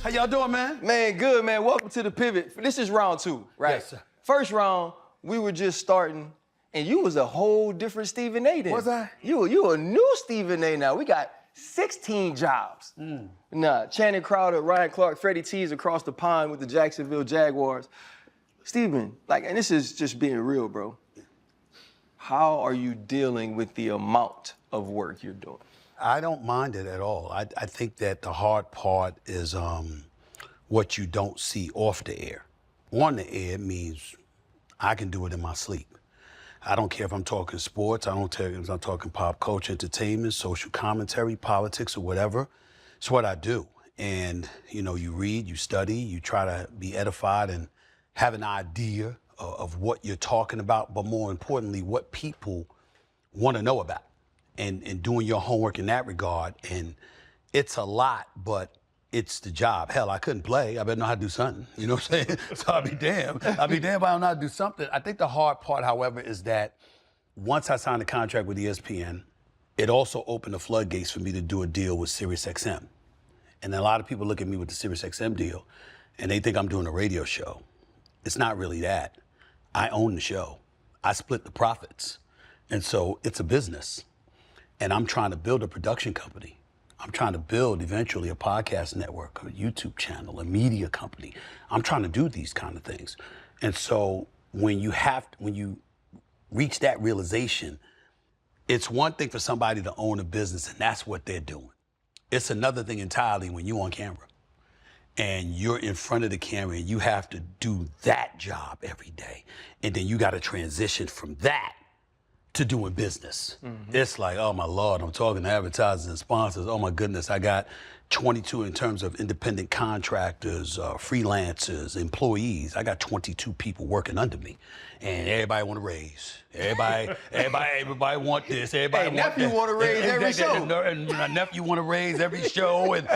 How y'all doing, man? Man, good, man. Welcome to the Pivot. This is round 2, right? Yes, sir. First round, we were just starting, and you was a whole different Stephen A. then. Was I? You a new Stephen A. now. We got 16 jobs. Nah, Channing Crowder, Ryan Clark, Freddie T's across the pond with the Jacksonville Jaguars. Stephen, and this is just being real, bro. How are you dealing with the amount of work you're doing? I don't mind it at all. I think that the hard part is what you don't see off the air. On the air means I can do it in my sleep. I don't care if I'm talking sports, I don't care if I'm talking pop culture, entertainment, social commentary, politics, or whatever. It's what I do. And, you read, you study, you try to be edified and have an idea of what you're talking about, but more importantly, what people want to know about. And doing your homework in that regard. And it's a lot, but it's the job. Hell, I couldn't play. I better know how to do something. You know what I'm saying? So I'll be damned if I don't know how to do something. I think the hard part, however, is that once I signed a contract with ESPN, it also opened the floodgates for me to do a deal with SiriusXM. And a lot of people look at me with the SiriusXM deal, and they think I'm doing a radio show. It's not really that. I own the show. I split the profits. And so it's a business. And I'm trying to build a production company. I'm trying to build eventually a podcast network, a YouTube channel, a media company. I'm trying to do these kind of things. And so when you reach that realization, it's one thing for somebody to own a business and that's what they're doing. It's another thing entirely when you're on camera and you're in front of the camera and you have to do that job every day. And then you got to transition from that to doing business. It's like, oh my Lord, I'm talking to advertisers and sponsors. Oh my goodness, I got 22 in terms of independent contractors, freelancers, employees. I got 22 people working under me. And everybody want a raise. Everybody want this. Everybody want nephew want a raise every show. And my nephew want to raise every show. And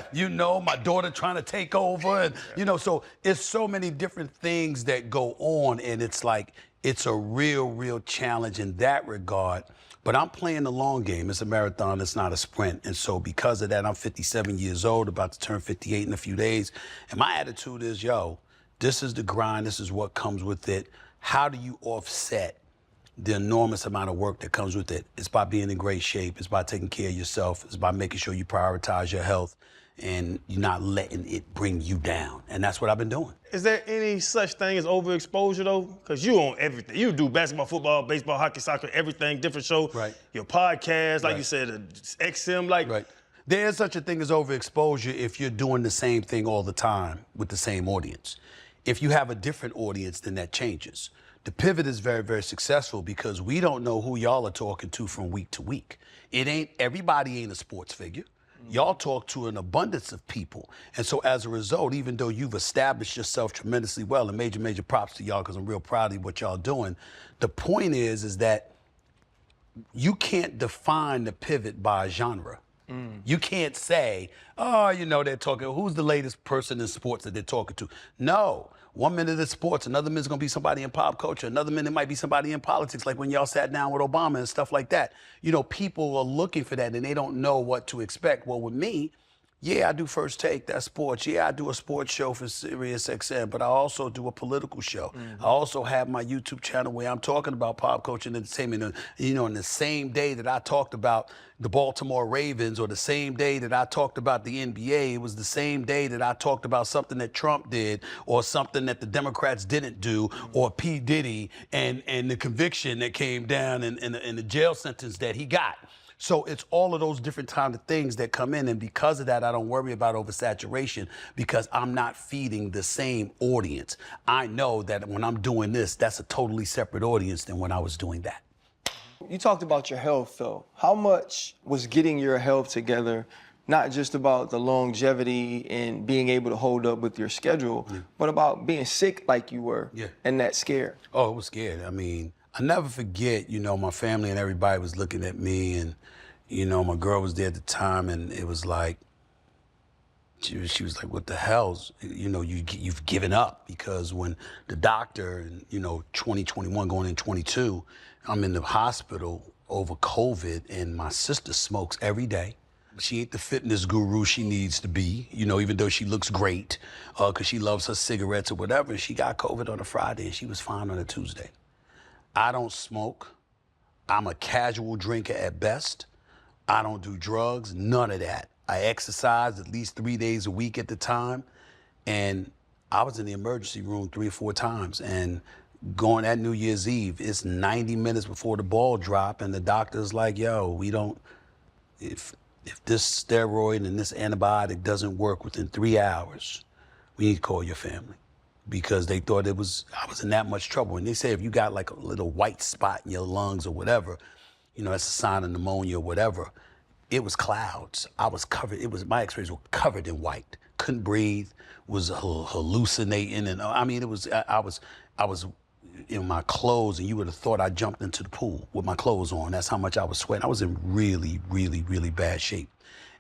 my daughter trying to take over. And so it's so many different things that go on. And it's like, it's a real challenge in that regard. But I'm playing the long game. It's a marathon, it's not a sprint. And so because of that, I'm 57 years old, about to turn 58 in a few days. And my attitude is, this is the grind, this is what comes with it. How do you offset the enormous amount of work that comes with it? It's by being in great shape, it's by taking care of yourself, it's by making sure you prioritize your health and you're not letting it bring you down. And that's what I've been doing. Is there any such thing as overexposure, though? Because you own everything. You do basketball, football, baseball, hockey, soccer, everything, different show. Right. Your podcast, like you said, XM, Right. There is such a thing as overexposure if you're doing the same thing all the time with the same audience. If you have a different audience, then that changes. The Pivot is very, very successful because we don't know who y'all are talking to from week to week. Everybody ain't a sports figure. Y'all talk to an abundance of people. And so as a result, even though you've established yourself tremendously well, and major props to y'all because I'm real proud of what y'all doing, the point is that you can't define the Pivot by genre. You can't say, they're talking, who's the latest person in sports that they're talking to? No. 1 minute it's sports, another minute's gonna be somebody in pop culture, another minute might be somebody in politics, like when y'all sat down with Obama and stuff like that. People are looking for that and they don't know what to expect. Well, with me, I do First Take, that's sports. I do a sports show for SiriusXM, but I also do a political show. I also have my YouTube channel where I'm talking about pop culture and entertainment. In the same day that I talked about the Baltimore Ravens or the same day that I talked about the NBA, it was the same day that I talked about something that Trump did or something that the Democrats didn't do or P. Diddy and the conviction that came down and the jail sentence that he got. So it's all of those different kinds of things that come in. And because of that, I don't worry about oversaturation because I'm not feeding the same audience. I know that when I'm doing this, that's a totally separate audience than when I was doing that. You talked about your health, though. How much was getting your health together, not just about the longevity and being able to hold up with your schedule, but about being sick like you were and that scared? Oh, it was scared. I mean, I never forget, my family and everybody was looking at me and, my girl was there at the time and it was like, she was like, what the hell's, you've given up because when the doctor, 2021 going in 22, I'm in the hospital over COVID and my sister smokes every day. She ain't the fitness guru she needs to be, you know, even though she looks great, because she loves her cigarettes or whatever. She got COVID on a Friday and she was fine on a Tuesday. I don't smoke. I'm a casual drinker at best. I don't do drugs, none of that. I exercise at least 3 days a week at the time. And I was in the emergency room 3 or 4 times. And going at New Year's Eve, it's 90 minutes before the ball drop, and the doctor's like, yo, we don't, if this steroid and this antibiotic doesn't work within 3 hours, we need to call your family. Because they thought I was in that much trouble. And they say if you got like a little white spot in your lungs or whatever, you know, that's a sign of pneumonia or whatever. It was clouds. I was covered, my x-rays were covered in white. Couldn't breathe, was hallucinating. And I mean, I was in my clothes, and you would have thought I jumped into the pool with my clothes on. That's how much I was sweating. I was in really, really, really bad shape.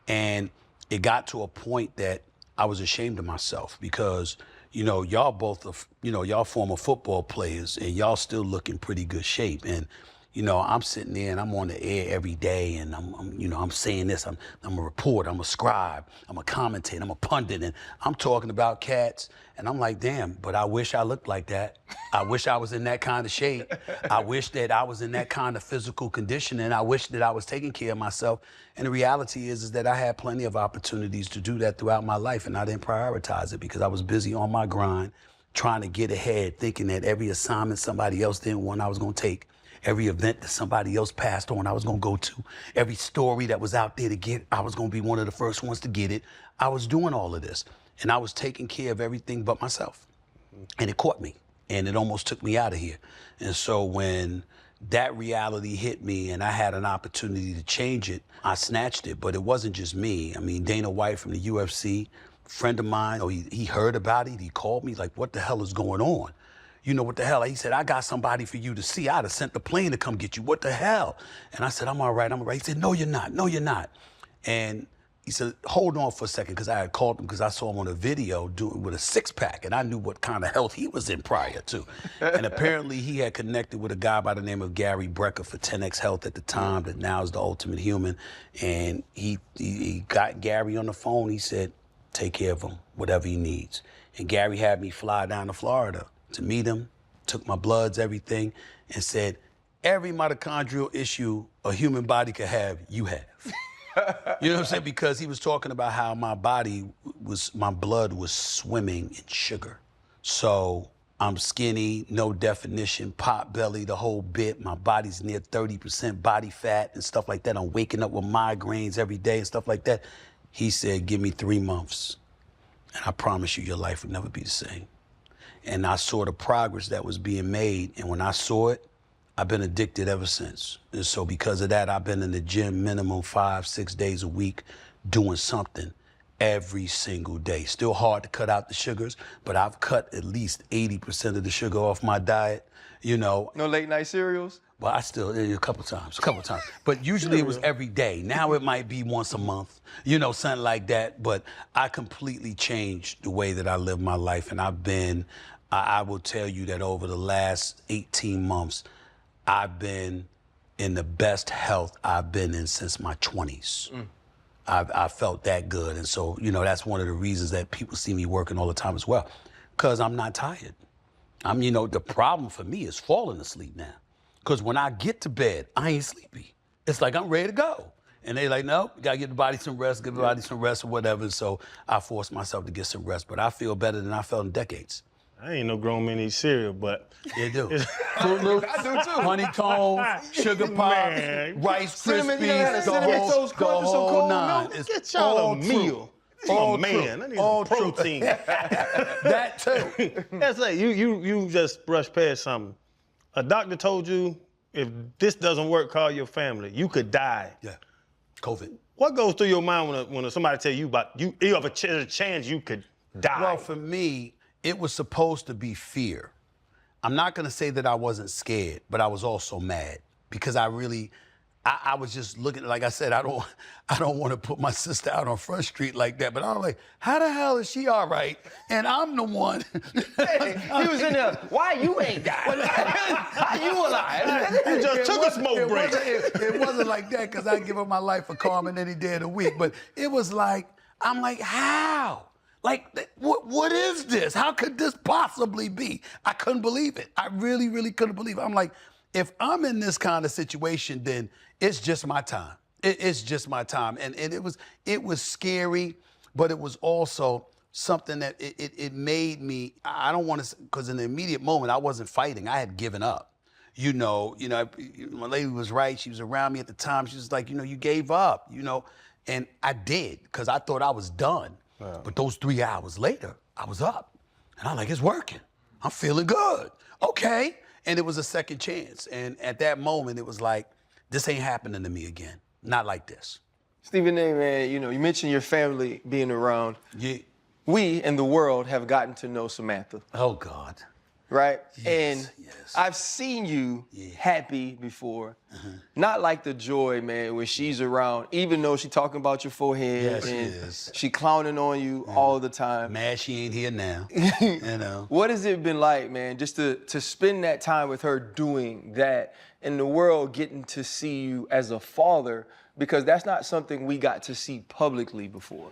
And it got to a point that I was ashamed of myself because, you know, y'all both, y'all former football players, and y'all still look in pretty good shape. And, you know, I'm sitting there and I'm on the air every day, and I'm saying this. I'm a reporter, I'm a scribe, I'm a commentator, I'm a pundit, and I'm talking about cats. And I'm like, damn, but I wish I looked like that. I wish I was in that kind of shape. I wish that I was in that kind of physical condition, and I wish that I was taking care of myself. And the reality is that I had plenty of opportunities to do that throughout my life, and I didn't prioritize it because I was busy on my grind, trying to get ahead, thinking that every assignment somebody else didn't want, I was gonna take. Every event that somebody else passed on, I was gonna go to. Every story that was out there to get, I was gonna be one of the first ones to get it. I was doing all of this, and I was taking care of everything but myself. And it caught me, and it almost took me out of here. And so when that reality hit me and I had an opportunity to change it, I snatched it. But it wasn't just me. I mean, Dana White from the UFC, friend of mine, he heard about it. He called me like, what the hell is going on? You know, what the hell? He said, I got somebody for you to see. I'd have sent the plane to come get you. What the hell? And I said, I'm all right. He said, no, you're not. No, you're not. And he said, hold on for a second, because I had called him because I saw him on a video doing with a 6-pack, and I knew what kind of health he was in prior to. And apparently he had connected with a guy by the name of Gary Brecker for 10X Health at the time, that now is the Ultimate Human. And he got Gary on the phone. He said, take care of him, whatever he needs. And Gary had me fly down to Florida to meet him, took my bloods, everything, and said, every mitochondrial issue a human body could have, you have. You know what I'm saying? Because he was talking about how my blood was swimming in sugar. So I'm skinny, no definition, pot belly, the whole bit. My body's near 30% body fat and stuff like that. I'm waking up with migraines every day and stuff like that. He said, give me 3 months, and I promise you your life would never be the same. And I saw the progress that was being made. And when I saw it, I've been addicted ever since. And so because of that, I've been in the gym minimum 5-6 days a week doing something every single day. Still hard to cut out the sugars, but I've cut at least 80% of the sugar off my diet, you know. No late night cereals? Well, I still, a couple times. But usually it was every day. Now it might be once a month, you know, something like that. But I completely changed the way that I live my life. And I will tell you that over the last 18 months, I've been in the best health I've been in since my 20s. I felt that good. And so, you know, that's one of the reasons that people see me working all the time as well, because I'm not tired. The problem for me is falling asleep now. Because when I get to bed, I ain't sleepy. It's like I'm ready to go. And they like, no, you gotta give the body some rest, or whatever. So I force myself to get some rest. But I feel better than I felt in decades. I ain't no grown man eat cereal, but you do. Fruit Loops, I do too. Honeycomb, Sugar Pop, Rice Krispies, the whole nine. Get y'all a meal. All man, I need all some protein. That too. That's like you just brushed past something. A doctor told you, if this doesn't work, call your family. You could die. Yeah, COVID. What goes through your mind when somebody tell you about you have a chance you could die? Well, for me, it was supposed to be fear. I'm not gonna say that I wasn't scared, but I was also mad because I I was just looking, like I said, I don't want to put my sister out on Front Street like that, but I was like, how the hell is she all right? And I'm the one. He was in there, why you ain't died? How you alive? You just took a smoke break. It wasn't like that, because I give up my life for Carmen any day of the week, but it was like, I'm like, how? Like, what is this? How could this possibly be? I couldn't believe it. I really, really couldn't believe it. I'm like, if I'm in this kind of situation, then it's just my time. It's just my time. And it was scary, but it was also something that it made me, I don't want to, because in the immediate moment, I wasn't fighting. I had given up. You know, my lady was right. She was around me at the time. She was like, you gave up, and I did, because I thought I was done. Wow. But those 3 hours later, I was up. And I'm like, it's working. I'm feeling good. Okay. And it was a second chance. And at that moment, it was like, this ain't happening to me again. Not like this. Stephen A, man, you mentioned your family being around. Yeah. We in the world have gotten to know Samantha. Oh, God. Right? Yes, and yes. I've seen you happy before. Not like the joy, man, when she's around, even though she talking about your forehead. Yes, and she is. She clowning on you all the time. Mad she ain't here now. What has it been like, man, just to spend that time with her doing that, and the world getting to see you as a father, because that's not something we got to see publicly before.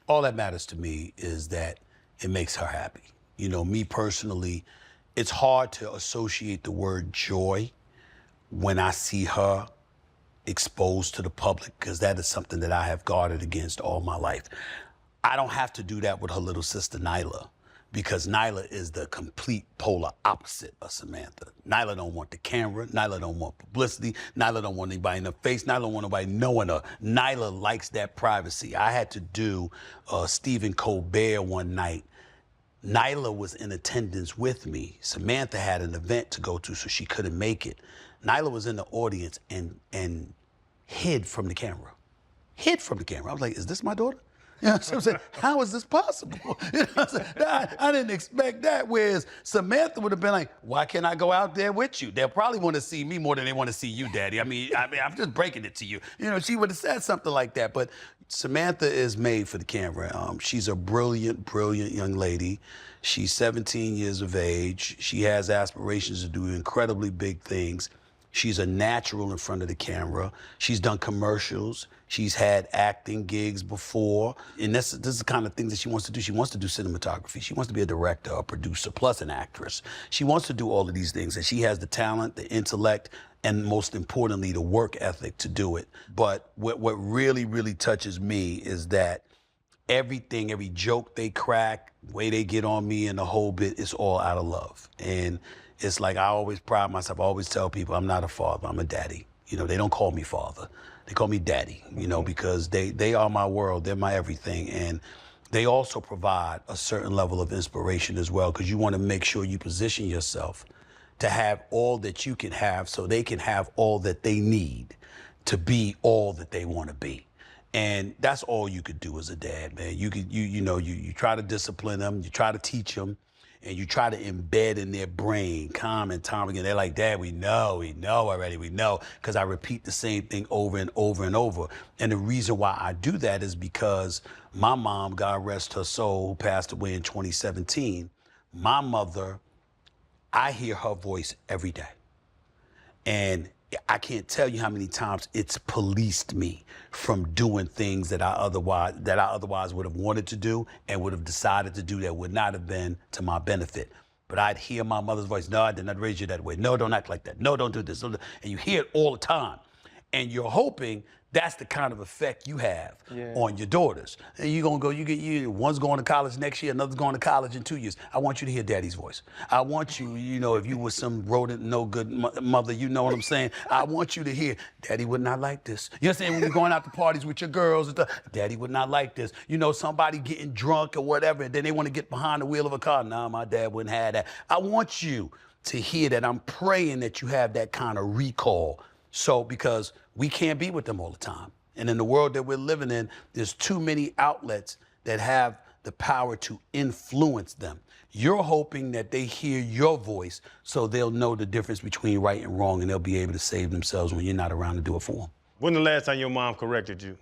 All that matters to me is that it makes her happy. Me personally, it's hard to associate the word joy when I see her exposed to the public, because that is something that I have guarded against all my life. I don't have to do that with her little sister, Nyla, because Nyla is the complete polar opposite of Samantha. Nyla don't want the camera. Nyla don't want publicity. Nyla don't want anybody in her face. Nyla don't want nobody knowing her. Nyla likes that privacy. I had to do Stephen Colbert one night. Nyla was in attendance with me. Samantha had an event to go to, so she couldn't make it. Nyla was in the audience and hid from the camera. Hid from the camera. I was like, is this my daughter? You know what I'm saying? How is this possible? I didn't expect that. Whereas Samantha would have been like, why can't I go out there with you? They'll probably want to see me more than they want to see you, Daddy. I mean, I'm just breaking it to you. She would have said something like that. But Samantha is made for the camera. She's a brilliant, brilliant young lady. She's 17 years of age. She has aspirations to do incredibly big things. She's a natural in front of the camera. She's done commercials. She's had acting gigs before. And this is the kind of things that she wants to do. She wants to do cinematography. She wants to be a director, a producer, plus an actress. She wants to do all of these things. And she has the talent, the intellect, and most importantly, the work ethic to do it. But what really, really touches me is that everything, every joke they crack, way they get on me and the whole bit, is all out of love. And it's like, I always pride myself, I always tell people, I'm not a father, I'm a daddy. They don't call me father. They call me daddy, because they are my world, they're my everything. And they also provide a certain level of inspiration as well, because you want to make sure you position yourself to have all that you can have, so they can have all that they need to be all that they want to be. And that's all you could do as a dad, man. You try to discipline them, you try to teach them, and you try to embed in their brain time and time again. They're like, Dad, we know already, because I repeat the same thing over and over and over. And the reason why I do that is because my mom, God rest her soul, who passed away in 2017, my mother, I hear her voice every day. And I can't tell you how many times it's policed me from doing things that I otherwise would have wanted to do and would have decided to do that would not have been to my benefit. But I'd hear my mother's voice, no, I did not raise you that way. No, don't act like that. No, don't do this. And you hear it all the time. And you're hoping that's the kind of effect you have on your daughters. And you're gonna go, one's going to college next year, another's going to college in 2 years. I want you to hear Daddy's voice. I want you, if you were some rodent, no good mother, you know what I'm saying? I want you to hear, Daddy would not like this. You know what I'm saying? When you're going out to parties with your girls and stuff, Daddy would not like this. Somebody getting drunk or whatever, and then they want to get behind the wheel of a car. Nah, my dad wouldn't have that. I want you to hear that. I'm praying that you have that kind of recall. So, because we can't be with them all the time. And in the world that we're living in, there's too many outlets that have the power to influence them. You're hoping that they hear your voice so they'll know the difference between right and wrong and they'll be able to save themselves when you're not around to do it for them. When the last time your mom corrected you?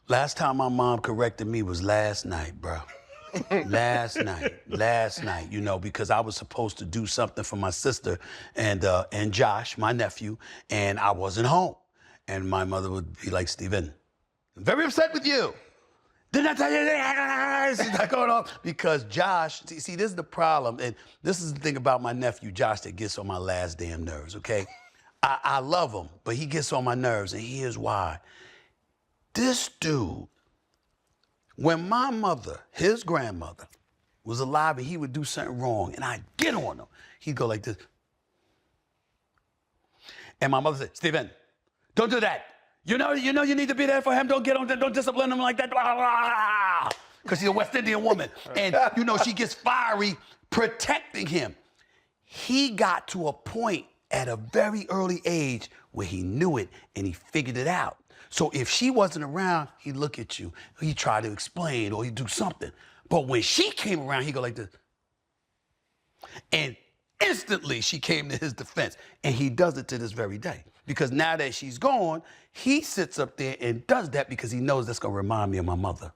Last time my mom corrected me was last night, bro. last night, you know, because I was supposed to do something for my sister and Josh, my nephew, and I wasn't home. And my mother would be like, Steven, I'm very upset with you. Didn't I tell you this is not going on? Because Josh, see, this is the problem, and this is the thing about my nephew, Josh, that gets on my last damn nerves, okay? I love him, but he gets on my nerves, and here's why. This dude, when my mother, his grandmother, was alive and he would do something wrong, and I'd get on him, he'd go like this. And my mother said, Steven, don't do that. You know you need to be there for him. Don't discipline him like that. Because she's a West Indian woman. And, you know, she gets fiery protecting him. He got to a point at a very early age where he knew it and he figured it out. So if she wasn't around, he'd look at you. He'd try to explain or he'd do something. But when she came around, he'd go like this. And instantly she came to his defense. And he does it to this very day. Because now that she's gone, he sits up there and does that because he knows that's gonna remind me of my mother.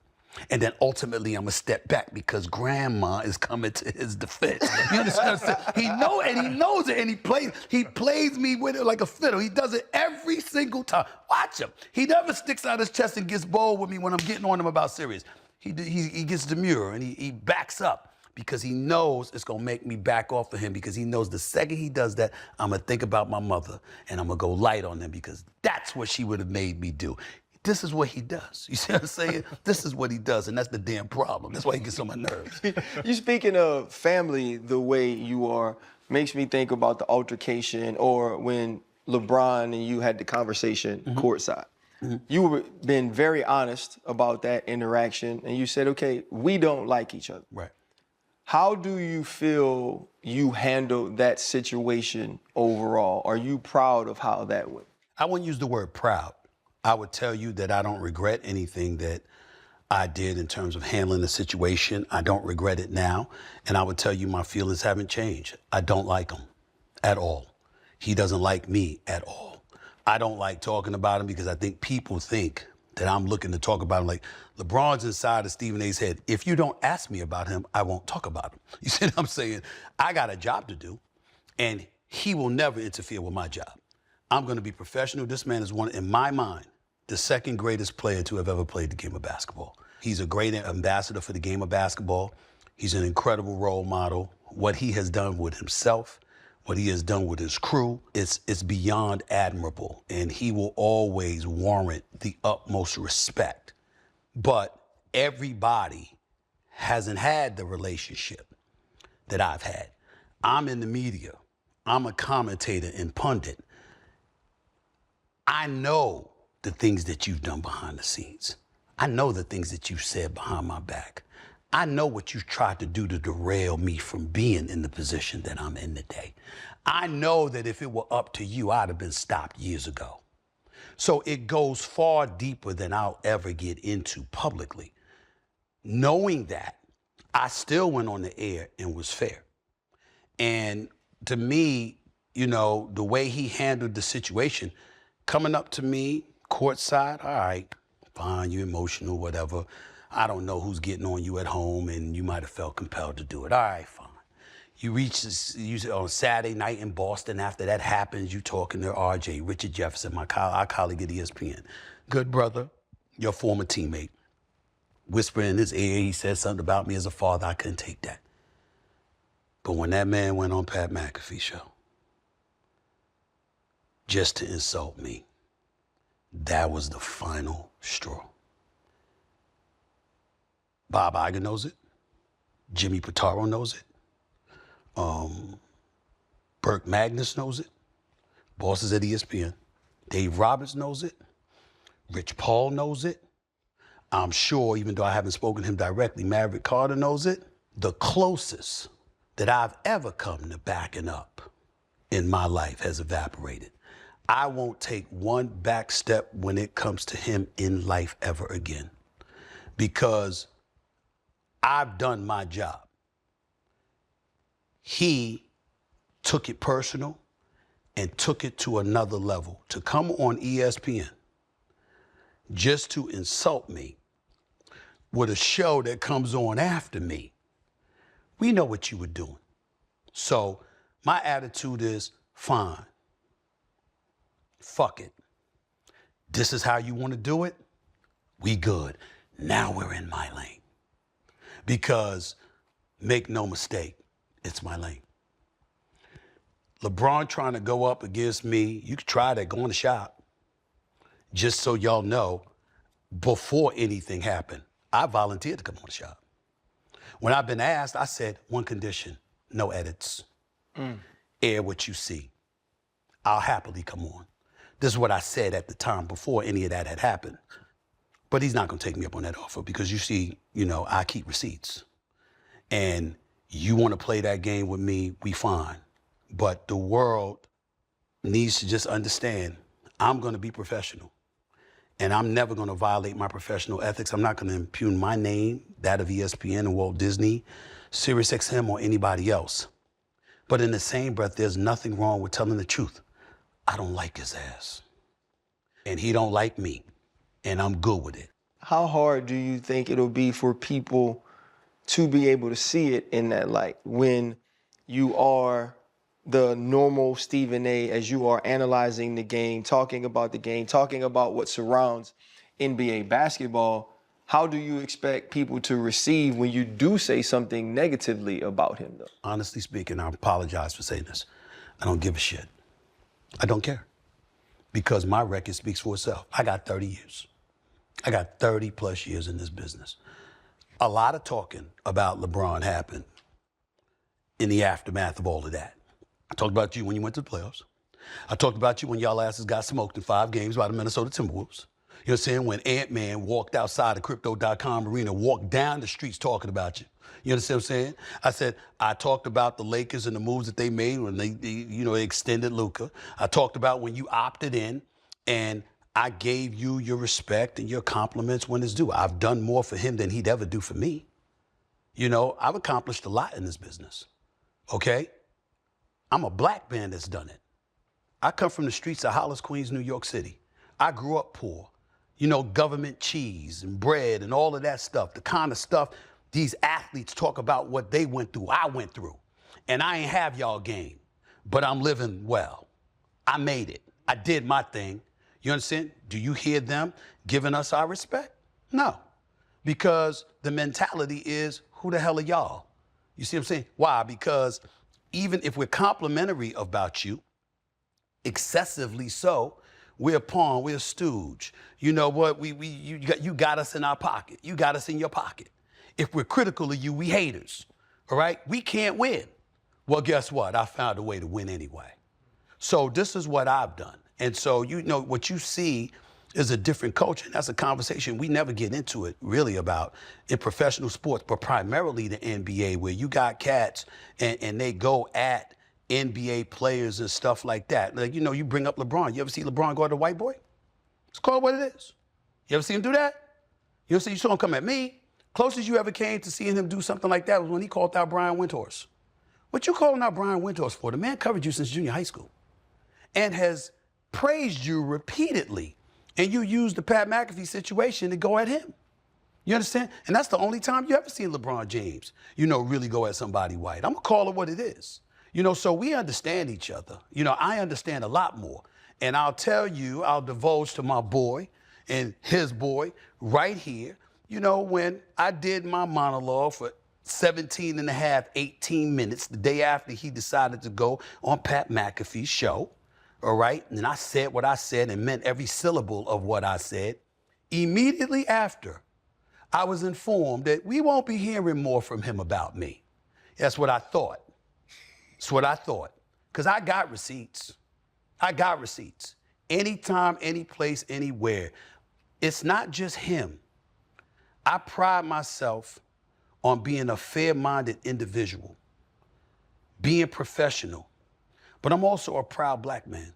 And then ultimately I'm gonna step back because grandma is coming to his defense. You understand what I'm saying? He knows it, and he plays me with it like a fiddle. He does it every single time. Watch him. He never sticks out his chest and gets bold with me when I'm getting on him about serious. He gets demure and he backs up. Because he knows it's gonna make me back off of him because he knows the second he does that, I'm gonna think about my mother and I'm gonna go light on him because that's what she would have made me do. This is what he does. You see what I'm saying? This is what he does, and that's the damn problem. That's why he gets on my nerves. You speaking of family the way you are makes me think about the altercation or when LeBron and you had the conversation courtside. You were being very honest about that interaction and you said, okay, we don't like each other. Right. How do you feel you handled that situation overall? Are you proud of how that went? I wouldn't use the word proud. I would tell you that I don't regret anything that I did in terms of handling the situation. I don't regret it now. And I would tell you my feelings haven't changed. I don't like him at all. He doesn't like me at all. I don't like talking about him because I think people think that I'm looking to talk about him. Like, LeBron's inside of Stephen A's head. If you don't ask me about him, I won't talk about him. You see what I'm saying? I got a job to do, and he will never interfere with my job. I'm gonna be professional. This man is one, in my mind, the second greatest player to have ever played the game of basketball. He's a great ambassador for the game of basketball. He's an incredible role model. What he has done with himself, what he has done with his crew, it's beyond admirable, and he will always warrant the utmost respect. But everybody hasn't had the relationship that I've had. I'm in the media. I'm a commentator and pundit. I know the things that you've done behind the scenes. I know the things that you've said behind my back. I know what you've tried to do to derail me from being in the position that I'm in today. I know that if it were up to you, I'd have been stopped years ago. So it goes far deeper than I'll ever get into publicly. Knowing that, I still went on the air and was fair. And to me, you know, the way he handled the situation, coming up to me, courtside, all right, fine, you're emotional, whatever. I don't know who's getting on you at home and you might have felt compelled to do it. All right, fine. You reach on Saturday night in Boston. After that happens, you talking to RJ, Richard Jefferson, our colleague at ESPN. Good brother, your former teammate. Whisper in his ear, he said something about me as a father. I couldn't take that. But when that man went on Pat McAfee show, just to insult me, that was the final straw. Bob Iger knows it. Jimmy Pitaro knows it. Burke Magnus knows it. Bosses at ESPN. Dave Roberts knows it. Rich Paul knows it. I'm sure, even though I haven't spoken to him directly, Maverick Carter knows it. The closest that I've ever come to backing up in my life has evaporated. I won't take one back step when it comes to him in life ever again. Because I've done my job. He took it personal and took it to another level. To come on ESPN just to insult me with a show that comes on after me, we know what you were doing. So my attitude is, fine. Fuck it. This is how you want to do it? We good. Now we're in my lane. Because, make no mistake, it's my lane. LeBron trying to go up against me, you could try that, go in the shop. Just so y'all know, before anything happened, I volunteered to come on the shop. When I've been asked, I said, one condition, no edits. Air what you see. I'll happily come on. This is what I said at the time before any of that had happened. But he's not gonna take me up on that offer because you see, I keep receipts. And you wanna play that game with me, we fine. But the world needs to just understand, I'm gonna be professional. And I'm never gonna violate my professional ethics. I'm not gonna impugn my name, that of ESPN and Walt Disney, SiriusXM or anybody else. But in the same breath, there's nothing wrong with telling the truth. I don't like his ass. And he don't like me. And I'm good with it. How hard do you think it'll be for people to be able to see it in that light when you are the normal Stephen A. as you are analyzing the game, talking about the game, talking about what surrounds NBA basketball? How do you expect people to receive when you do say something negatively about him, though? Honestly speaking, I apologize for saying this. I don't give a shit. I don't care. Because my record speaks for itself. I got 30 years. I got 30 plus years in this business. A lot of talking about LeBron happened in the aftermath of all of that. I talked about you when you went to the playoffs. I talked about you when y'all asses got smoked in 5 games by the Minnesota Timberwolves. You know what I'm saying? When Ant-Man walked outside the Crypto.com arena, walked down the streets talking about you. You understand what I'm saying? I said, I talked about the Lakers and the moves that they made when they extended Luka. I talked about when you opted in and I gave you your respect and your compliments when it's due. I've done more for him than he'd ever do for me. I've accomplished a lot in this business, okay? I'm a black man that's done it. I come from the streets of Hollis, Queens, New York City. I grew up poor. Government cheese and bread and all of that stuff, the kind of stuff these athletes talk about what they went through, I went through. And I ain't have y'all game, but I'm living well. I made it. I did my thing. You understand? Do you hear them giving us our respect? No. Because the mentality is, who the hell are y'all? You see what I'm saying? Why? Because even if we're complimentary about you, excessively so, we're a pawn, we're a stooge. You know what? You got us in our pocket. You got us in your pocket. If we're critical of you, we haters, all right? We can't win. Well, guess what? I found a way to win anyway. So this is what I've done. And so, what you see is a different culture. And that's a conversation we never get into it really about in professional sports, but primarily the NBA, where you got cats and they go at NBA players and stuff like that. Like, you bring up LeBron. You ever see LeBron go at a white boy? It's called what it is. You ever see him do that? You saw him come at me. Closest you ever came to seeing him do something like that was when he called out Brian Windhorst. What you calling out Brian Windhorst for? The man covered you since junior high school and has praised you repeatedly. And you used the Pat McAfee situation to go at him. You understand? And that's the only time you ever seen LeBron James, really go at somebody white. I'm gonna call it what it is. So we understand each other. I understand a lot more. And I'll tell you, I'll divulge to my boy and his boy right here, when I did my monologue for 17 and a half, 18 minutes, the day after he decided to go on Pat McAfee's show, all right? And I said what I said and meant every syllable of what I said. Immediately after, I was informed that we won't be hearing more from him about me. That's what I thought. That's what I thought. Because I got receipts. I got receipts. Anytime, any place, anywhere. It's not just him. I pride myself on being a fair-minded individual, being professional, but I'm also a proud black man.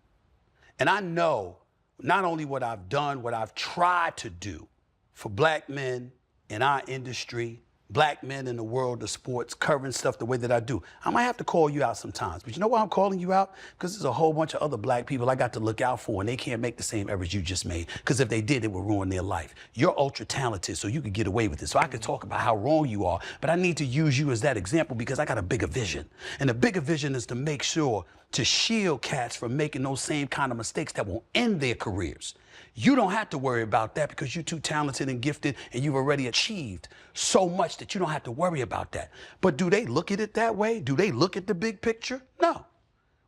And I know not only what I've done, what I've tried to do for black men in our industry, black men in the world of sports, current stuff the way that I do. I might have to call you out sometimes. But you know why I'm calling you out? Because there's a whole bunch of other black people I got to look out for, and they can't make the same errors you just made. Because if they did, it would ruin their life. You're ultra talented, so you could get away with it. So I could talk about how wrong you are, but I need to use you as that example because I got a bigger vision. And the bigger vision is to make sure to shield cats from making those same kind of mistakes that will end their careers. You don't have to worry about that because you're too talented and gifted and you've already achieved so much that you don't have to worry about that. But do they look at it that way? Do they look at the big picture? No.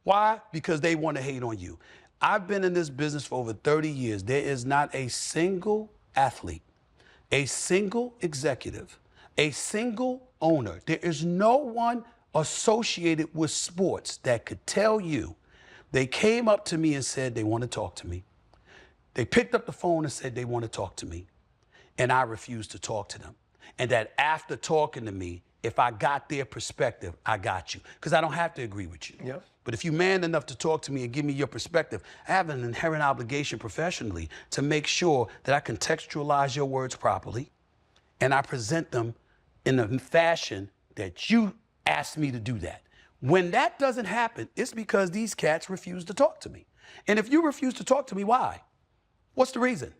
Why? Because they want to hate on you. I've been in this business for over 30 years. There is not a single athlete, a single executive, a single owner. There is no one associated with sports that could tell you they came up to me and said they want to talk to me. They picked up the phone and said they want to talk to me, and I refused to talk to them. And that after talking to me, if I got their perspective, I got you. Because I don't have to agree with you. Yep. But if you're man enough to talk to me and give me your perspective, I have an inherent obligation professionally to make sure that I contextualize your words properly and I present them in a fashion that you asked me to do that. When that doesn't happen, it's because these cats refuse to talk to me. And if you refuse to talk to me, why? What's the reason?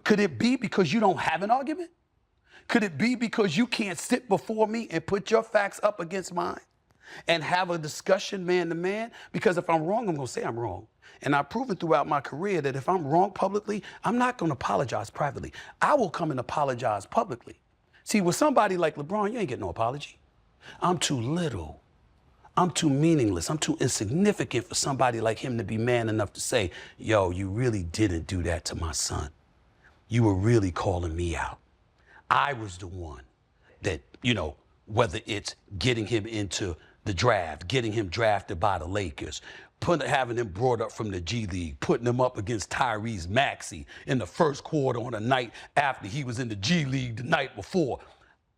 Could it be because you don't have an argument? Could it be because you can't sit before me and put your facts up against mine and have a discussion man to man? Because if I'm wrong, I'm gonna say I'm wrong. And I've proven throughout my career that if I'm wrong publicly, I'm not gonna apologize privately. I will come and apologize publicly. See, with somebody like LeBron, you ain't get no apology. I'm too little. I'm too meaningless. I'm too insignificant for somebody like him to be man enough to say, yo, you really didn't do that to my son. You were really calling me out. I was the one that, whether it's getting him into the draft, getting him drafted by the Lakers, having him brought up from the G League, putting him up against Tyrese Maxey in the first quarter on a night after he was in the G League the night before.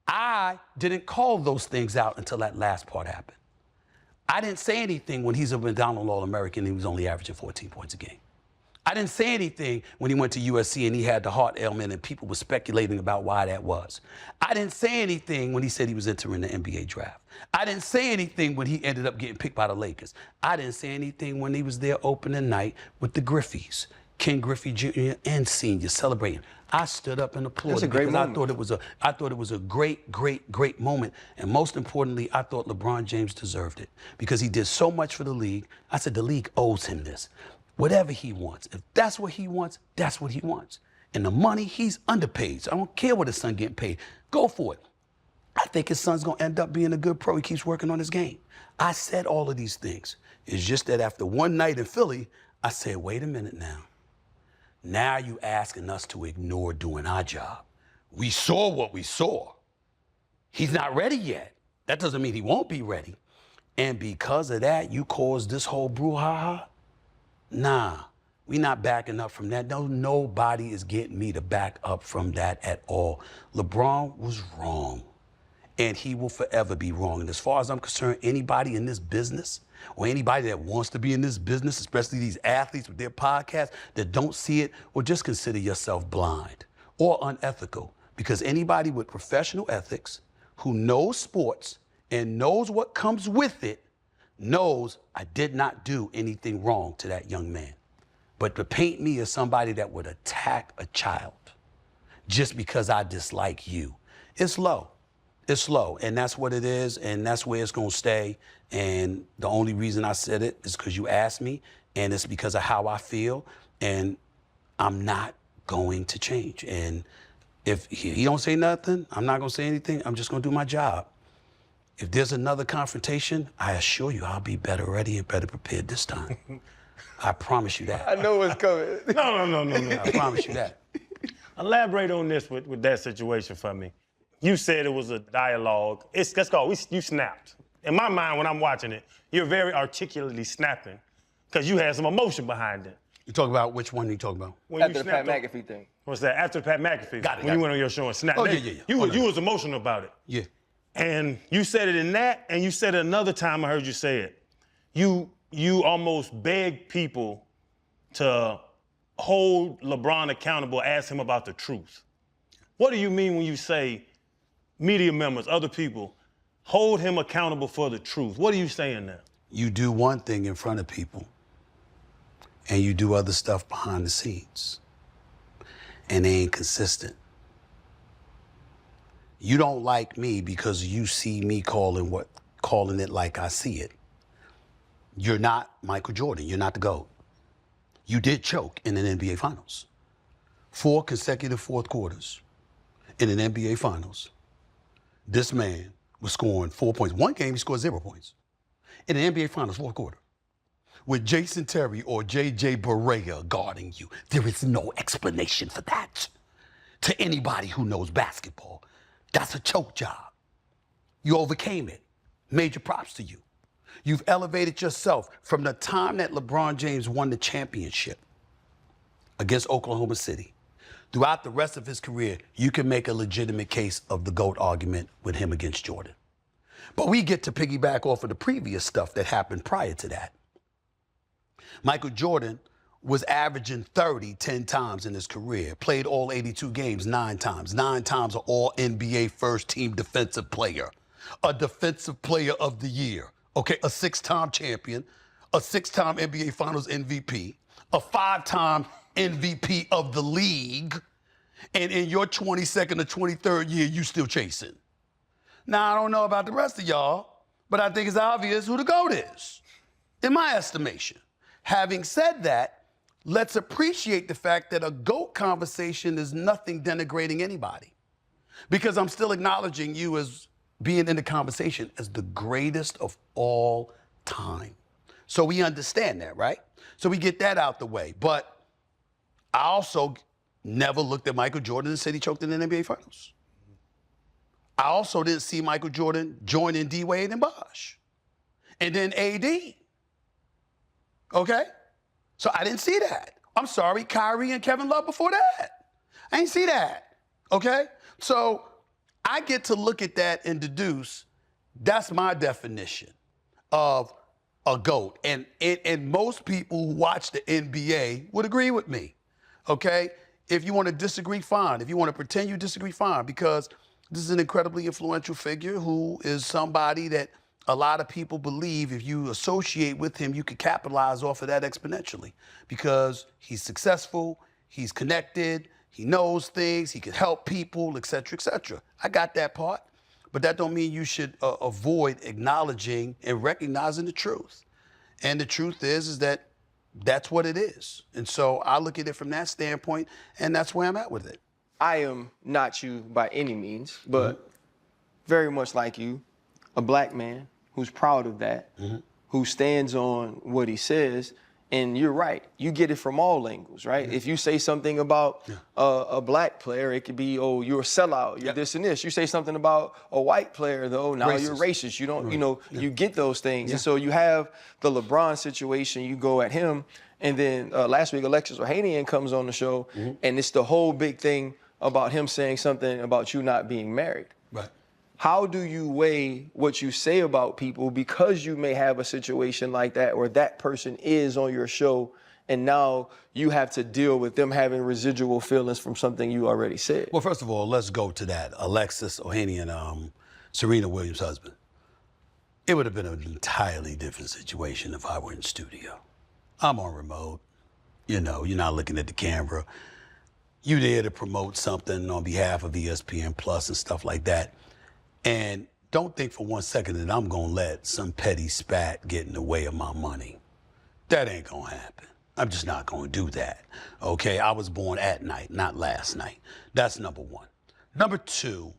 I didn't call those things out until that last part happened. I didn't say anything when he's a McDonald's All-American and he was only averaging 14 points a game. I didn't say anything when he went to USC and he had the heart ailment and people were speculating about why that was. I didn't say anything when he said he was entering the NBA draft. I didn't say anything when he ended up getting picked by the Lakers. I didn't say anything when he was there opening night with the Griffeys, Ken Griffey Jr. and Sr. celebrating. I stood up and applauded because I thought it was a great moment. And most importantly, I thought LeBron James deserved it because he did so much for the league. I said the league owes him this. Whatever he wants, if that's what he wants, that's what he wants. And the money, he's underpaid. So I don't care what his son getting paid. Go for it. I think his son's gonna end up being a good pro. He keeps working on his game. I said all of these things. It's just that after one night in Philly, I said, wait a minute now. Now you asking us to ignore doing our job. We saw what we saw. He's not ready yet. That doesn't mean he won't be ready. And because of that, you caused this whole brouhaha? Nah, we not backing up from that. No, nobody is getting me to back up from that at all. LeBron was wrong, and he will forever be wrong. And as far as I'm concerned, anybody in this business or anybody that wants to be in this business, especially these athletes with their podcasts that don't see it, well, just consider yourself blind or unethical, because anybody with professional ethics who knows sports and knows what comes with it knows I did not do anything wrong to that young man. But to paint me as somebody that would attack a child just because I dislike you, it's low. It's low, and that's what it is, and that's where it's gonna stay. And the only reason I said it is because you asked me, and it's because of how I feel, and I'm not going to change. And if he don't say nothing, I'm not gonna say anything. I'm just gonna do my job. If there's another confrontation, I assure you I'll be better ready and better prepared this time. I promise you that. I know what's coming. No. I promise you that. Elaborate on this with that situation for me. You said it was a dialogue. Let's go. You snapped. In my mind, when I'm watching it, you're very articulately snapping because you had some emotion behind it. You talk about which one you talk about? When After you the Pat snapped McAfee thing. What's that? After the Pat McAfee. Got it, when you went on your show and snapped. Oh, yeah. You was emotional about it. Yeah. And you said it in that, and you said it another time I heard you say it. You almost begged people to hold LeBron accountable, ask him about the truth. What do you mean when you say media members, other people, hold him accountable for the truth. What are you saying now? You do one thing in front of people, and you do other stuff behind the scenes, and they ain't consistent. You don't like me because you see me calling it like I see it. You're not Michael Jordan. You're not the GOAT. You did choke in an NBA Finals. 4 consecutive fourth quarters in an NBA Finals. This man was scoring 4 points. One game, he scored 0 points. In an NBA Finals, fourth quarter. With Jason Terry or J.J. Barea guarding you. There is no explanation for that. To anybody who knows basketball, that's a choke job. You overcame it. Major props to you. You've elevated yourself from the time that LeBron James won the championship against Oklahoma City. Throughout the rest of his career, you can make a legitimate case of the GOAT argument with him against Jordan. But we get to piggyback off of the previous stuff that happened prior to that. Michael Jordan was averaging 30 10 times in his career, played all 82 games 9 times. 9 times an all-NBA first-team defensive player, a defensive player of the year, okay, a 6-time champion, a 6-time NBA Finals MVP, a 5-time MVP of the league, and in your 22nd or 23rd year, you still chasing. Now, I don't know about the rest of y'all, but I think it's obvious who the GOAT is, in my estimation. Having said that, let's appreciate the fact that a GOAT conversation is nothing denigrating anybody, because I'm still acknowledging you as being in the conversation as the greatest of all time. So we understand that, right? So we get that out the way. But I also never looked at Michael Jordan and said he choked in the NBA Finals. I also didn't see Michael Jordan joining D-Wade and Bosh. And then AD. Okay? So I didn't see that. I'm sorry, Kyrie and Kevin Love before that. I didn't see that. Okay? So I get to look at that and deduce that's my definition of a GOAT. And most people who watch the NBA would agree with me. Okay? If you want to disagree, fine. If you want to pretend you disagree, fine. Because this is an incredibly influential figure who is somebody that a lot of people believe if you associate with him, you could capitalize off of that exponentially. Because he's successful, he's connected, he knows things, he can help people, et cetera, et cetera. I got that part. But that don't mean you should avoid acknowledging and recognizing the truth. And the truth is that that's what it is. And so I look at it from that standpoint, and that's where I'm at with it. I am not you by any means, but very much like you, a black man who's proud of that, who stands on what he says. And you're right, you get it from all angles, right? If you say something about a black player, it could be, oh, you're a sellout, you're this and this. You say something about a white player, though, now you're racist. You don't, you know, you get those things. And so you have the LeBron situation, you go at him, and then last week, Alexis Ohanian comes on the show, and it's the whole big thing about him saying something about you not being married. Right. How do you weigh what you say about people because you may have a situation like that or that person is on your show and now you have to deal with them having residual feelings from something you already said? Well, first of all, let's go to that. Alexis Ohanian, Serena Williams' husband. It would have been an entirely different situation if I were in studio. I'm on remote. You know, you're not looking at the camera. You there to promote something on behalf of ESPN Plus and stuff like that. And don't think for 1 second that I'm gonna let some petty spat get in the way of my money. That ain't gonna happen. I'm just not gonna do that, okay? I was born at night, not last night. That's number one. Number two,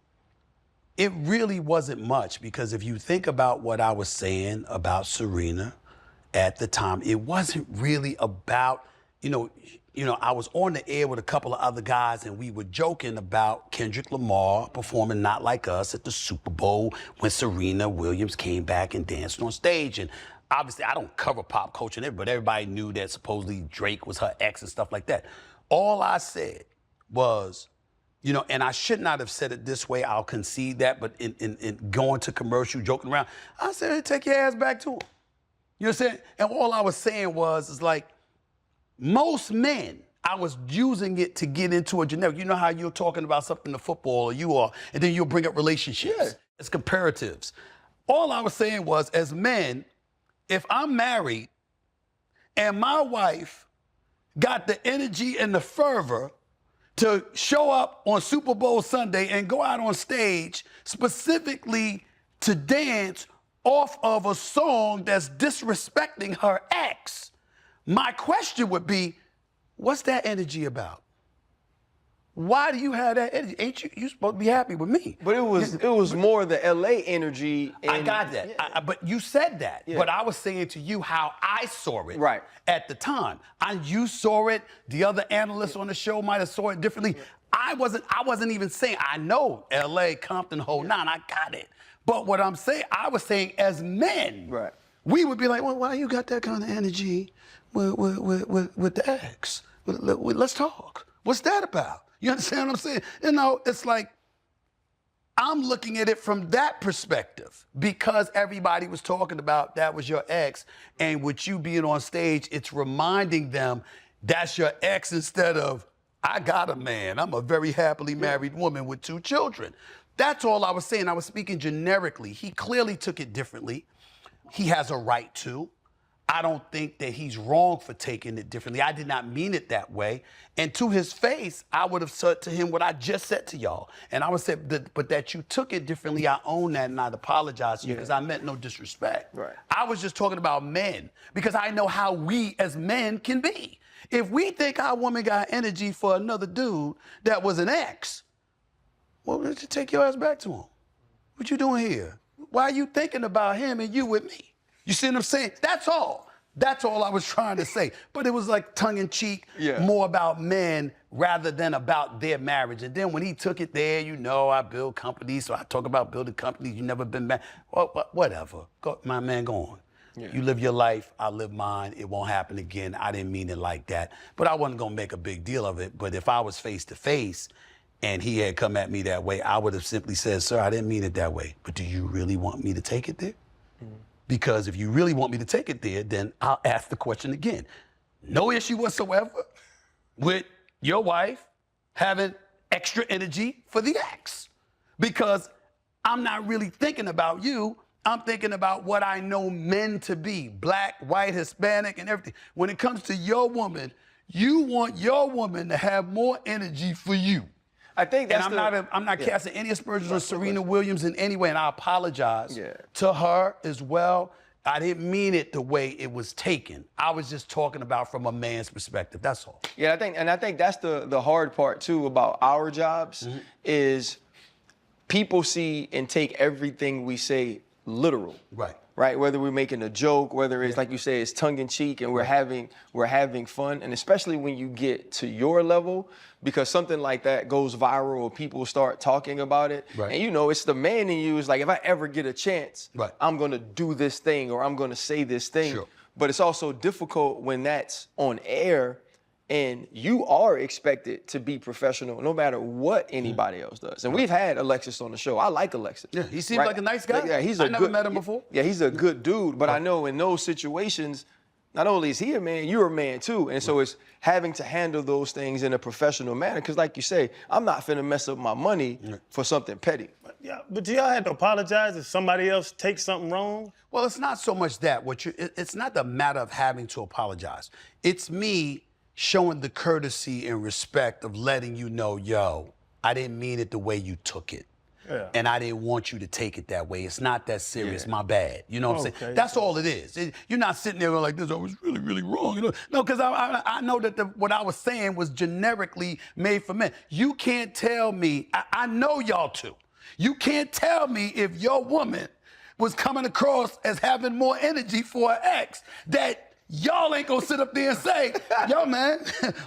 it really wasn't much because if you think about what I was saying about Serena at the time, it wasn't really about, you know, I was on the air with a couple of other guys and we were joking about Kendrick Lamar performing Not Like Us at the Super Bowl when Serena Williams came back and danced on stage. And obviously I don't cover pop culture and everything, but everybody knew that supposedly Drake was her ex and stuff like that. All I said was, you know, and I should not have said it this way, I'll concede that, but in going to commercial, joking around, I said, hey, take your ass back to him. You know what I'm saying? And all I was saying was, it's like, most men I was using it to get into a generic. You know how you're talking about something in football, or you are, and then you'll bring up relationships. Yeah. It's comparatives. All I was saying was, as men, if I'm married and my wife got the energy and the fervor to show up on Super Bowl Sunday and go out on stage specifically to dance off of a song that's disrespecting her ex, my question would be, what's that energy about? Why do you have that energy? Ain't you supposed to be happy with me? But it was more the LA energy. I got that. Yeah. But you said that. Yeah. But I was saying to you how I saw it Right. at the time. And you saw it. The other analysts on the show might have saw it differently. I wasn't even saying, I know LA, Compton, whole nine, I got it. But what I'm saying, I was saying as men, Right. we would be like, well, why you got that kind of energy with the ex? Let's talk. What's that about? You understand what I'm saying? You know, it's like, I'm looking at it from that perspective because everybody was talking about that was your ex, and with you being on stage, it's reminding them that's your ex instead of, I got a man. I'm a very happily married woman with 2 children. That's all I was saying. I was speaking generically. He clearly took it differently. He has a right to. I don't think that he's wrong for taking it differently. I did not mean it that way. And to his face, I would have said to him what I just said to y'all. And I would say, but that you took it differently, I own that, and I'd apologize to you because I meant no disrespect. Right. I was just talking about men because I know how we as men can be. If we think our woman got energy for another dude that was an ex, well, let's just take your ass back to him. What you doing here? Why are you thinking about him and you with me? You see what I'm saying? That's all. That's all I was trying to say. But it was like tongue-in-cheek, more about men rather than about their marriage. And then when he took it there, you know, I build companies, so I talk about building companies. You never been married. Well, whatever. Go, my man, go on. Yeah. You live your life, I live mine. It won't happen again. I didn't mean it like that. But I wasn't gonna make a big deal of it. But if I was face to face and he had come at me that way, I would have simply said, sir, I didn't mean it that way. But do you really want me to take it there? Mm-hmm. Because if you really want me to take it there, then I'll ask the question again. No issue whatsoever with your wife having extra energy for the ex. Because I'm not really thinking about you. I'm thinking about what I know men to be, black, white, Hispanic, and everything. When it comes to your woman, you want your woman to have more energy for you. I think that's and I'm not casting any aspersions on Serena Williams in any way, and I apologize to her as well. I didn't mean it the way it was taken. I was just talking about from a man's perspective. That's all. Yeah, I think that's the hard part too about our jobs is people see and take everything we say literal. Right. Right, whether we're making a joke, whether it's like you say, it's tongue in cheek, and we're having fun, and especially when you get to your level, because something like that goes viral or people start talking about it, and you know, it's the man in you is like, if I ever get a chance, I'm gonna do this thing or I'm gonna say this thing. Sure. But it's also difficult when that's on air and you are expected to be professional no matter what anybody else does. And we've had Alexis on the show. I like Alexis. Yeah, he seems like a nice guy. Yeah, I never met him before. Yeah, he's a good dude. But I know in those situations, not only is he a man, you're a man too. And so it's having to handle those things in a professional manner. Because like you say, I'm not finna mess up my money for something petty. Yeah, but do y'all have to apologize if somebody else takes something wrong? Well, it's not so much that. It's not the matter of having to apologize. It's me showing the courtesy and respect of letting you know, yo, I didn't mean it the way you took it. Yeah. And I didn't want you to take it that way. It's not that serious, my bad. You know what I'm saying? That's all it is. You're not sitting there like this, I was really, really wrong. You know? No, because I know that what I was saying was generically made for men. You can't tell me, I know y'all too. You can't tell me if your woman was coming across as having more energy for her ex that y'all ain't gonna sit up there and say, yo, man,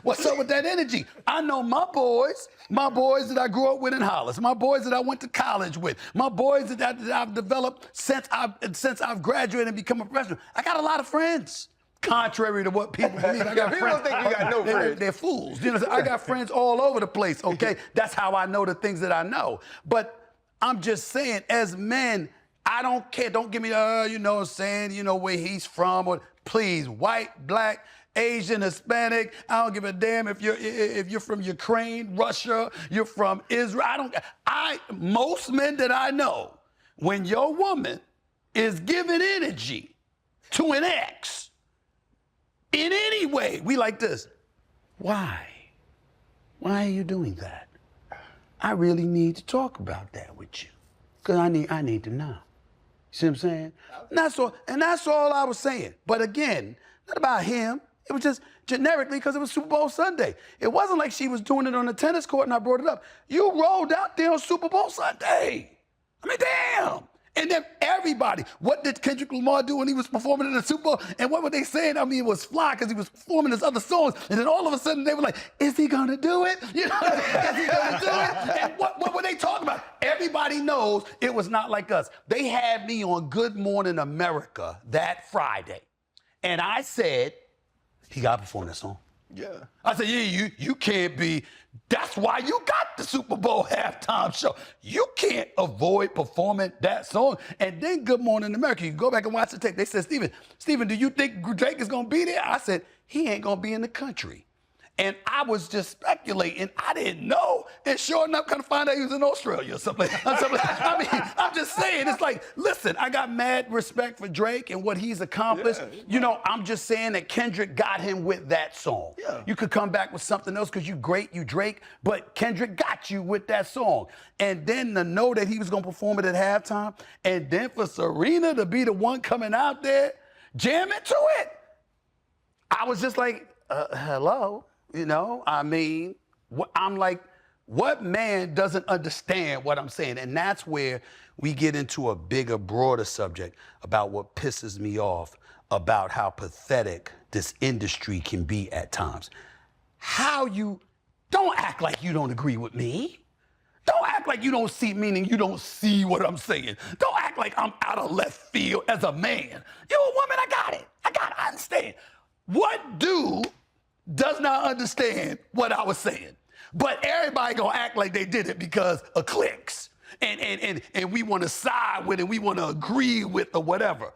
what's up with that energy? I know my boys that I grew up with in Hollis, my boys that I went to college with, my boys that I've developed since I've graduated and become a professional. I got a lot of friends. Contrary to what people believe, I got people friends. don't think you got no friends. They're fools. You know, I got friends all over the place, okay? That's how I know the things that I know. But I'm just saying, as men, I don't care. Don't give me, you know what I'm saying, you know, where he's from, or please, white, black, Asian, Hispanic. I don't give a damn if you're from Ukraine, Russia, you're from Israel. Most men that I know, when your woman is giving energy to an ex in any way, we like this. Why? Why are you doing that? I really need to talk about that with you. Because I need to know. You see what I'm saying? And that's all I was saying. But again, not about him. It was just generically because it was Super Bowl Sunday. It wasn't like she was doing it on the tennis court and I brought it up. You rolled out there on Super Bowl Sunday. I mean, damn. And then everybody, what did Kendrick Lamar do when he was performing in the Super Bowl? And what were they saying? I mean, it was fly because he was performing his other songs. And then all of a sudden they were like, is he gonna do it? You know, is he gonna do it? And what were they talking about? Everybody knows it was not like us. They had me on Good Morning America that Friday. And I said, he got to perform that song. Yeah. I said, yeah, you can't be. That's why you got the Super Bowl halftime show. You can't avoid performing that song. And then Good Morning America, you go back and watch the tape. They said, Steven, do you think Drake is going to be there? I said, he ain't going to be in the country. And I was just speculating. I didn't know. And sure enough, kind of find out he was in Australia or something. I mean, I'm just saying, it's like, listen, I got mad respect for Drake and what he's accomplished. Yeah. You know, I'm just saying that Kendrick got him with that song. Yeah. You could come back with something else because you great, you Drake, but Kendrick got you with that song. And then to know that he was going to perform it at halftime, and then for Serena to be the one coming out there, jamming to it, I was just like, hello? You know, I mean, I'm like, what man doesn't understand what I'm saying? And that's where we get into a bigger, broader subject about what pisses me off about how pathetic this industry can be at times. Don't act like you don't agree with me. Don't act like you don't see, meaning you don't see what I'm saying. Don't act like I'm out of left field as a man. You're a woman, I got it. I understand. What dude does not understand what I was saying? But everybody gonna act like they did it because of clicks. And we wanna side with it, we wanna agree with or whatever.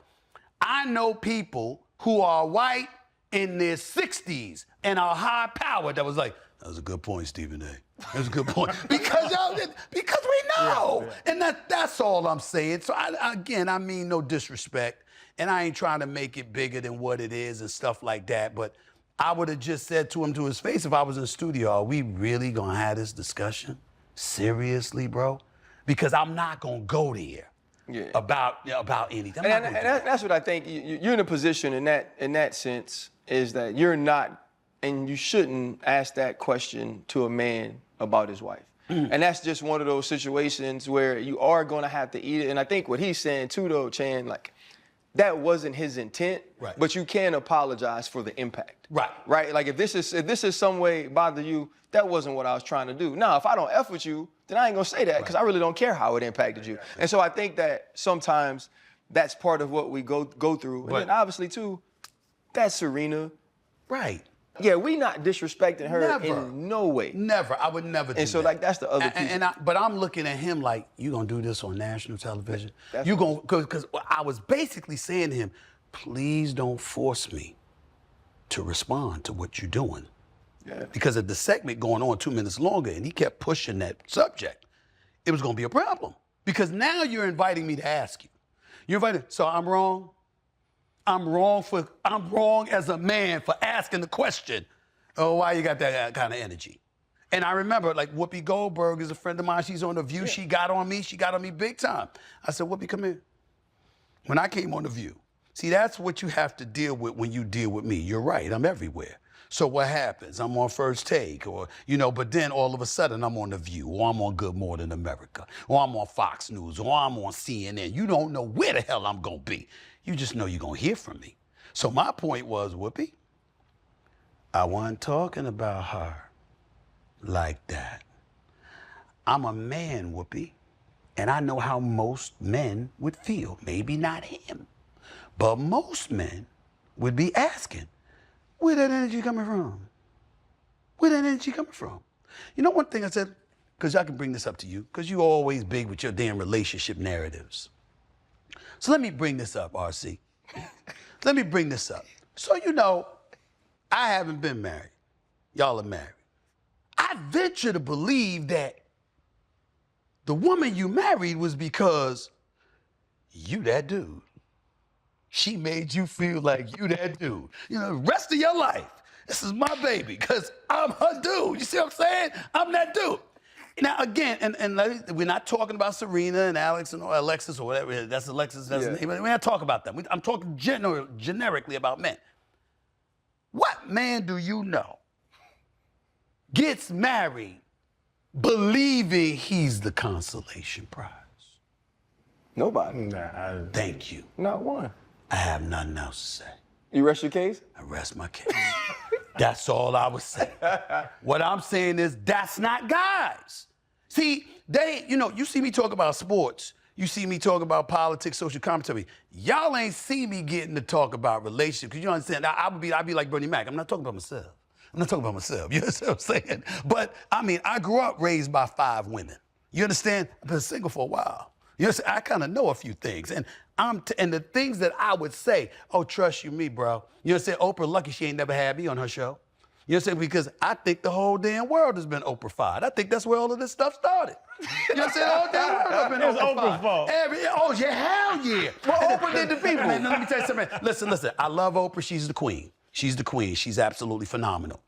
I know people who are white in their 60s and are high powered that was like, that was a good point, Stephen A. That was a good point. because we know. Yeah. And that's all I'm saying. So I mean no disrespect. And I ain't trying to make it bigger than what it is and stuff like that. But I would have just said to him to his face if I was in the studio, are we really gonna have this discussion? Seriously, bro? Because I'm not gonna go there about anything. And that's what I think. You're in a position in that sense is that you're not, and you shouldn't ask that question to a man about his wife. And that's just one of those situations where you are gonna have to eat it. And I think what he's saying too, though, Chan, like, that wasn't his intent, right. But you can apologize for the impact. Right? Like if this is some way bother you, that wasn't what I was trying to do. Now, if I don't F with you, then I ain't gonna say that because I really don't care how it impacted you. And so I think that sometimes that's part of what we go through. And then obviously too, that's Serena. Right. Yeah, we not disrespecting her in no way. Never. I would never do that. And so like that's the other piece. But I'm looking at him like, you gonna do this on national television? You gonna, because I was basically saying to him, please don't force me to respond to what you're doing. Yeah. Because of the segment going on 2 minutes longer and he kept pushing that subject, it was gonna be a problem. Because now you're inviting me to ask you. You're inviting, so I'm wrong? I'm wrong as a man for asking the question, oh, why you got that kind of energy? And I remember, like, Whoopi Goldberg is a friend of mine. She's on The View. Yeah. She got on me big time. I said, Whoopi, come here. When I came on The View, see, that's what you have to deal with when you deal with me. You're right, I'm everywhere. So what happens? I'm on First Take, or, you know, but then all of a sudden I'm on The View, or I'm on Good Morning America, or I'm on Fox News, or I'm on CNN. You don't know where the hell I'm gonna be. You just know you're gonna hear from me. So my point was, Whoopi, I wasn't talking about her like that. I'm a man, Whoopi, and I know how most men would feel. Maybe not him, but most men would be asking, where that energy coming from? Where that energy coming from? You know one thing I said, because I can bring this up to you, because you're always big with your damn relationship narratives. So let me bring this up, RC. Let me bring this up. So, you know, I haven't been married. Y'all are married. I venture to believe that the woman you married was because you that dude. She made you feel like you that dude. You know, the rest of your life, this is my baby, because I'm her dude. You see what I'm saying? I'm that dude. Now, again, and we're not talking about Serena and Alex or Alexis or whatever. That's Alexis, that's the name. We're not talking about them. I'm talking generically about men. What man do you know gets married believing he's the consolation prize? Nobody. Thank you. Not one. I have nothing else to say. You rest your case? I rest my case. That's all I was saying. What I'm saying is that's not guys. See, you see me talk about sports. You see me talk about politics, social commentary. Y'all ain't see me getting to talk about relationships, because you understand, I'd be like Bernie Mac. I'm not talking about myself. I'm not talking about myself. You understand what I'm saying? But, I mean, I grew up raised by 5 women. You understand? I've been single for a while. You understand? I kind of know a few things. And and the things that I would say, oh, trust you me, bro. You understand? Oprah lucky she ain't never had me on her show. You understand? Because I think the whole damn world has been Oprah-fied. I think that's where all of this stuff started. You understand? The whole damn world has been Oprah's fault. Oh, yeah, hell yeah. Well, Oprah did the people. Man, let me tell you something. Listen. I love Oprah. She's the queen. She's the queen. She's absolutely phenomenal.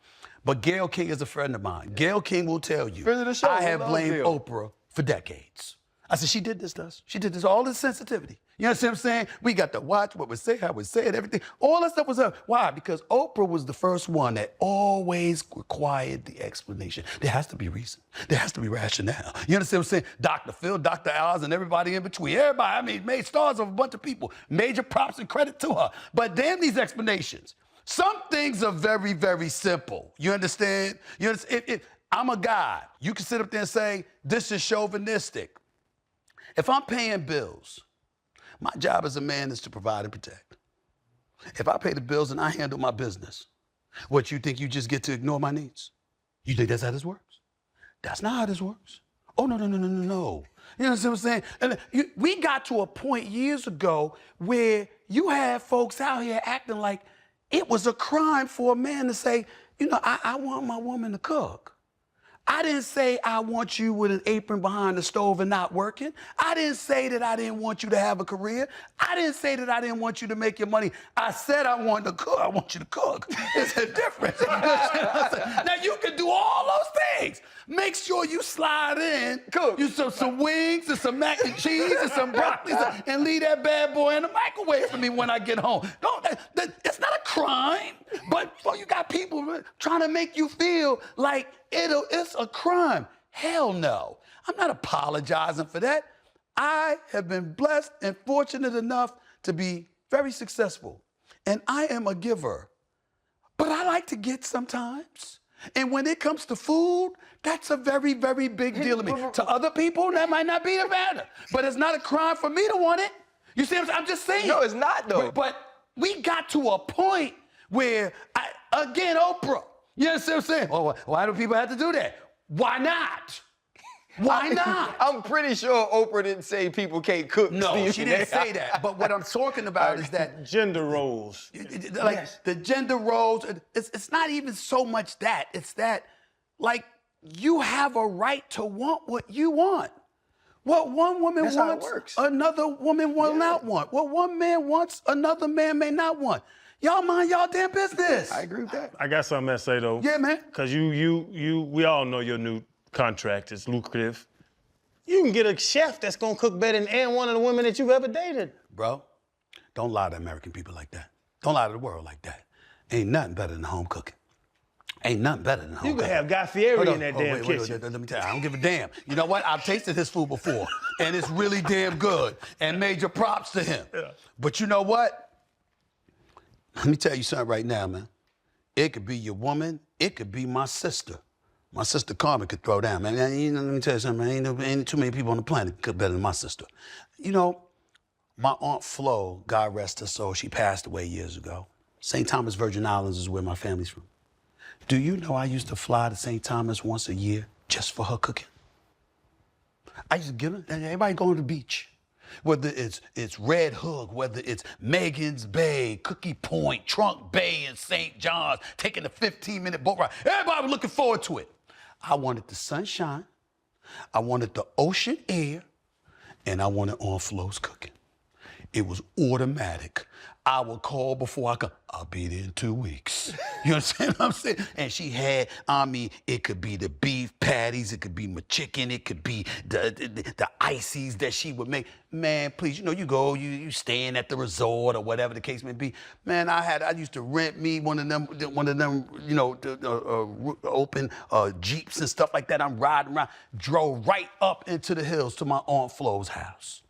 But Gayle King is a friend of mine. Gayle King will tell you, Friend of the show. I have blamed Gayle. Oprah for decades. I said, she did this to us. She did this, all this sensitivity. You understand what I'm saying? We got to watch what we say, how we say it, everything. All that stuff was up. Why? Because Oprah was the first one that always required the explanation. There has to be reason. There has to be rationale. You understand what I'm saying? Dr. Phil, Dr. Oz, and everybody in between. Everybody, I mean, made stars of a bunch of people. Major props and credit to her. But damn these explanations. Some things are very, very simple. You understand? You understand? I'm a guy. You can sit up there and say, this is chauvinistic. If I'm paying bills, my job as a man is to provide and protect. If I pay the bills and I handle my business, what, you think you just get to ignore my needs? You think that's how this works? That's not how this works. Oh, no. You know what I'm saying? And we got to a point years ago where you had folks out here acting like it was a crime for a man to say, I want my woman to cook. I didn't say I want you with an apron behind the stove and not working. I didn't say that I didn't want you to have a career. I didn't say that I didn't want you to make your money. I said I wanted to cook. I want you to cook. It's a difference. Now, you can do all those things. Make sure you slide in, cook. You some wings and some mac and cheese and some broccoli and leave that bad boy in the microwave for me when I get home. It's not a crime, but you got people trying to make you feel like it's a crime. Hell no. I'm not apologizing for that. I have been blessed and fortunate enough to be very successful. And I am a giver. But I like to get sometimes. And when it comes to food, that's a very, very big deal to me. To other people, that might not be the matter. But it's not a crime for me to want it. You see what I'm just saying? No, it's not, though. But we got to a point where, again, Oprah, you know what I'm saying? Well, why do people have to do that? Why not? Why not? I'm pretty sure Oprah didn't say people can't cook. No, she didn't say that. But what I'm talking about is that gender roles. The gender roles, it's not even so much that. It's that, like, you have a right to want what you want. What one woman wants, another woman will not want. What one man wants, another man may not want. Y'all mind y'all damn business. I agree with that. I got something to say, though. Yeah, man. Because we all know your new contract is lucrative. You can get a chef that's gonna cook better than any one of the women that you've ever dated. Bro, don't lie to American people like that. Don't lie to the world like that. Ain't nothing better than home cooking. Ain't nothing better than home You cooking. can have Guy Fieri in that damn wait, kitchen. Let me tell you, I don't give a damn. You know what? I've tasted his food before, and it's really damn good, and major props to him. Yeah. But you know what? Let me tell you something right now, man. It could be your woman. It could be my sister. My sister Carmen could throw down, man. Let me tell you something, man. Ain't too many people on the planet that cook better than my sister. You know, my Aunt Flo, God rest her soul, she passed away years ago. St. Thomas Virgin Islands is where my family's from. Do you know I used to fly to St. Thomas once a year just for her cooking? I used to get her, everybody going to the beach. Whether it's Red Hook, whether it's Megan's Bay, Cookie Point, Trunk Bay in St. John's, taking a 15-minute boat ride. Everybody was looking forward to it. I wanted the sunshine, I wanted the ocean air, and I wanted on flows cooking. It was automatic. I would call before I could, I'll be there in 2 weeks. You understand what I'm saying? And she had, it could be the beef patties, it could be my chicken, it could be the ices that she would make. Man, please, you go, you staying at the resort or whatever the case may be. Man, I used to rent me one of them, open Jeeps and stuff like that. I'm riding around, drove right up into the hills to my Aunt Flo's house.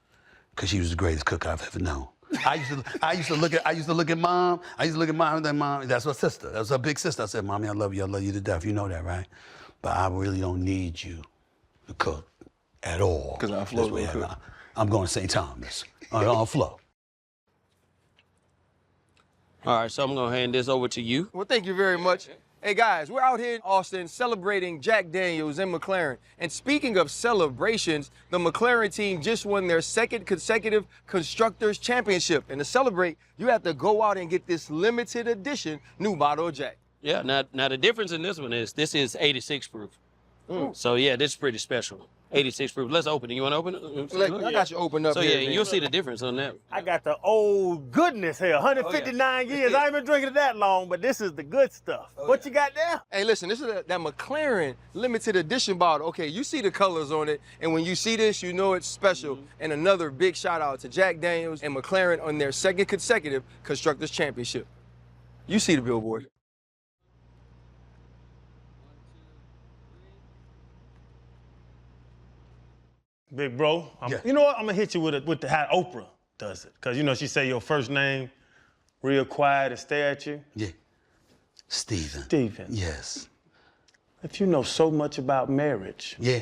Cause she was the greatest cook I've ever known. I used to look at mom. And then mom, that's her sister. That's her big sister. I said, Mommy, I love you to death. You know that, right? But I really don't need you to cook at all. Cause I'm Flo. I'm going to St. Thomas. On Flo. All right, so I'm gonna hand this over to you. Well, thank you very much. Hey guys, we're out here in Austin celebrating Jack Daniels and McLaren. And speaking of celebrations, the McLaren team just won their second consecutive Constructors Championship. And to celebrate, you have to go out and get this limited edition new bottle of Jack. Yeah, now the difference in this one is this is 86 proof. So yeah, this is pretty special. 86 proof. Let's open it. You want to open it? I got you opened up so here. Yeah, man. you'll see the difference on that. I got the old goodness here, 159 years. I ain't been drinking it that long, but this is the good stuff. What you got there? Hey, listen, this is that McLaren limited edition bottle. Okay, you see the colors on it, and when you see this, you know it's special. And another big shout out to Jack Daniels and McLaren on their second consecutive Constructors Championship. You see the billboard. Big bro, Yeah. You know what? I'm gonna hit you with how Oprah does it. Cause she say your first name real quiet and stare at you. Yeah. Stephen. Stephen. Yes. If you know so much about marriage, Yeah.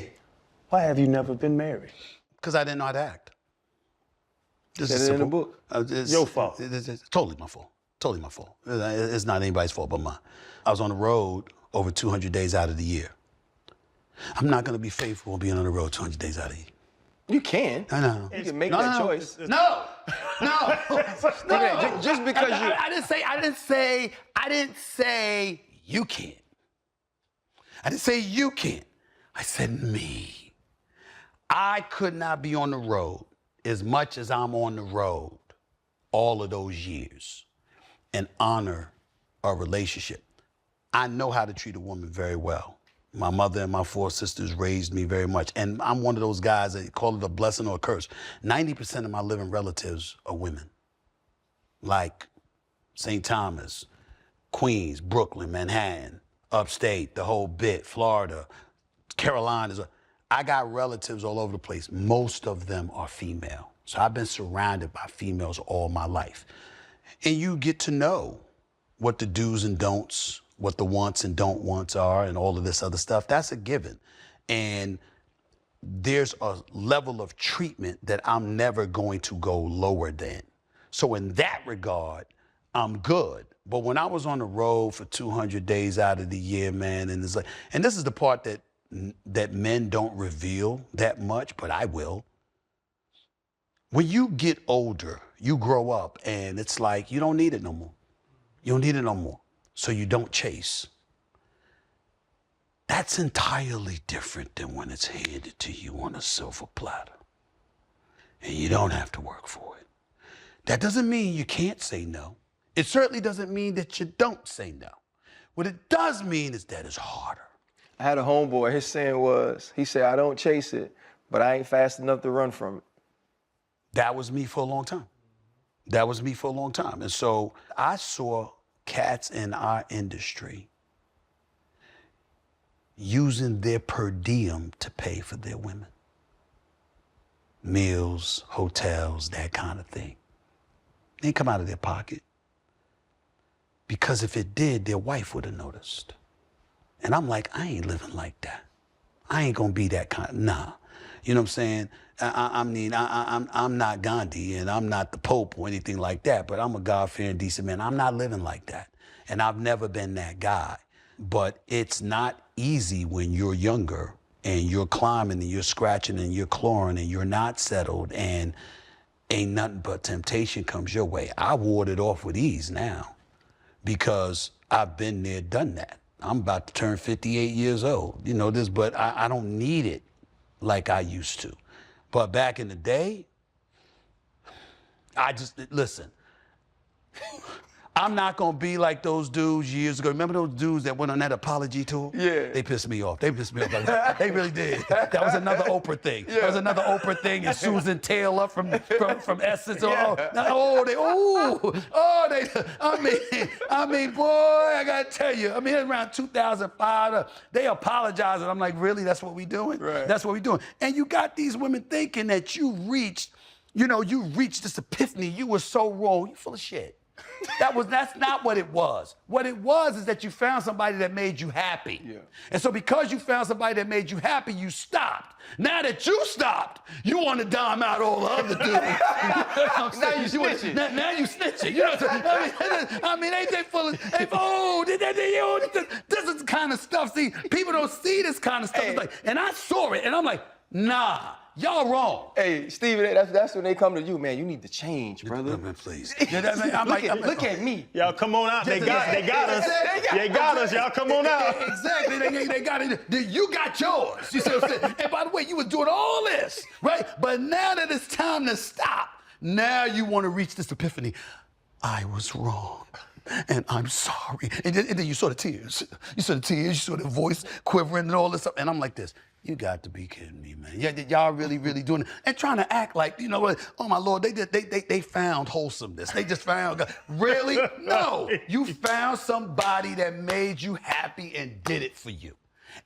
why have you never been married? Because I didn't know how to act. This Said is it in the simple. book. It's Your fault. It's totally my fault. Totally my fault. It's not anybody's fault but mine. I was on the road over 200 days out of the year. I'm not gonna be faithful being on the road 200 days out of the year. You can. I know. You can make that choice. No. Just because you. I didn't say you can't. I didn't say you can't. I said me. I could not be on the road as much as I'm on the road all of those years and honor a relationship. I know how to treat a woman very well. My mother and my 4 sisters raised me very much. And I'm one of those guys that call it a blessing or a curse. 90% of my living relatives are women. Like St. Thomas, Queens, Brooklyn, Manhattan, upstate, the whole bit, Florida, Carolinas. I got relatives all over the place. Most of them are female. So I've been surrounded by females all my life. And you get to know what the do's and don'ts, what the wants and don't wants are, and all of this other stuff. That's a given. And there's a level of treatment that I'm never going to go lower than. So in that regard, I'm good. But when I was on the road for 200 days out of the year, man, and this is the part that men don't reveal that much, but I will. When you get older, you grow up, and it's like you don't need it no more. You don't need it no more. So you don't chase. That's entirely different than when it's handed to you on a silver platter. And you don't have to work for it. That doesn't mean you can't say no. It certainly doesn't mean that you don't say no. What it does mean is that it's harder. I had a homeboy, his saying was, he said, I don't chase it, but I ain't fast enough to run from it. That was me for a long time. That was me for a long time. And so I saw cats in our industry using their per diem to pay for their women. Meals, hotels, that kind of thing. They didn't come out of their pocket. Because if it did, their wife would have noticed. And I'm like, I ain't living like that. I ain't gonna be that kind, nah. You know what I'm saying? I'm not Gandhi and I'm not the Pope or anything like that, but I'm a God-fearing, decent man. I'm not living like that. And I've never been that guy. But it's not easy when you're younger and you're climbing and you're scratching and you're clawing and you're not settled and ain't nothing but temptation comes your way. I ward it off with ease now because I've been there, done that. I'm about to turn 58 years old, you know this, but I don't need it like I used to. But back in the day, listen, I'm not gonna be like those dudes years ago. Remember those dudes that went on that apology tour? Yeah. They pissed me off. They pissed me off. They really did. That was another Oprah thing. Yeah. That was another Oprah thing. And Susan Taylor from Essence. Yeah. I mean, boy, I gotta tell you. I mean, around 2005, they apologized, and I'm like, really? That's what we doing? Right. That's what we doing. And you got these women thinking that you reached this epiphany. You were so wrong. You full of shit. That's not what it was. What it was is that you found somebody that made you happy. Yeah. And so because you found somebody that made you happy, you stopped. Now that you stopped, you want to dime out all the other dudes. Now you snitching. Now you snitching. You know what I'm saying? I mean, ain't they full of, this is the kind of stuff. See, people don't see this kind of stuff. Hey. It's like, and I saw it, and I'm like, nah, y'all wrong. Hey, Steven, that's when they come to you, man. You need to change, brother. Man, please. Look at me. Y'all come on out. They got us. They got us. Y'all come on out. Exactly. They got it. You got yours. You see what I'm saying? And by the way, you was doing all this, right? But now that it's time to stop, now you want to reach this epiphany. I was wrong. And I'm sorry. And then you saw the tears. You saw the voice quivering and all this stuff. And I'm like this. You got to be kidding me, man. Y'all really doing it. And trying to act like, you know what, oh my Lord, they found wholesomeness. They just found God. Really? No. You found somebody that made you happy and did it for you.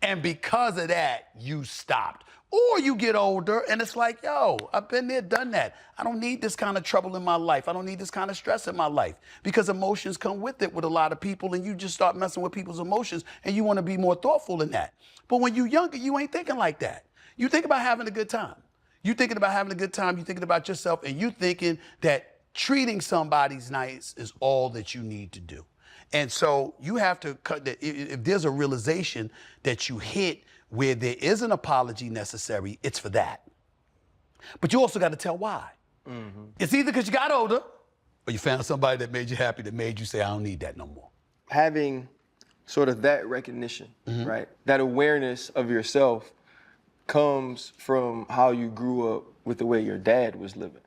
And because of that, you stopped. Or you get older and it's like, yo, I've been there, done that. I don't need this kind of trouble in my life. I don't need this kind of stress in my life. Because emotions come with it with a lot of people, and you just start messing with people's emotions, and you want to be more thoughtful in that. But when you're younger, you ain't thinking like that. You think about having a good time. You thinking about having a good time, you thinking about yourself, and you thinking that treating somebody's nice is all that you need to do. And so you have to cut that. If there's a realization that you hit where there is an apology necessary, it's for that. But you also got to tell why. Mm-hmm. It's either because you got older or you found somebody that made you happy, that made you say, I don't need that no more. Having sort of that recognition, right? That awareness of yourself comes from how you grew up with the way your dad was living.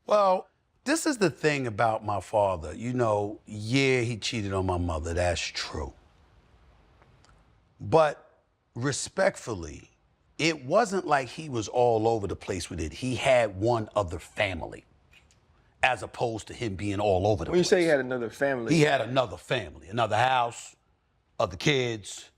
Well, this is the thing about my father. You know, yeah, he cheated on my mother. That's true. But respectfully, it wasn't like he was all over the place with it. He had one other family, as opposed to him being all over the place. When you say he had another family? He had another family, another house, other kids,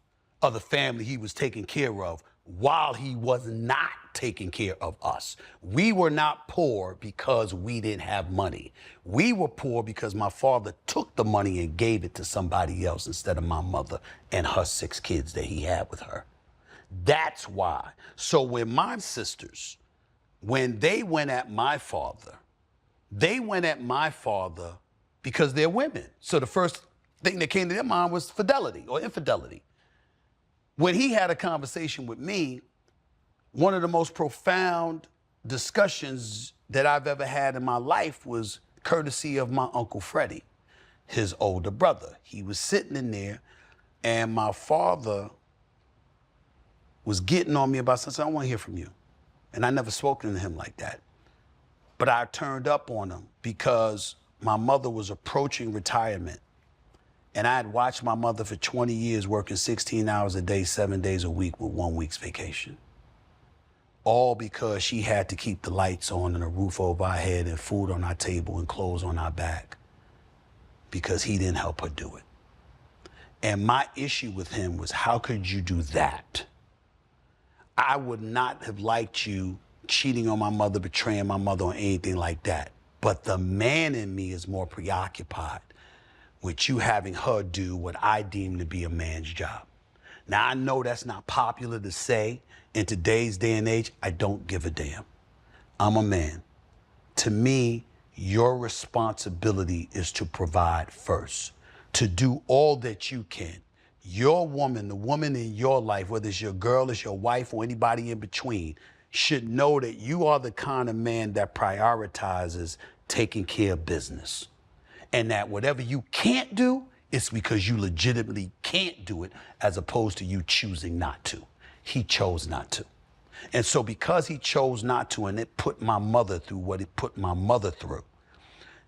other family he was taking care of while he was not taking care of us. We were not poor because we didn't have money. We were poor because my father took the money and gave it to somebody else instead of my mother and her 6 kids that he had with her. That's why. So when my sisters, when they went at my father because they're women. So the first thing that came to their mind was fidelity or infidelity. When he had a conversation with me, one of the most profound discussions that I've ever had in my life was courtesy of my Uncle Freddie, his older brother. He was sitting in there, and my father was getting on me about something. I want to hear from you. And I never spoken to him like that. But I turned up on him because my mother was approaching retirement. And I had watched my mother for 20 years working 16 hours a day, 7 days a week with 1 week's vacation. All because she had to keep the lights on and a roof over our head and food on our table and clothes on our back because he didn't help her do it. And my issue with him was, how could you do that? I would not have liked you cheating on my mother, betraying my mother, or anything like that. But the man in me is more preoccupied with you having her do what I deem to be a man's job. Now, I know that's not popular to say in today's day and age. I don't give a damn. I'm a man. To me, your responsibility is to provide first, to do all that you can. Your woman, the woman in your life, whether it's your girl, it's your wife, or anybody in between, should know that you are the kind of man that prioritizes taking care of business. And that whatever you can't do, it's because you legitimately can't do it as opposed to you choosing not to. He chose not to. And so because he chose not to, and it put my mother through what it put my mother through,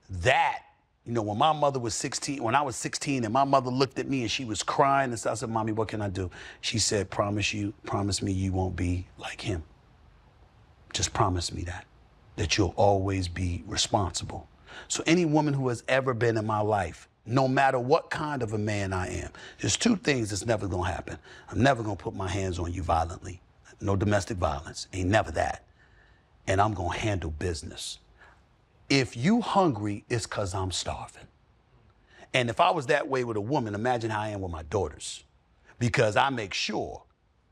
that, you know, when my mother was 16, when I was 16 and my mother looked at me and she was crying and stuff, I said, Mommy, what can I do? She said, promise me you won't be like him. Just promise me that you'll always be responsible. So any woman who has ever been in my life, no matter what kind of a man I am, there's two things that's never gonna happen. I'm never gonna put my hands on you violently. No domestic violence, ain't never that. And I'm gonna handle business. If you hungry, it's cause I'm starving. And if I was that way with a woman, imagine how I am with my daughters. Because I make sure,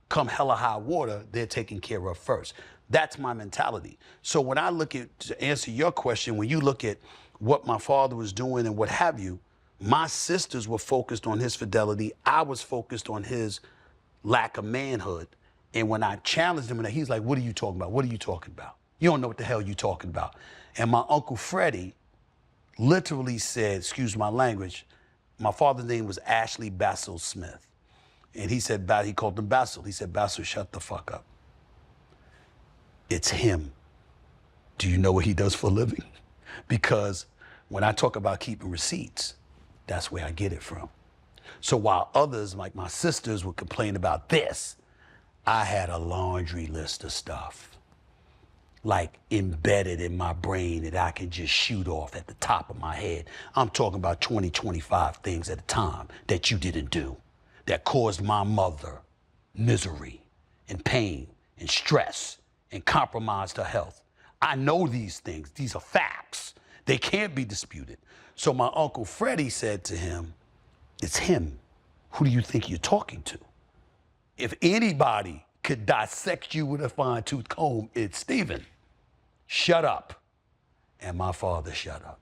come hell or high water, they're taken care of first. That's my mentality. So when I look at, to answer your question, when you look at what my father was doing and what have you, my sisters were focused on his fidelity. I was focused on his lack of manhood. And when I challenged him, he's like, what are you talking about? What are you talking about? You don't know what the hell you're talking about. And my Uncle Freddie literally said, excuse my language, my father's name was Ashley Basil Smith. And he said, he called him Basil. He said, Basil, shut the fuck up. It's him. Do you know what he does for a living? Because when I talk about keeping receipts, that's where I get it from. So while others, like my sisters, would complain about this, I had a laundry list of stuff like embedded in my brain that I could just shoot off at the top of my head. I'm talking about 20, 25 things at a time that you didn't do that caused my mother misery and pain and stress and compromised her health. I know these things. These are facts. They can't be disputed. So my Uncle Freddie said to him, it's him. Who do you think you're talking to? If anybody could dissect you with a fine-tooth comb, it's Stephen. Shut up. And my father shut up.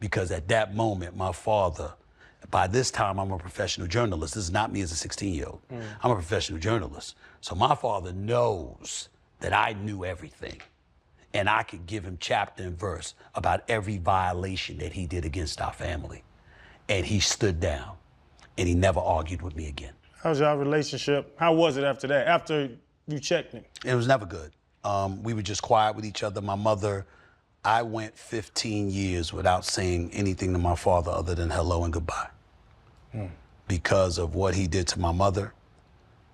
Because at that moment, my father, by this time, I'm a professional journalist. This is not me as a 16-year-old. I'm a professional journalist. So my father knows that I knew everything. And I could give him chapter and verse about every violation that he did against our family. And he stood down, and he never argued with me again. How's y'all relationship? How was it after that, after you checked him? It was never good. We were just quiet with each other. My mother, I went 15 years without saying anything to my father other than hello and goodbye. Because of what he did to my mother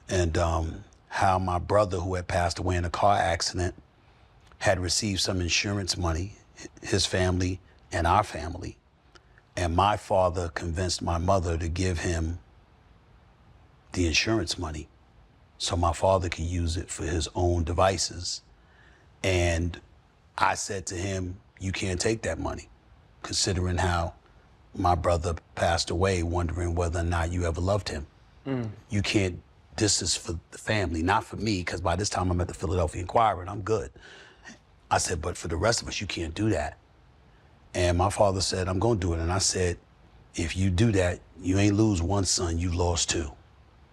and how my brother, who had passed away in a car accident, had received some insurance money, his family and our family. And my father convinced my mother to give him the insurance money so my father could use it for his own devices. And I said to him, you can't take that money, considering how my brother passed away, wondering whether or not you ever loved him. You can't, this is for the family, not for me, because by this time I'm at the Philadelphia Inquirer and I'm good. I said, but for the rest of us, you can't do that. And my father said, I'm gonna do it. And I said, if you do that, you ain't lose one son, you lost two.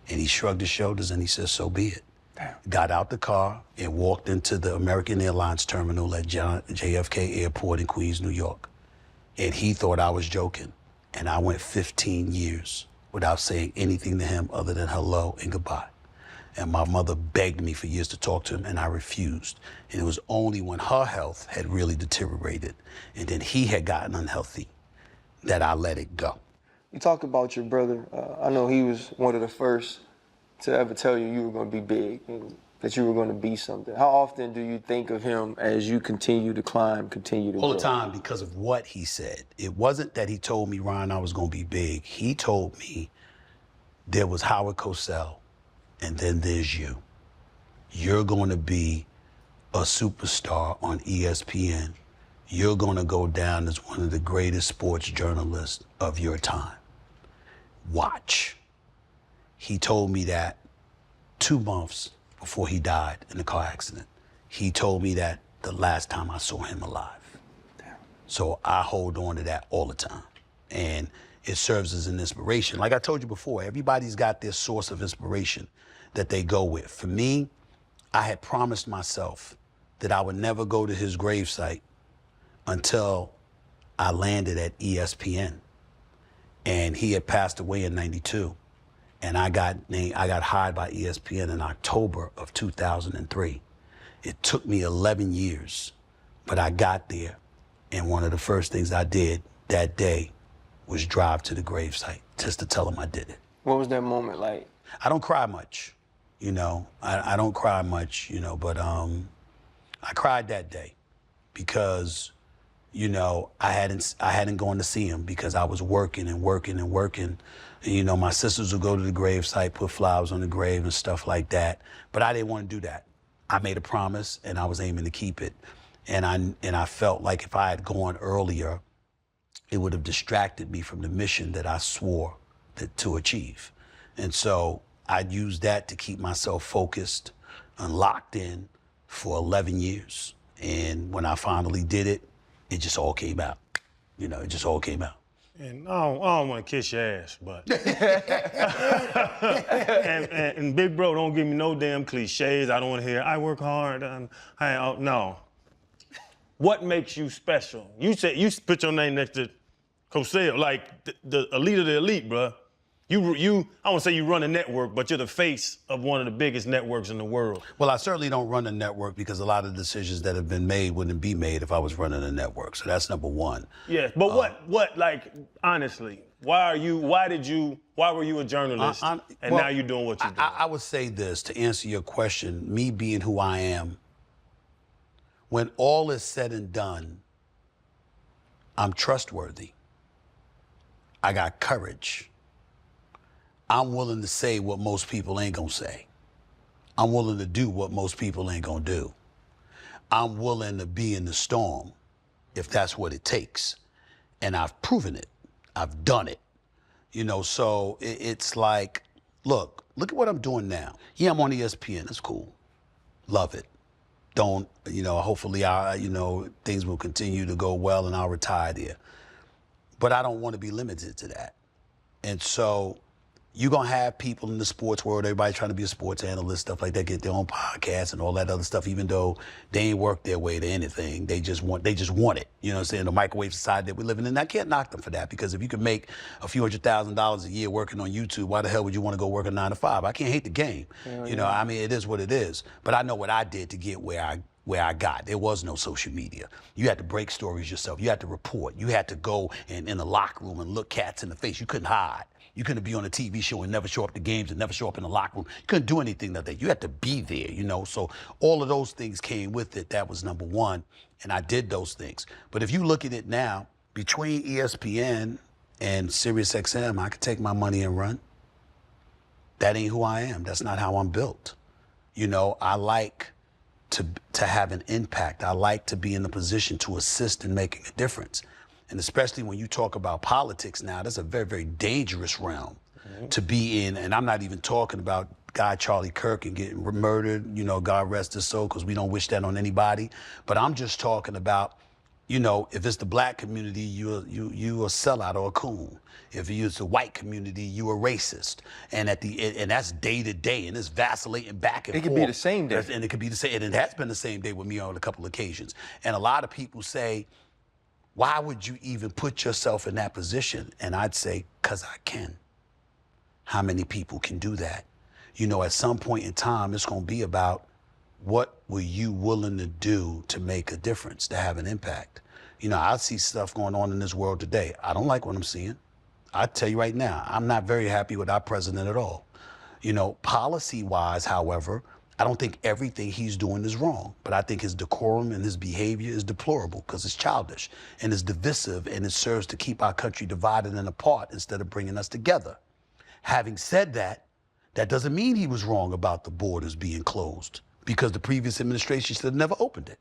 And he shrugged his shoulders and he said, so be it. Damn. Got out the car and walked into the American Airlines terminal at JFK Airport in Queens, New York. And he thought I was joking. And I went 15 years without saying anything to him other than hello and goodbye. And my mother begged me for years to talk to him, and I refused. And it was only when her health had really deteriorated and then he had gotten unhealthy that I let it go. You talk about your brother. I know he was one of the first to ever tell you you were going to be big and that you were going to be something. How often do you think of him as you continue to climb, continue to grow? All the time, because of what he said. It wasn't that he told me, Ryan, I was going to be big. He told me there was Howard Cosell, and then there's you. You're going to be a superstar on ESPN. You're going to go down as one of the greatest sports journalists of your time. Watch. He told me that 2 months before he died in the car accident. He told me that the last time I saw him alive. Damn. So I hold on to that all the time. And it serves as an inspiration. Like I told you before, everybody's got their source of inspiration that they go with. For me, I had promised myself that I would never go to his gravesite until I landed at ESPN. And he had passed away in '92. And I got hired by ESPN in October of 2003. It took me 11 years, but I got there. And one of the first things I did that day was drive to the gravesite just to tell him I did it. What was that moment like? I don't cry much, you know. I don't cry much, you know, but I cried that day because, you know, I hadn't gone to see him because I was working and working and working. And, you know, my sisters would go to the gravesite, put flowers on the grave and stuff like that. But I didn't want to do that. I made a promise and I was aiming to keep it. And I felt like if I had gone earlier, it would have distracted me from the mission that I swore to achieve. And so I used that to keep myself focused and locked in for 11 years. And when I finally did it, it just all came out. You know, it just all came out. And I don't want to kiss your ass, but. and big bro, don't give me no damn cliches. I don't want to hear, I work hard. No. What makes you special? You said, you put your name next to Cosell, like the elite of the elite, bruh. I won't say you run a network, but you're the face of one of the biggest networks in the world. Well, I certainly don't run a network because a lot of decisions that have been made wouldn't be made if I was running a network. So that's number one. Yeah, but what, like, honestly, why were you a journalist and now you're doing what you're doing? I would say this, to answer your question, me being who I am, when all is said and done, I'm trustworthy. I got courage. I'm willing to say what most people ain't gonna say. I'm willing to do what most people ain't gonna do. I'm willing to be in the storm if that's what it takes. And I've proven it. I've done it. You know, so it's like, look at what I'm doing now. Yeah, I'm on ESPN, that's cool. Love it. Don't, you know, hopefully things will continue to go well and I'll retire there. But I don't want to be limited to that. And so you're going to have people in the sports world, everybody trying to be a sports analyst, stuff like that, get their own podcasts and all that other stuff, even though they ain't worked their way to anything. They just want it. You know what I'm saying? The microwave society that we're living in, I can't knock them for that, because if you can make a few $100,000 a year working on YouTube, why the hell would you want to go work a 9 to 5? I can't hate the game. You know, I mean, it is what it is. But I know what I did to get where I got. There was no social media. You had to break stories yourself. You had to report. You had to go in the locker room and look cats in the face. You couldn't hide. You couldn't be on a TV show and never show up to games and never show up in the locker room. You couldn't do anything like that. You had to be there, you know. So all of those things came with it. That was number one. And I did those things. But if you look at it now, between ESPN and SiriusXM, I could take my money and run. That ain't who I am. That's not how I'm built. You know, I like to have an impact. I like to be in the position to assist in making a difference. And especially when you talk about politics now, that's a very, very dangerous realm to be in. And I'm not even talking about guy Charlie Kirk and getting murdered, you know, God rest his soul, because we don't wish that on anybody. But I'm just talking about, you know, if it's the black community, you a sellout or a coon. If it's the white community, you a racist. And and that's day to day, and it's vacillating back and forth. It could be the same day. And it could be the same, and it has been the same day with me on a couple of occasions. And a lot of people say, why would you even put yourself in that position? And I'd say, because I can. How many people can do that? You know, at some point in time, it's going to be about what were you willing to do to make a difference, to have an impact? You know, I see stuff going on in this world today. I don't like what I'm seeing. I tell you right now, I'm not very happy with our president at all. You know, policy-wise, however, I don't think everything he's doing is wrong, but I think his decorum and his behavior is deplorable because it's childish and it's divisive, and it serves to keep our country divided and apart instead of bringing us together. Having said that, that doesn't mean he was wrong about the borders being closed, because the previous administration should have never opened it.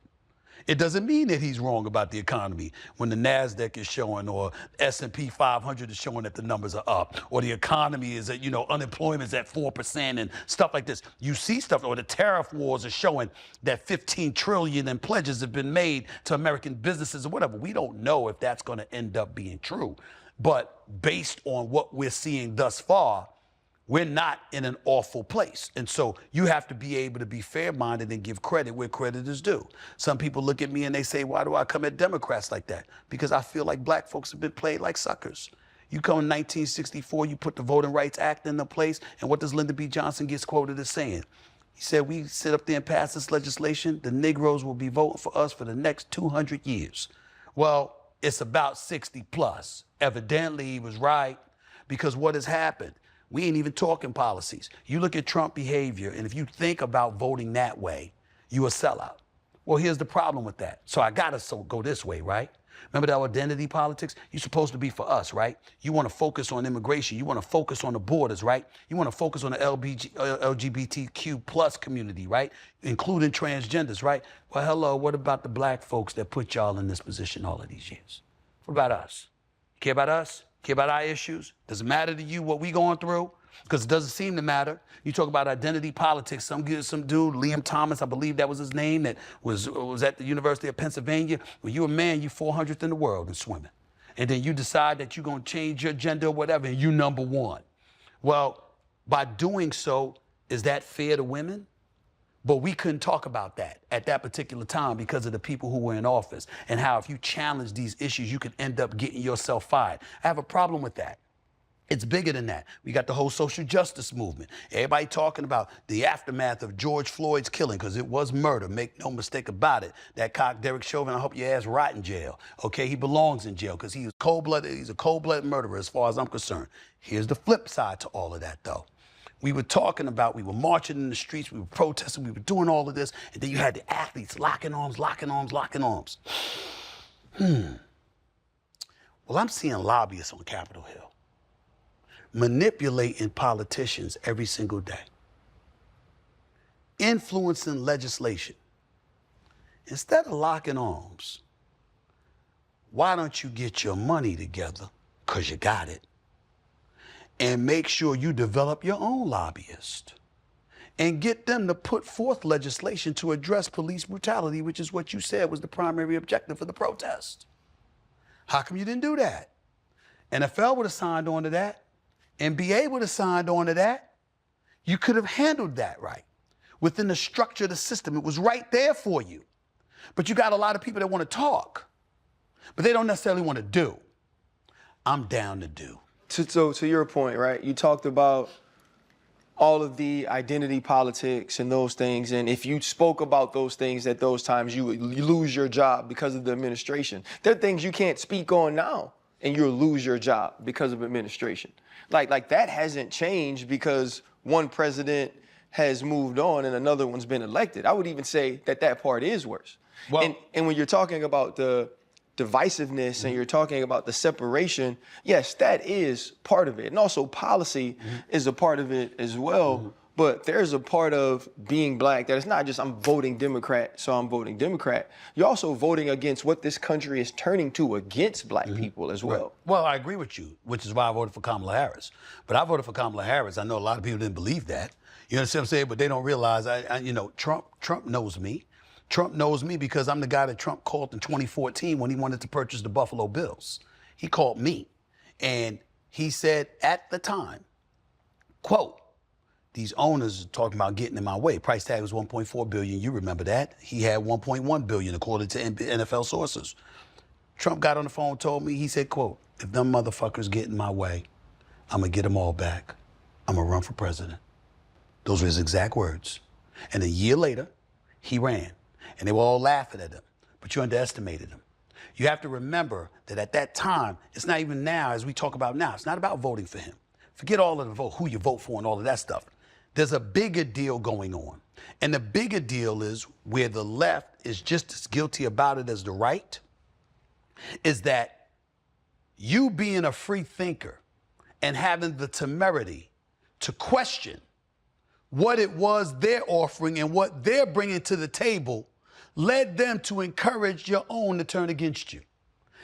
It doesn't mean that he's wrong about the economy when the NASDAQ is showing, or S&P 500 is showing that the numbers are up, or the economy is at, you know, unemployment is at 4% and stuff like this. You see stuff, or the tariff wars are showing that 15 trillion in pledges have been made to American businesses or whatever. We don't know if that's going to end up being true. But based on what we're seeing thus far, We're not in an awful place. And so you have to be able to be fair-minded and give credit where credit is due. Some people look at me and they say, why do I come at Democrats like that? Because I feel like black folks have been played like suckers. You come in 1964, you put the Voting Rights Act into place, and what does Lyndon B. Johnson gets quoted as saying? He said, we sit up there and pass this legislation, the Negroes will be voting for us for the next 200 years. Well, it's about 60 plus. Evidently, he was right, because what has happened? We ain't even talking policies. You look at Trump behavior, and if you think about voting that way, you a sellout. Well, here's the problem with that. So I gotta go this way, right? Remember that identity politics? You're supposed to be for us, right? You wanna focus on immigration. You wanna focus on the borders, right? You wanna focus on the LGBTQ plus community, right? Including transgenders, right? Well, hello, what about the black folks that put y'all in this position all of these years? What about us? You care about us? Care about our issues? Does it matter to you what we going through? Because it doesn't seem to matter. You talk about identity politics. Some dude, Liam Thomas, I believe that was his name, that was at the University of Pennsylvania. When you're a man, you're 400th in the world in swimming. And then you decide that you're going to change your gender or whatever, and you number one. Well, by doing so, is that fair to women? But we couldn't talk about that at that particular time because of the people who were in office and how if you challenge these issues, you could end up getting yourself fired. I have a problem with that. It's bigger than that. We got the whole social justice movement. Everybody talking about the aftermath of George Floyd's killing, because it was murder. Make no mistake about it. That cock, Derek Chauvin, I hope your ass rot in jail. Okay, he belongs in jail because he's cold-blooded. He's a cold-blooded murderer as far as I'm concerned. Here's the flip side to all of that, though. We were talking about, we were marching in the streets, we were protesting, we were doing all of this, and then you had the athletes locking arms, locking arms, locking arms. Well, I'm seeing lobbyists on Capitol Hill manipulating politicians every single day, influencing legislation. Instead of locking arms, why don't you get your money together, because you got it, and make sure you develop your own lobbyist and get them to put forth legislation to address police brutality, which is what you said was the primary objective of the protest. How come you didn't do that? NFL would have signed on to that. NBA would have signed on to that. You could have handled that right within the structure of the system. It was right there for you. But you got a lot of people that want to talk, but they don't necessarily want to do. I'm down to do. So to your point, right, you talked about all of the identity politics and those things, and if you spoke about those things at those times, you would lose your job because of the administration. There are things you can't speak on now, and you'll lose your job because of administration. Like that hasn't changed because one president has moved on and another one's been elected. I would even say that part is worse. Well, and when you're talking about the divisiveness and you're talking about the separation, yes, that is part of it. And also policy is a part of it as well. But there's a part of being black that it's not just I'm voting Democrat, so I'm voting Democrat. You're also voting against what this country is turning to against black people as well. Right. Well, I agree with you, which is why I voted for Kamala Harris. But I voted for Kamala Harris. I know a lot of people didn't believe that. You understand what I'm saying? But they don't realize, Trump knows me. Trump knows me because I'm the guy that Trump called in 2014 when he wanted to purchase the Buffalo Bills. He called me, and he said at the time, quote, these owners are talking about getting in my way. Price tag was $1.4 billion. You remember that. He had $1.1 billion according to NFL sources. Trump got on the phone and told me, he said, quote, if them motherfuckers get in my way, I'm gonna get them all back. I'm gonna run for president. Those were his exact words. And a year later, he ran. And they were all laughing at him, but you underestimated him. You have to remember that at that time, it's not even now as we talk about now, it's not about voting for him. Forget all of the vote, who you vote for and all of that stuff. There's a bigger deal going on. And the bigger deal is where the left is just as guilty about it as the right, is that you being a free thinker and having the temerity to question what it was they're offering and what they're bringing to the table led them to encourage your own to turn against you.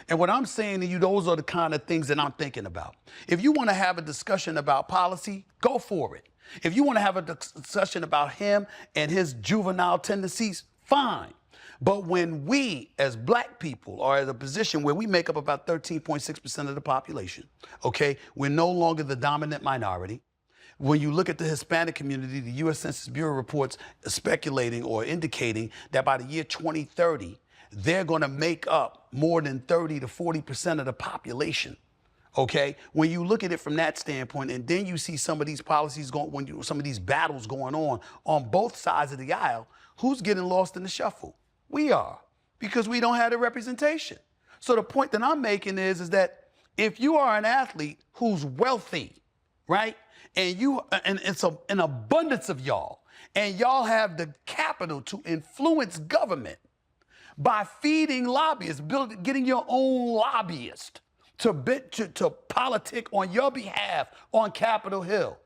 And what I'm saying to you, those are the kind of things that I'm thinking about. If you want to have a discussion about policy, go for it. If you want to have a discussion about him and his juvenile tendencies, fine. But when we, as black people, are at a position where we make up about 13.6% of the population, okay, we're no longer the dominant minority. When you look at the Hispanic community, the U.S. Census Bureau reports speculating or indicating that by the year 2030, they're going to make up more than 30 to 40% of the population. Okay, when you look at it from that standpoint, and then you see some of these policies going, some of these battles going on both sides of the aisle, who's getting lost in the shuffle? We are, because we don't have the representation. So the point that I'm making is that if you are an athlete who's wealthy, right, and it's an abundance of y'all, and y'all have the capital to influence government by feeding lobbyists, getting your own lobbyist to politic on your behalf on Capitol Hill.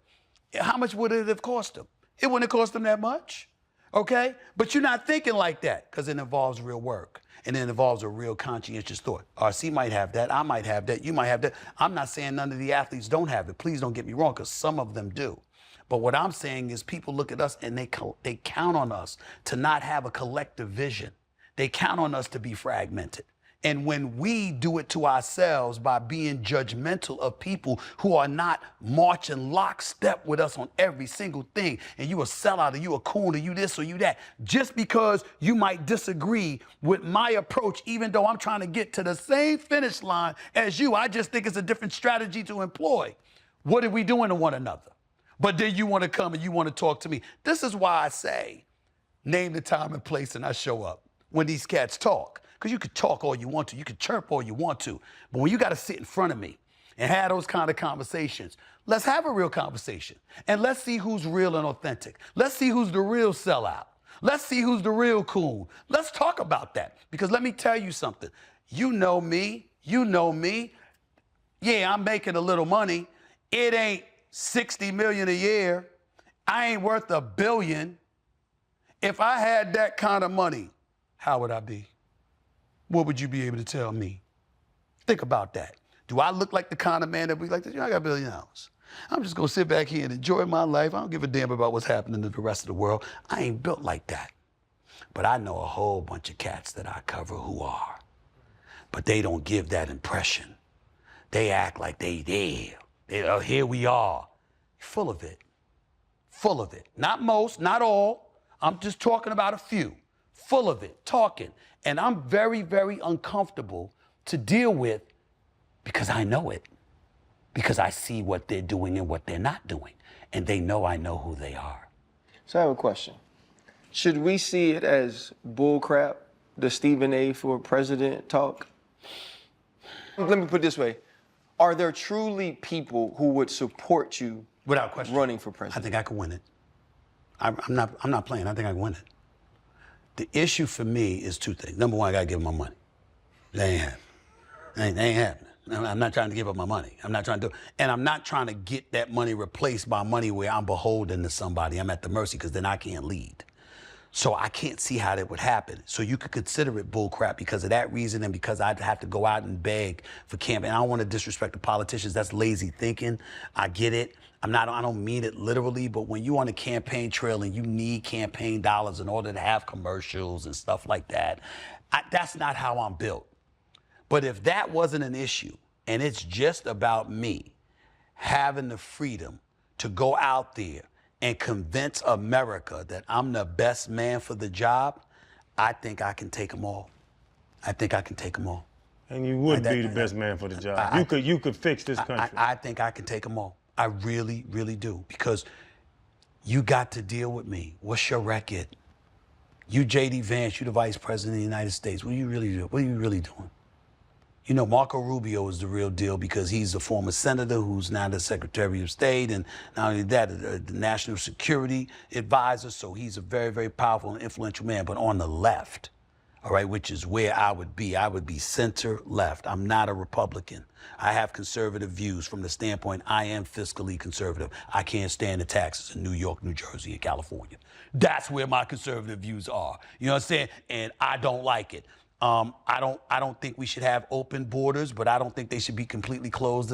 How much would it have cost them? It wouldn't have cost them that much, okay? But you're not thinking like that because it involves real work and it involves a real conscientious thought. RC might have that, I might have that, you might have that. I'm not saying none of the athletes don't have it. Please don't get me wrong, because some of them do. But what I'm saying is people look at us and they count on us to not have a collective vision. They count on us to be fragmented. And when we do it to ourselves by being judgmental of people who are not marching lockstep with us on every single thing, and you a sellout, or you a coon, or you this, or you that, just because you might disagree with my approach, even though I'm trying to get to the same finish line as you, I just think it's a different strategy to employ. What are we doing to one another? But then you want to come and you want to talk to me. This is why I say, name the time and place and I show up when these cats talk. Because you could talk all you want to, you could chirp all you want to, but when you got to sit in front of me and have those kind of conversations, let's have a real conversation. And let's see who's real and authentic. Let's see who's the real sellout. Let's see who's the real coon. Let's talk about that. Because let me tell you something. You know me. Yeah, I'm making a little money. It ain't 60 million a year. I ain't worth $1 billion. If I had that kind of money, how would I be? What would you be able to tell me? Think about that. Do I look like the kind of man that be like, I got $1 billion. I'm just gonna sit back here and enjoy my life. I don't give a damn about what's happening to the rest of the world. I ain't built like that. But I know a whole bunch of cats that I cover who are. But they don't give that impression. They act like they there. Here we are. Full of it. Full of it. Not most, not all. I'm just talking about a few. Full of it, talking. And I'm very, very uncomfortable to deal with because I know it. Because I see what they're doing and what they're not doing. And they know I know who they are. So I have a question. Should we see it as bullcrap, the Stephen A. for president talk? Let me put it this way. Are there truly people who would support you without question running for president? I think I could win it. I'm not playing. I think I can win it. The issue for me is two things. Number one, I gotta give them my money. They ain't happening. They ain't happening. I'm not trying to give up my money. I'm not trying to do it. And I'm not trying to get that money replaced by money where I'm beholden to somebody. I'm at the mercy, because then I can't lead. So I can't see how that would happen. So you could consider it bullcrap because of that reason, and because I'd have to go out and beg for campaign. I don't want to disrespect the politicians. That's lazy thinking. I get it. I don't mean it literally, but when you're on a campaign trail and you need campaign dollars in order to have commercials and stuff like that, that's not how I'm built. But if that wasn't an issue and it's just about me having the freedom to go out there and convince America that I'm the best man for the job, I think I can take them all. I think I can take them all. And you would be the best man for the job. You could fix this country. I think I can take them all. I really, really do. Because you got to deal with me. What's your record? You, J.D. Vance, you the vice president of the United States. What are you really doing? What are you really doing? You know, Marco Rubio is the real deal because he's a former senator who's now the Secretary of State, and not only that, the National Security Advisor, so he's a very, very powerful and influential man. But on the left, all right, which is where I would be center left. I'm not a Republican. I have conservative views from the standpoint I am fiscally conservative. I can't stand the taxes in New York, New Jersey, and California. That's where my conservative views are. You know what I'm saying? And I don't like it. I don't think we should have open borders, but I don't think they should be completely closed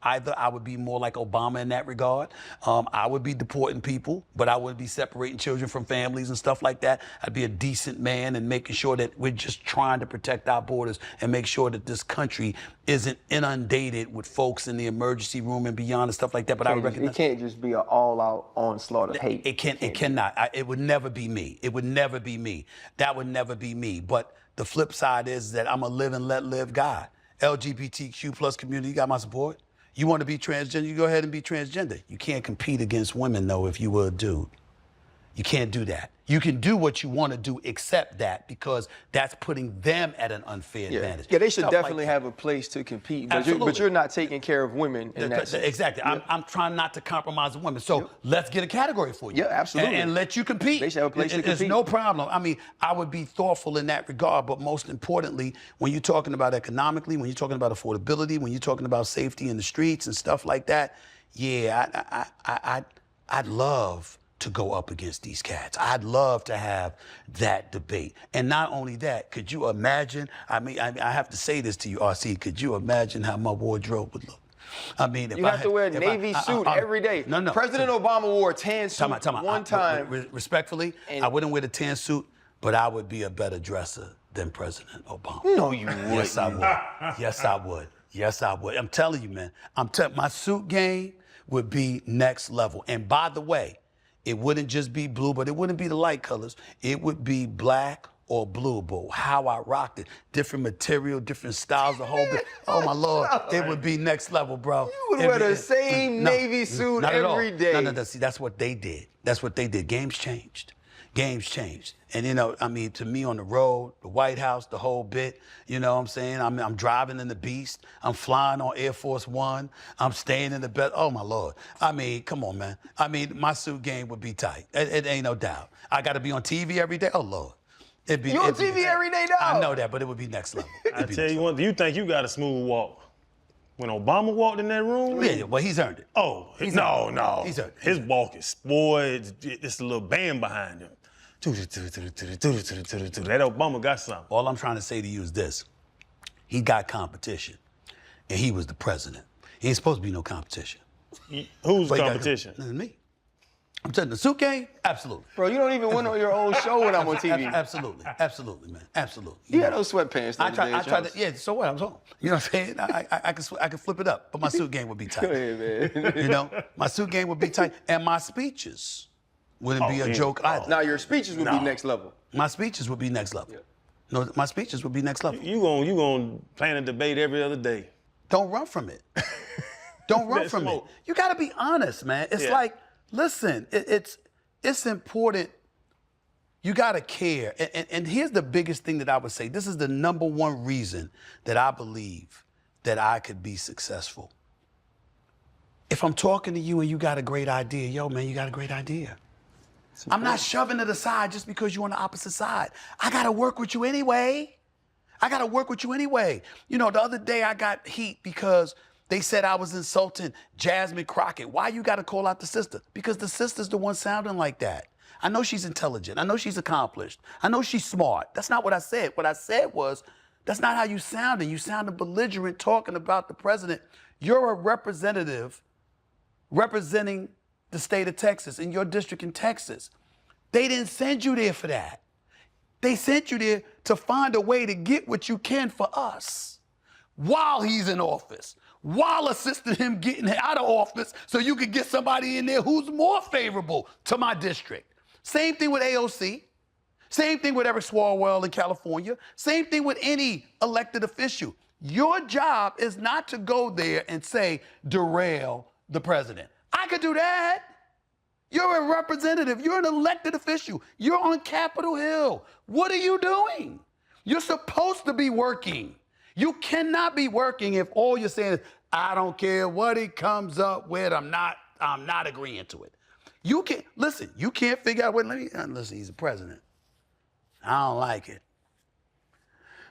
either. I would be more like Obama in that regard. I would be deporting people, but I would be separating children from families and stuff like that. I'd be a decent man and making sure that we're just trying to protect our borders and make sure that this country isn't inundated with folks in the emergency room and beyond and stuff like that. But I would recognize it can't just be an all-out onslaught of hate. It cannot. It would never be me. It would never be me. That would never be me. But the flip side is that I'm a live and let live guy. LGBTQ plus community, you got my support. You want to be transgender, you go ahead and be transgender. You can't compete against women, though, if you were a dude. You can't do that. You can do what you want to do, except that, because that's putting them at an unfair advantage. Yeah, they should Stuff definitely like have a place to compete, but Absolutely. you're not taking care of women in that sense. Exactly. Yeah. I'm trying not to compromise the women. So let's get a category for you. Yeah, absolutely. And let you compete. They should have a place to There's compete. no problem. I mean, I would be thoughtful in that regard, but most importantly, when you're talking about economically, when you're talking about affordability, when you're talking about safety in the streets and stuff like that, yeah, I'd love to go up against these cats. I'd love to have that debate. And not only that, could you imagine, I have to say this to you, RC, could you imagine how my wardrobe would look? I mean, if You have to wear a Navy suit every day. No. President Obama wore a tan suit one time. Respectfully, I wouldn't wear the tan suit, but I would be a better dresser than President Obama. No, you wouldn't. Yes, I would. Yes, I would. Yes, I would. I'm telling you, man. My suit game would be next level. And by the way, it wouldn't just be blue, but it wouldn't be the light colors. It would be black or blue, but how I rocked it. Different material, different styles, the whole bit. Oh, my Lord. It would be next level, bro. You would wear the same Navy suit every day. No. See, that's what they did. That's what they did. Games changed. Games changed. And, to me on the road, the White House, the whole bit, you know what I'm saying? I'm driving in the Beast. I'm flying on Air Force One. I'm staying in the bed. Oh, my Lord. Come on, man. My suit game would be tight. It ain't no doubt. I got to be on TV every day? Oh, Lord. You're on TV every day now? I know that, but it would be next level. I tell you what, do you think you got a smooth walk? When Obama walked in that room? Yeah, well, he's earned it. Oh, no. He's earned it. His walk is spoiled. It's a little band behind him. That Obama got something. All I'm trying to say to you is this. He got competition, and he was the president. He ain't supposed to be no competition. Who's But he got- competition? This is me. I'm telling you, the suit game, absolutely. Bro, you don't even win on your own show when I'm on TV. Absolutely, man, absolutely. You had those sweatpants the I other day, tried Charles. to, yeah, so what, I was home. You know what I'm saying? I could flip it up, but my suit game would be tight. Go ahead, man. My suit game would be tight, and my speeches wouldn't be a joke either. Now, your speeches would be next level. My speeches would be next level. No, my speeches would be next level. You gon' plan a debate every other day. Don't run from it. Don't run from it. smoke. You got to be honest, man. It's Yeah. like, listen, it's important. You got to care. And here's the biggest thing that I would say. This is the number one reason that I believe that I could be successful. If I'm talking to you and you got a great idea, yo, man, you got a great idea. I'm not shoving it aside just because you're on the opposite side. I got to work with you anyway. The other day I got heat because they said I was insulting Jasmine Crockett. Why you got to call out the sister? Because the sister's the one sounding like that. I know she's intelligent. I know she's accomplished. I know she's smart. That's not what I said. What I said was, that's not how you sounded. You sounded belligerent talking about the president. You're a representative representing the state of Texas in your district in Texas. They didn't send you there for that. They sent you there to find a way to get what you can for us while he's in office, while assisting him getting out of office so you could get somebody in there who's more favorable to my district. Same thing with AOC. Same thing with Eric Swalwell in California. Same thing with any elected official. Your job is not to go there and say, derail the president. I could do that. You're a representative. You're an elected official. You're on Capitol Hill. What are you doing? You're supposed to be working. You cannot be working if all you're saying is, I don't care what he comes up with. I'm not agreeing to it. You can't figure out listen, he's the president. I don't like it.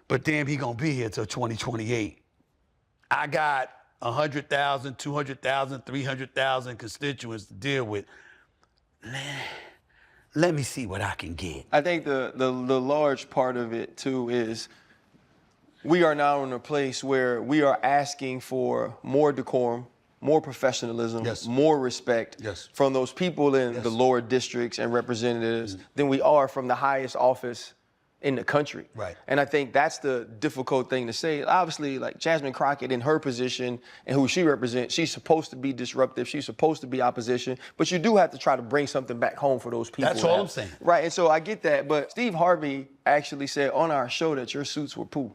But damn, he gonna be here till 2028. I got 100,000, 200,000, 300,000 constituents to deal with. Let me see what I can get. I think the large part of it too is we are now in a place where we are asking for more decorum, more professionalism, Yes. more respect Yes. from those people in Yes. the lower districts and representatives than we are from the highest office in the country. Right. And I think that's the difficult thing to say. Obviously, like Jasmine Crockett in her position and who she represents, she's supposed to be disruptive. She's supposed to be opposition. But you do have to try to bring something back home for those people. That's all I'm saying. Right, and so I get that. But Steve Harvey actually said on our show that your suits were poo.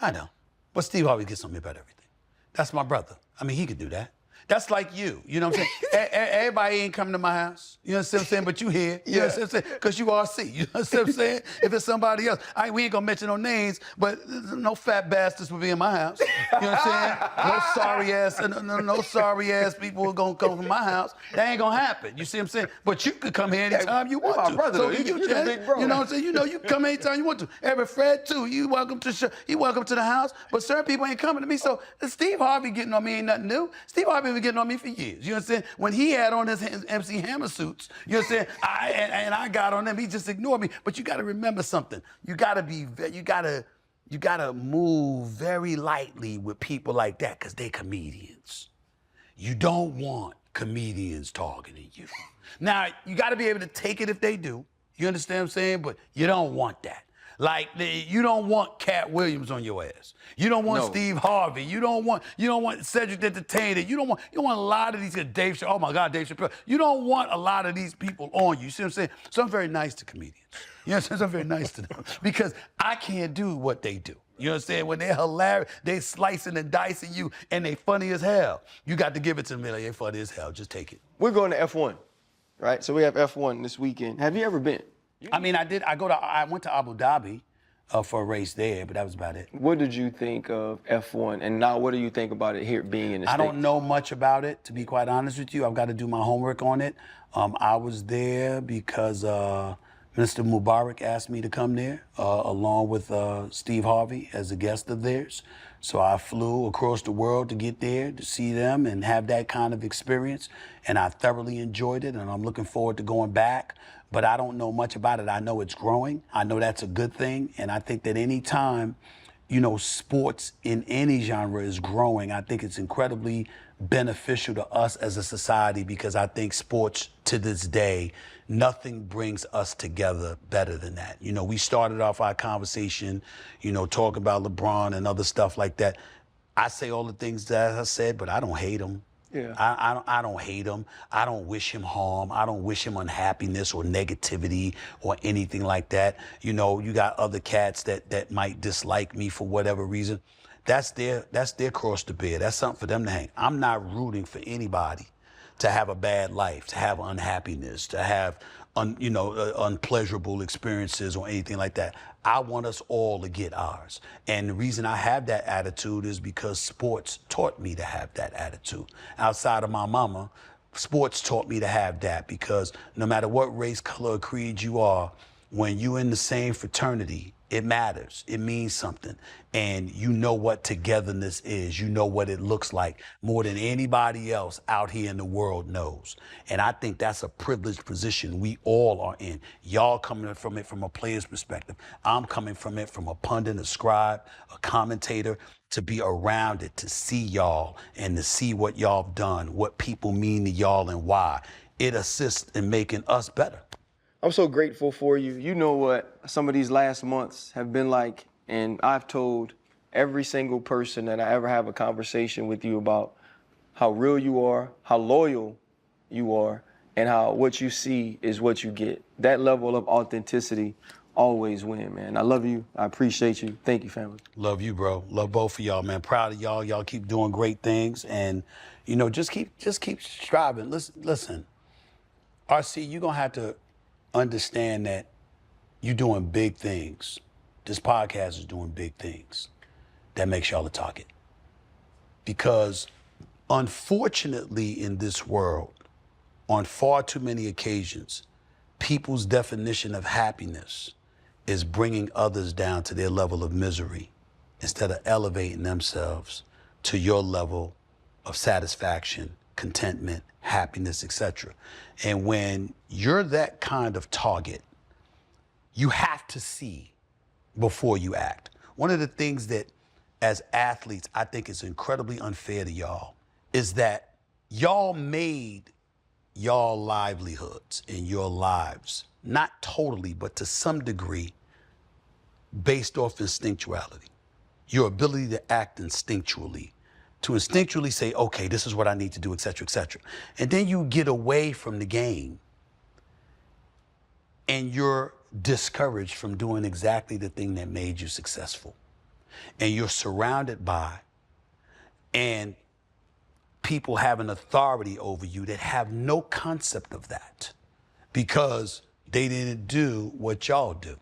I know. But Steve Harvey gets on me about everything. That's my brother. I mean, he could do that. That's like you. You know what I'm saying? Everybody ain't coming to my house. You know what I'm saying? But you here. You know what I'm saying? Because you RC. You know what I'm saying? If it's somebody else. We ain't going to mention no names, but no fat bastards will be in my house. You know what I'm saying? No sorry ass people are going to come from my house. That ain't going to happen. You see what I'm saying? But you could come here anytime you want my to. brother, So though. you You the big bro. You know what I'm saying? You know you can come anytime you want to. Every Fred, too. You welcome to the house. But certain people ain't coming to me. So Steve Harvey getting on me ain't nothing new. Steve Harvey been getting on me for years. You know what I'm saying? When he had on his MC Hammer suits, you know what I'm saying? And I got on them, he just ignored me. But you got to remember something. You got to move very lightly with people like that because they comedians. You don't want comedians targeting you. Now, you got to be able to take it if they do. You understand what I'm saying? But you don't want that. Like, you don't want Cat Williams on your ass. You don't want Steve Harvey. You don't want Cedric the Entertainer. You don't want a lot of these guys. Dave Chappelle. Oh my God, Dave Chappelle. You don't want a lot of these people on you. You see what I'm saying? So I'm very nice to comedians. You know what I'm saying? I'm very nice to them because I can't do what they do. You know what I'm saying? When they're hilarious, they slicing and dicing you, and they funny as hell. You got to give it to them. They funny as hell. Just take it. We're going to F1, right? So we have F1 this weekend. Have you ever been? I mean, I went to Abu Dhabi for a race there, but that was about it. What did you think of F1? And now what do you think about it here being in the States? I don't know much about it, to be quite honest with you. I've got to do my homework on it. I was there because Mr. Mubarak asked me to come there, along with Steve Harvey as a guest of theirs. So I flew across the world to get there, to see them and have that kind of experience. And I thoroughly enjoyed it, and I'm looking forward to going back. But I don't know much about it. I know it's growing. I know that's a good thing. And I think that any time, sports in any genre is growing, I think it's incredibly beneficial to us as a society because I think sports to this day, nothing brings us together better than that. We started off our conversation, talking about LeBron and other stuff like that. I say all the things that I said, but I don't hate him. Yeah. I don't hate him. I don't wish him harm. I don't wish him unhappiness or negativity or anything like that. You got other cats that might dislike me for whatever reason. That's their cross to bear. That's something for them to hang. I'm not rooting for anybody to have a bad life, to have unhappiness, to have unpleasurable experiences or anything like that. I want us all to get ours. And the reason I have that attitude is because sports taught me to have that attitude. Outside of my mama, sports taught me to have that because no matter what race, color, or creed you are, when you're in the same fraternity, it matters. It means something. And you know what togetherness is. You know what it looks like more than anybody else out here in the world knows. And I think that's a privileged position we all are in. Y'all coming from it from a player's perspective. I'm coming from it from a pundit, a scribe, a commentator, to be around it, to see y'all and to see what y'all have done, what people mean to y'all and why. It assists in making us better. I'm so grateful for you. You know what some of these last months have been like, and I've told every single person that I ever have a conversation with you about how real you are, how loyal you are, and how what you see is what you get. That level of authenticity always win, man. I love you. I appreciate you. Thank you, family. Love you, bro. Love both of y'all, man. Proud of y'all. Y'all keep doing great things, and just keep striving. Listen, RC, you're gonna have to understand that you're doing big things. This podcast is doing big things. That makes y'all a target. Because unfortunately in this world, on far too many occasions, people's definition of happiness is bringing others down to their level of misery instead of elevating themselves to your level of satisfaction, contentment, happiness, etc. And when you're that kind of target, you have to see before you act. One of the things that as athletes, I think is incredibly unfair to y'all, is that y'all made y'all livelihoods and your lives, not totally, but to some degree, based off instinctuality. Your ability to act instinctually, to instinctually say, okay, this is what I need to do, et cetera, et cetera. And then you get away from the game and you're discouraged from doing exactly the thing that made you successful. And you're surrounded by and people have an authority over you that have no concept of that because they didn't do what y'all do.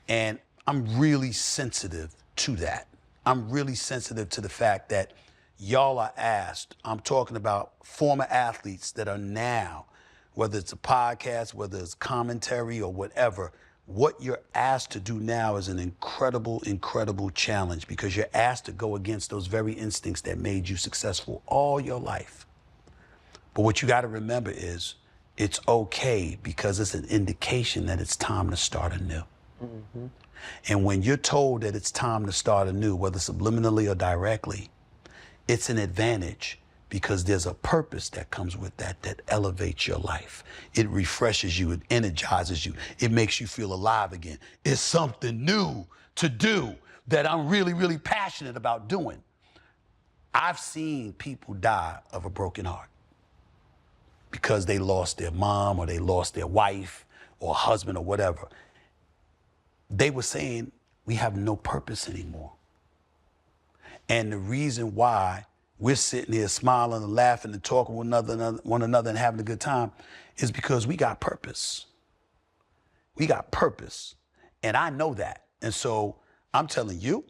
And I'm really sensitive to that. I'm really sensitive to the fact that y'all are asked, I'm talking about former athletes that are now, whether it's a podcast, whether it's commentary or whatever, what you're asked to do now is an incredible, incredible challenge because you're asked to go against those very instincts that made you successful all your life. But what you got to remember is it's okay because it's an indication that it's time to start anew. Mm-hmm. And when you're told that it's time to start anew, whether subliminally or directly, it's an advantage because there's a purpose that comes with that that elevates your life. It refreshes you, it energizes you, it makes you feel alive again. It's something new to do that I'm really, really passionate about doing. I've seen people die of a broken heart because they lost their mom or they lost their wife or husband or whatever. They were saying, we have no purpose anymore. And the reason why we're sitting here smiling and laughing and talking with one another and having a good time is because we got purpose. We got purpose. And I know that. And so I'm telling you,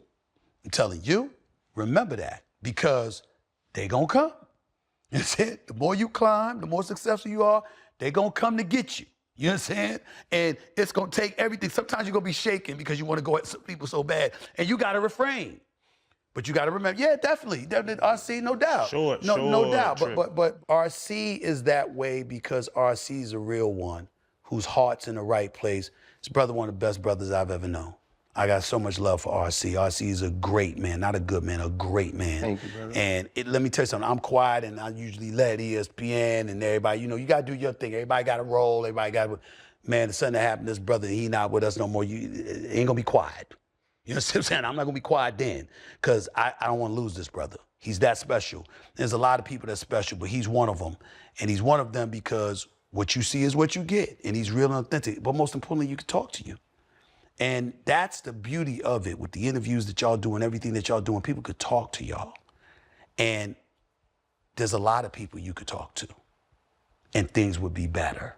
remember that because they gonna come. That's it. The more you climb, the more successful you are, they gonna come to get you. You know what I'm saying? And it's gonna take everything. Sometimes you're gonna be shaking because you wanna go at some people so bad and you gotta refrain. But you got to remember, yeah, definitely, RC, no doubt. No doubt. But RC is that way because RC is a real one whose heart's in the right place. This brother, one of the best brothers I've ever known. I got so much love for RC. RC is a great man, not a good man, a great man. Thank you, brother. And let me tell you something. I'm quiet, and I usually let ESPN and everybody. You got to do your thing. Everybody got to roll. Everybody got to. Man, the something that happened to this brother, he not with us no more. You ain't gonna be quiet. You know what I'm saying? I'm not gonna be quiet then, because I don't want to lose this brother. He's that special. There's a lot of people that's special, but he's one of them. And he's one of them because what you see is what you get. And he's real and authentic. But most importantly, you can talk to you. And that's the beauty of it with the interviews that y'all do and everything that y'all doing. People could talk to y'all. And there's a lot of people you could talk to. And things would be better.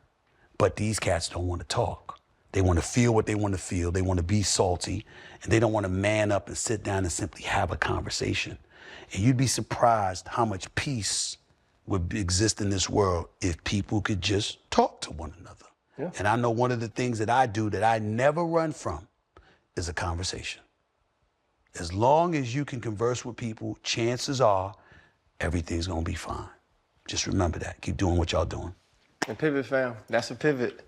But these cats don't want to talk. They want to feel what they want to feel. They want to be salty. And they don't want to man up and sit down and simply have a conversation. And you'd be surprised how much peace would exist in this world if people could just talk to one another. Yeah. And I know one of the things that I do that I never run from is a conversation. As long as you can converse with people, chances are everything's going to be fine. Just remember that. Keep doing what y'all doing. And pivot, fam. That's a pivot.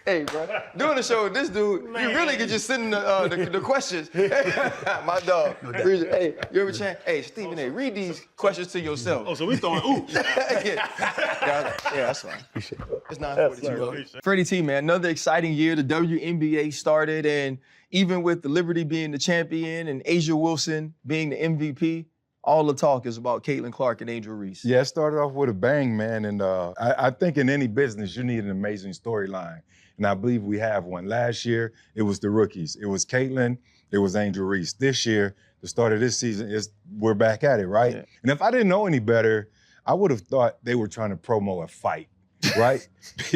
Hey, bro, doing the show with this dude, man. You really could just send the questions. My dog. No, hey, you ever chance? Hey, Stephen A., read these questions to yourself. Oh, so we throwing oops. Yeah, that's fine. Appreciate it. It's 9:42. Freddie T, man, another exciting year. The WNBA started, and even with the Liberty being the champion and Asia Wilson being the MVP, all the talk is about Caitlin Clark and Angel Reese. Yeah, it started off with a bang, man. And I think in any business, you need an amazing storyline. And I believe we have one. Last year, it was the rookies. It was Caitlin, it was Angel Reese. This year, the start of this season, we're back at it, right? Yeah. And if I didn't know any better, I would have thought they were trying to promo a fight, right?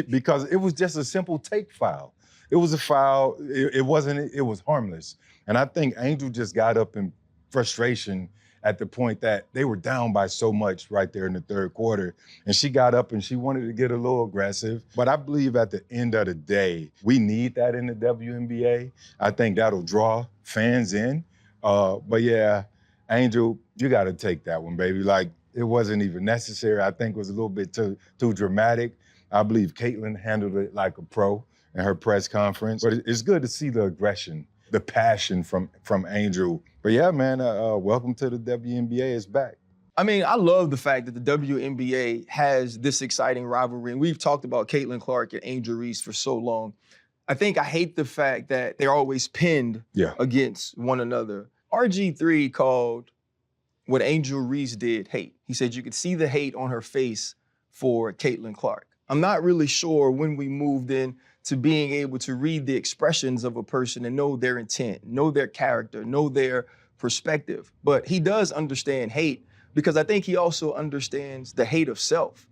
Because it was just a simple take foul. It was a foul, it was harmless. And I think Angel just got up in frustration at the point that they were down by so much right there in the third quarter. And she got up and she wanted to get a little aggressive. But I believe at the end of the day, we need that in the WNBA. I think that'll draw fans in. But yeah, Angel, you got to take that one, baby. Like, it wasn't even necessary. I think it was a little bit too dramatic. I believe Caitlin handled it like a pro in her press conference. But it's good to see the aggression the passion from Angel. But yeah, man, welcome to the WNBA. It's back. I mean, I love the fact that the WNBA has this exciting rivalry. And we've talked about Caitlin Clark and Angel Reese for so long. I hate the fact that they're always pinned against one another. RG3 called what Angel Reese did hate. He said you could see the hate on her face for Caitlin Clark. I'm not really sure when we moved in to being able to read the expressions of a person and know their intent, know their character, know their perspective. But he does understand hate because I think he also understands the hate of self.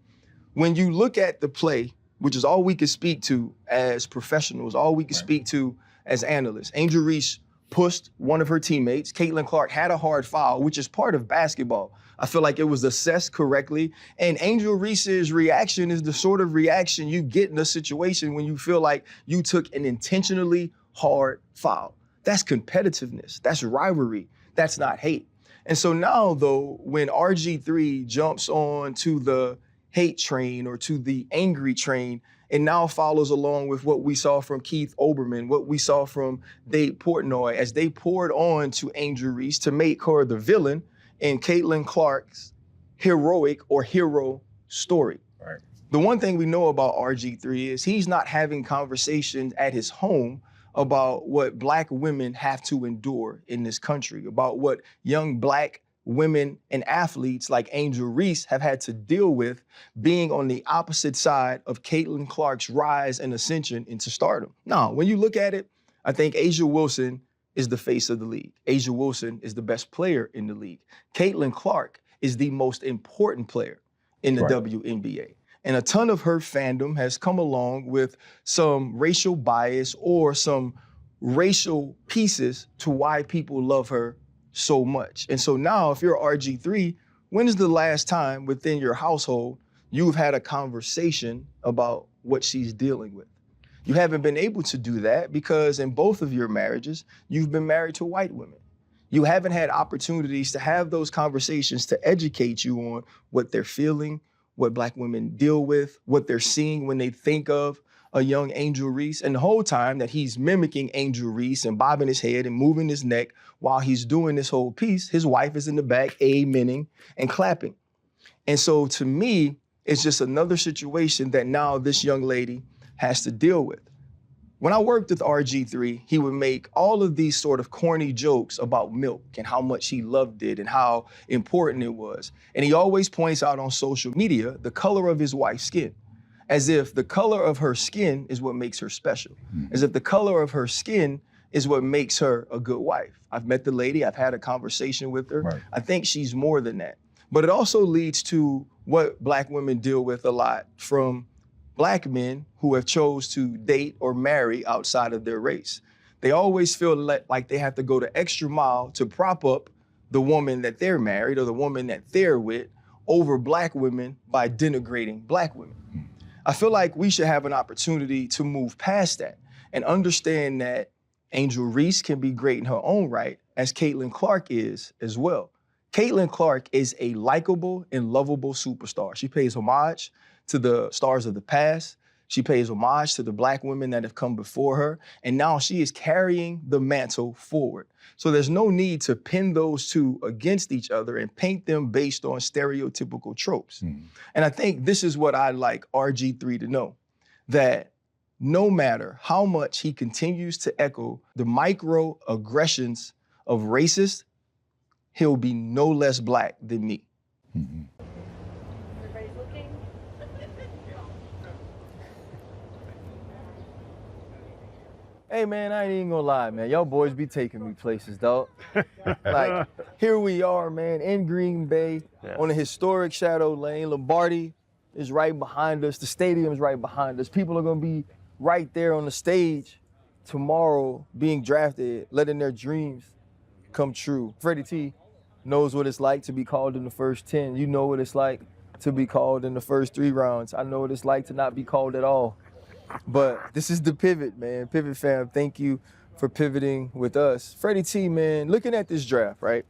When you look at the play, which is all we can speak to as professionals, all we can speak to as analysts, Angel Reese pushed one of her teammates. Caitlin Clark had a hard foul, which is part of basketball. I feel like it was assessed correctly. And Angel Reese's reaction is the sort of reaction you get in a situation when you feel like you took an intentionally hard foul. That's competitiveness. That's rivalry. That's not hate. And so now, though, when RG3 jumps on to the hate train or to the angry train, and now follows along with what we saw from Keith Olbermann, what we saw from Dave Portnoy, as they poured on to Angel Reese to make her the villain in Caitlin Clark's heroic or hero story. Right. The one thing we know about RG3 is he's not having conversations at his home about what Black women have to endure in this country, about what young Black women and athletes like Angel Reese have had to deal with being on the opposite side of Caitlin Clark's rise and ascension into stardom. Now, when you look at it, I think A'ja Wilson is the face of the league. A'ja Wilson is the best player in the league. Caitlin Clark is the most important player in the WNBA. And a ton of her fandom has come along with some racial bias or some racial pieces to why people love her so much. And so now, if you're RG3, when is the last time within your household you've had a conversation about what she's dealing with? You haven't been able to do that because in both of your marriages, you've been married to white women. You haven't had opportunities to have those conversations to educate you on what they're feeling, what Black women deal with, what they're seeing when they think of a young Angel Reese. And the whole time that he's mimicking Angel Reese and bobbing his head and moving his neck while he's doing this whole piece, his wife is in the back amening and clapping. And so to me, it's just another situation that now this young lady has to deal with. When I worked with RG3, he would make all of these sort of corny jokes about milk and how much he loved it and how important it was. And he always points out on social media the color of his wife's skin, as if the color of her skin is what makes her special, as if the color of her skin is what makes her a good wife. I've met the lady, I've had a conversation with her. Right. I think she's more than that. But it also leads to what Black women deal with a lot from Black men who have chose to date or marry outside of their race. They always feel like they have to go the extra mile to prop up the woman that they're married or the woman that they're with over Black women by denigrating Black women. I feel like we should have an opportunity to move past that and understand that Angel Reese can be great in her own right, as Caitlin Clark is as well. Caitlin Clark is a likable and lovable superstar. She pays homage to the stars of the past. She pays homage to the Black women that have come before her. And now she is carrying the mantle forward. So there's no need to pin those two against each other and paint them based on stereotypical tropes. And I think this is what I'd like RG3 to know, that no matter how much he continues to echo the microaggressions of racists, he'll be no less Black than me. Everybody's looking. Hey man, I ain't even gonna lie, man. Y'all boys be taking me places, dog. Like, here we are, man, in Green Bay, on a historic Shadow Lane. Lombardi is right behind us. The stadium's right behind us. People are gonna be right there on the stage tomorrow being drafted, letting their dreams come true. Freddie T knows what it's like to be called in the first 10. You know what it's like to be called in the first 3 rounds. I know what it's like to not be called at all. But this is the pivot, man. Pivot fam, thank you for pivoting with us. Freddie T, man, looking at this draft, right?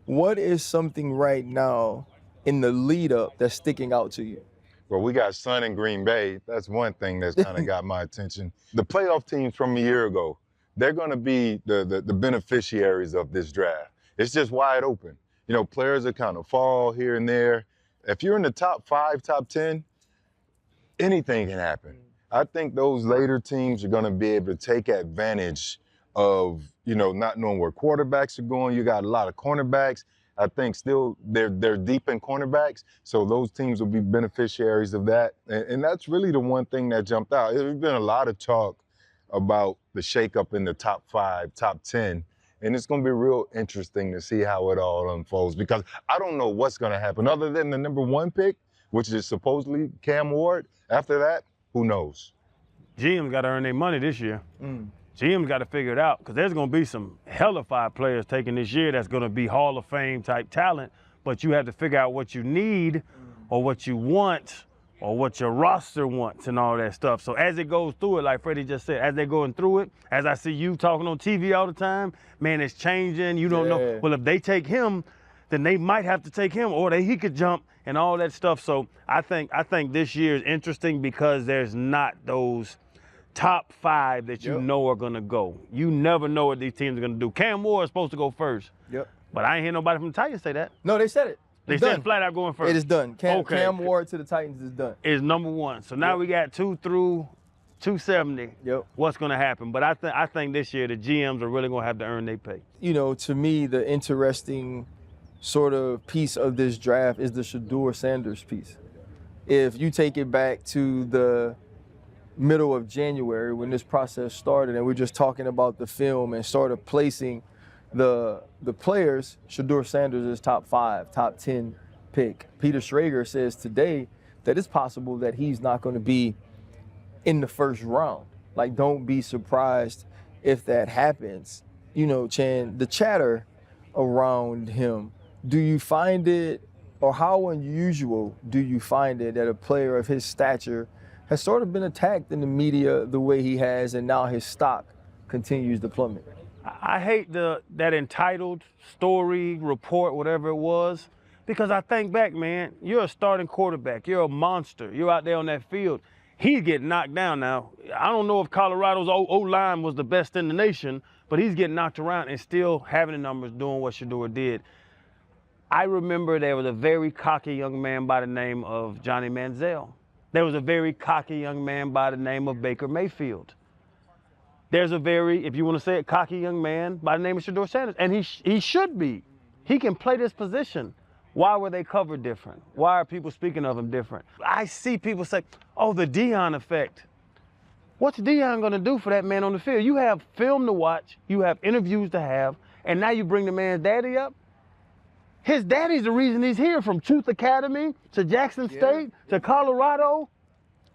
What is something right now in the lead up that's sticking out to you? Well, we got sun in Green Bay. That's one thing that's kind of got my attention. The playoff teams from a year ago, they're going to be the beneficiaries of this draft. It's just wide open. You know, players that kind of fall here and there. If you're in the top 5, top 10, anything can happen. I think those later teams are going to be able to take advantage of, you know, not knowing where quarterbacks are going. You got a lot of cornerbacks. I think still they're deep in cornerbacks, so those teams will be beneficiaries of that. And that's really the one thing that jumped out. There's been a lot of talk about the shakeup in the top 5, top 10, and it's going to be real interesting to see how it all unfolds because I don't know what's going to happen other than the number 1 pick, which is supposedly Cam Ward. After that, who knows? GM's got to earn their money this year. GM's got to figure it out because there's going to be some hellified players taken this year that's going to be Hall of Fame type talent, but you have to figure out what you need or what you want or what your roster wants and all that stuff. So as it goes through it, like Freddie just said, as they're going through it, as I see you talking on TV all the time, man, it's changing. You don't know. Well, if they take him, then they might have to take him or he could jump and all that stuff. So I think this year is interesting because there's not those top 5 that you know are gonna go. You never know what these teams are gonna do. Cam Ward is supposed to go first. But I ain't hear nobody from the Titans say that. No, they said it. They said flat out going first. It is done. Cam Ward to the Titans is done. Is number 1. So now we got 2 through 270. What's gonna happen? But I think this year the GMs are really gonna have to earn their pay. You know, to me, the interesting sort of piece of this draft is the Shedeur Sanders piece. If you take it back to the middle of January when this process started and we're just talking about the film and sort of placing the players, Shedeur Sanders is top 5, top 10 pick. Peter Schrager says today that it's possible that he's not going to be in the first round. Like, don't be surprised if that happens. You know, Chan, the chatter around him, do you find it, or how unusual do you find it that a player of his stature has sort of been attacked in the media the way he has, and now his stock continues to plummet? I hate that entitled story, report, whatever it was, because I think back, man, you're a starting quarterback. You're a monster. You're out there on that field. He's getting knocked down now. I don't know if Colorado's O-line was the best in the nation, but he's getting knocked around and still having the numbers doing what Shedeur did. I remember there was a very cocky young man by the name of Johnny Manziel. There was a very cocky young man by the name of Baker Mayfield. There's a very, if you want to say it, cocky young man by the name of Shedeur Sanders. And he should be. He can play this position. Why were they covered different? Why are people speaking of him different? I see people say, oh, the Deion effect. What's Deion going to do for that man on the field? You have film to watch. You have interviews to have. And now you bring the man's daddy up. His daddy's the reason he's here, from Truth Academy to Jackson State to Colorado.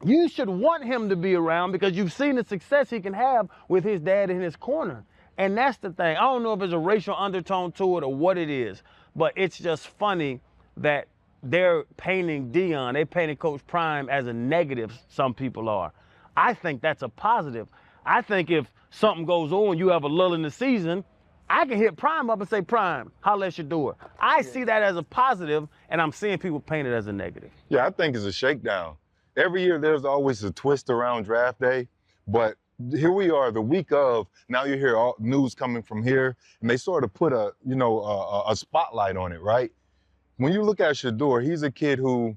You should want him to be around because you've seen the success he can have with his dad in his corner. And that's the thing. I don't know if there's a racial undertone to it or what it is, but it's just funny that they're painting Deion, they're painting Coach Prime as a negative, some people are. I think that's a positive. I think if something goes on, you have a lull in the season, I can hit Prime up and say, Prime, holla at Shedeur. I see that as a positive, and I'm seeing people paint it as a negative. Yeah, I think it's a shakedown. Every year there's always a twist around draft day, but here we are the week of, now you hear all news coming from here, and they sort of put a spotlight on it, right? When you look at Shedeur, he's a kid who,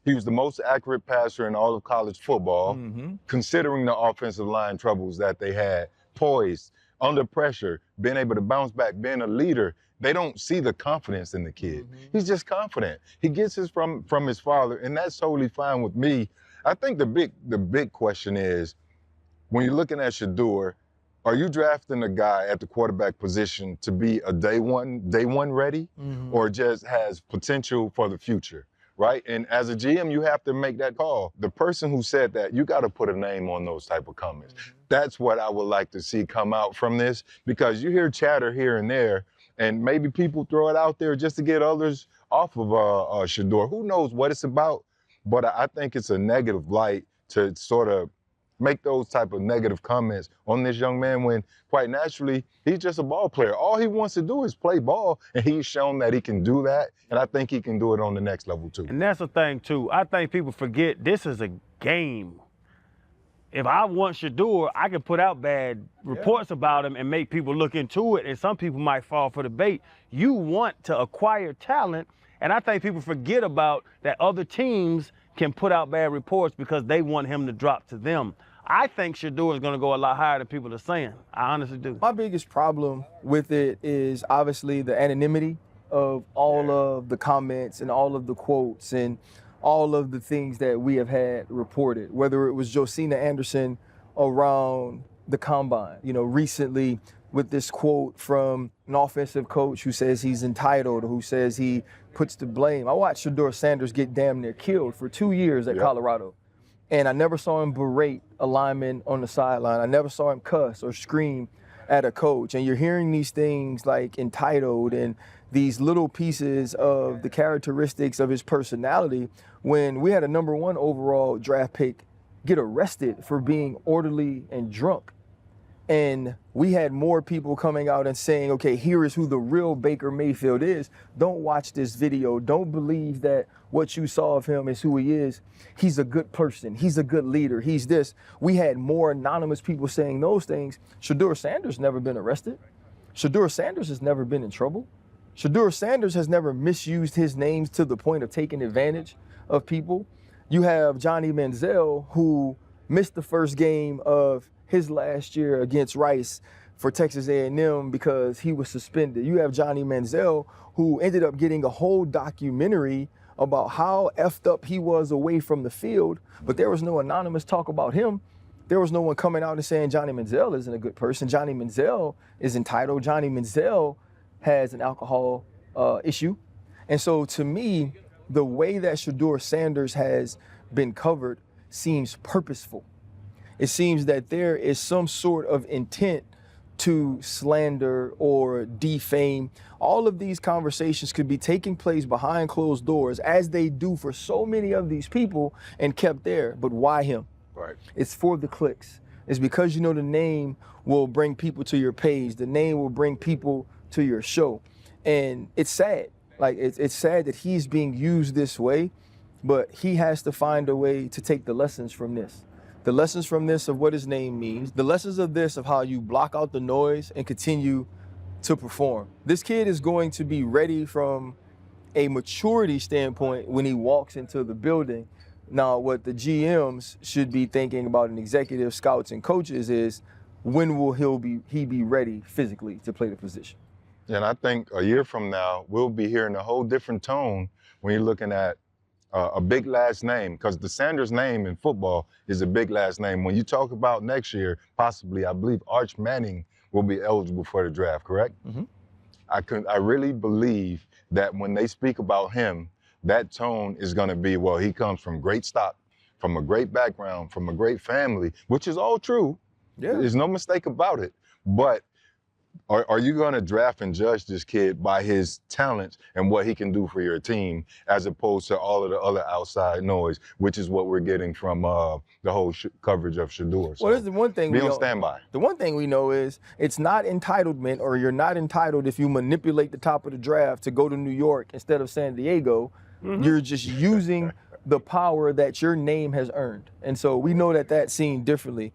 he was the most accurate passer in all of college football, considering the offensive line troubles that they had, poised, under pressure, being able to bounce back, being a leader. They don't see the confidence in the kid. He's just confident. He gets his from his father, and that's totally fine with me. I think the big question is, when you're looking at Shedeur, are you drafting a guy at the quarterback position to be a day one ready, or just has potential for the future, right? And as a GM, you have to make that call. The person who said that, you got to put a name on those type of comments. That's what I would like to see come out from this, because you hear chatter here and there, and maybe people throw it out there just to get others off of Shedeur. Who knows what it's about, but I think it's a negative light to sort of make those type of negative comments on this young man when, quite naturally, he's just a ball player. All he wants to do is play ball, and he's shown that he can do that, and I think he can do it on the next level too. And that's the thing too. I think people forget this is a game. if I want Shador, I can put out bad reports about him and make people look into it, and some people might fall for the bait. You want to acquire talent, and I think people forget about that other teams can put out bad reports because they want him to drop to them. I think Shador is going to go a lot higher than people are saying. I honestly do. My biggest problem with it is obviously the anonymity of all of the comments and all of the quotes and all of the things that we have had reported, whether it was Josina Anderson around the combine, recently with this quote from an offensive coach who says he's entitled, who says he puts the blame. I watched Shador Sanders get damn near killed for 2 years at Colorado. And I never saw him berate a lineman on the sideline. I never saw him cuss or scream at a coach. And you're hearing these things like entitled and these little pieces of the characteristics of his personality when we had a #1 overall draft pick get arrested for being orderly and drunk. And we had more people coming out and saying, okay, here is who the real Baker Mayfield is. Don't watch this video. Don't believe that what you saw of him is who he is. He's a good person. He's a good leader. He's this. We had more anonymous people saying those things. Shador Sanders never been arrested. Shador Sanders has never been in trouble. Shador Sanders has never misused his names to the point of taking advantage of people. You have Johnny Manziel, who missed the first game of his last year against Rice for Texas A&M because he was suspended. You have Johnny Manziel, who ended up getting a whole documentary about how effed up he was away from the field, but there was no anonymous talk about him. There was no one coming out and saying Johnny Manziel isn't a good person. Johnny Manziel is entitled. Johnny Manziel has an alcohol issue. And so to me, the way that Shador Sanders has been covered seems purposeful. It seems that there is some sort of intent to slander or defame. All of these conversations could be taking place behind closed doors, as they do for so many of these people, and kept there. But why him? Right. It's for the clicks. It's because the name will bring people to your page. The name will bring people to your show. And it's sad. Like, it's sad that he's being used this way, but he has to find a way to take the lessons from this. The lessons from this of what his name means, the lessons of this of how you block out the noise and continue to perform. This kid is going to be ready from a maturity standpoint when he walks into the building. Now, what the GMs should be thinking about, and executive scouts and coaches, is when will he be ready physically to play the position? And I think a year from now, we'll be hearing a whole different tone when you're looking at a big last name, because the Sanders name in football is a big last name. When you talk about next year, possibly, I believe Arch Manning will be eligible for the draft, correct? Mm-hmm. I really believe that when they speak about him, that tone is going to be, well, he comes from great stock, from a great background, from a great family, which is all true. Yeah. There's no mistake about it. But are you going to draft and judge this kid by his talents and what he can do for your team, as opposed to all of the other outside noise, which is what we're getting from the whole coverage of Shador? So well, there's the one thing be on standby. The one thing we know is it's not entitlement, or you're not entitled if you manipulate the top of the draft to go to New York instead of San Diego. Mm-hmm. You're just using the power that your name has earned. And so we know that that's seen differently.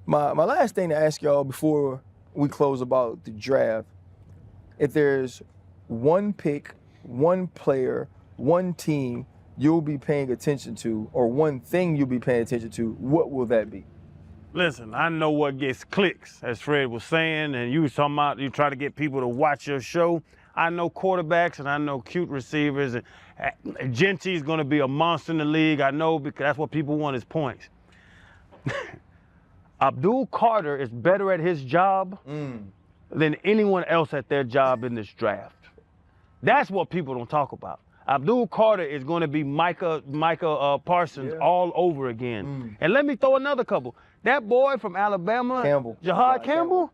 My last thing to ask y'all before we close about the draft, if there's one pick, one player, one team you'll be paying attention to, or one thing you'll be paying attention to, what will that be? Listen, I know what gets clicks, as Fred was saying, and you was talking about you try to get people to watch your show. I know quarterbacks and I know cute receivers, and Gentry's gonna be a monster in the league. I know, because that's what people want is points. Abdul Carter is better at his job than anyone else at their job in this draft. That's what people don't talk about. Abdul Carter is going to be Micah Parsons all over again. And let me throw another couple. That boy from Alabama, Jahad Campbell,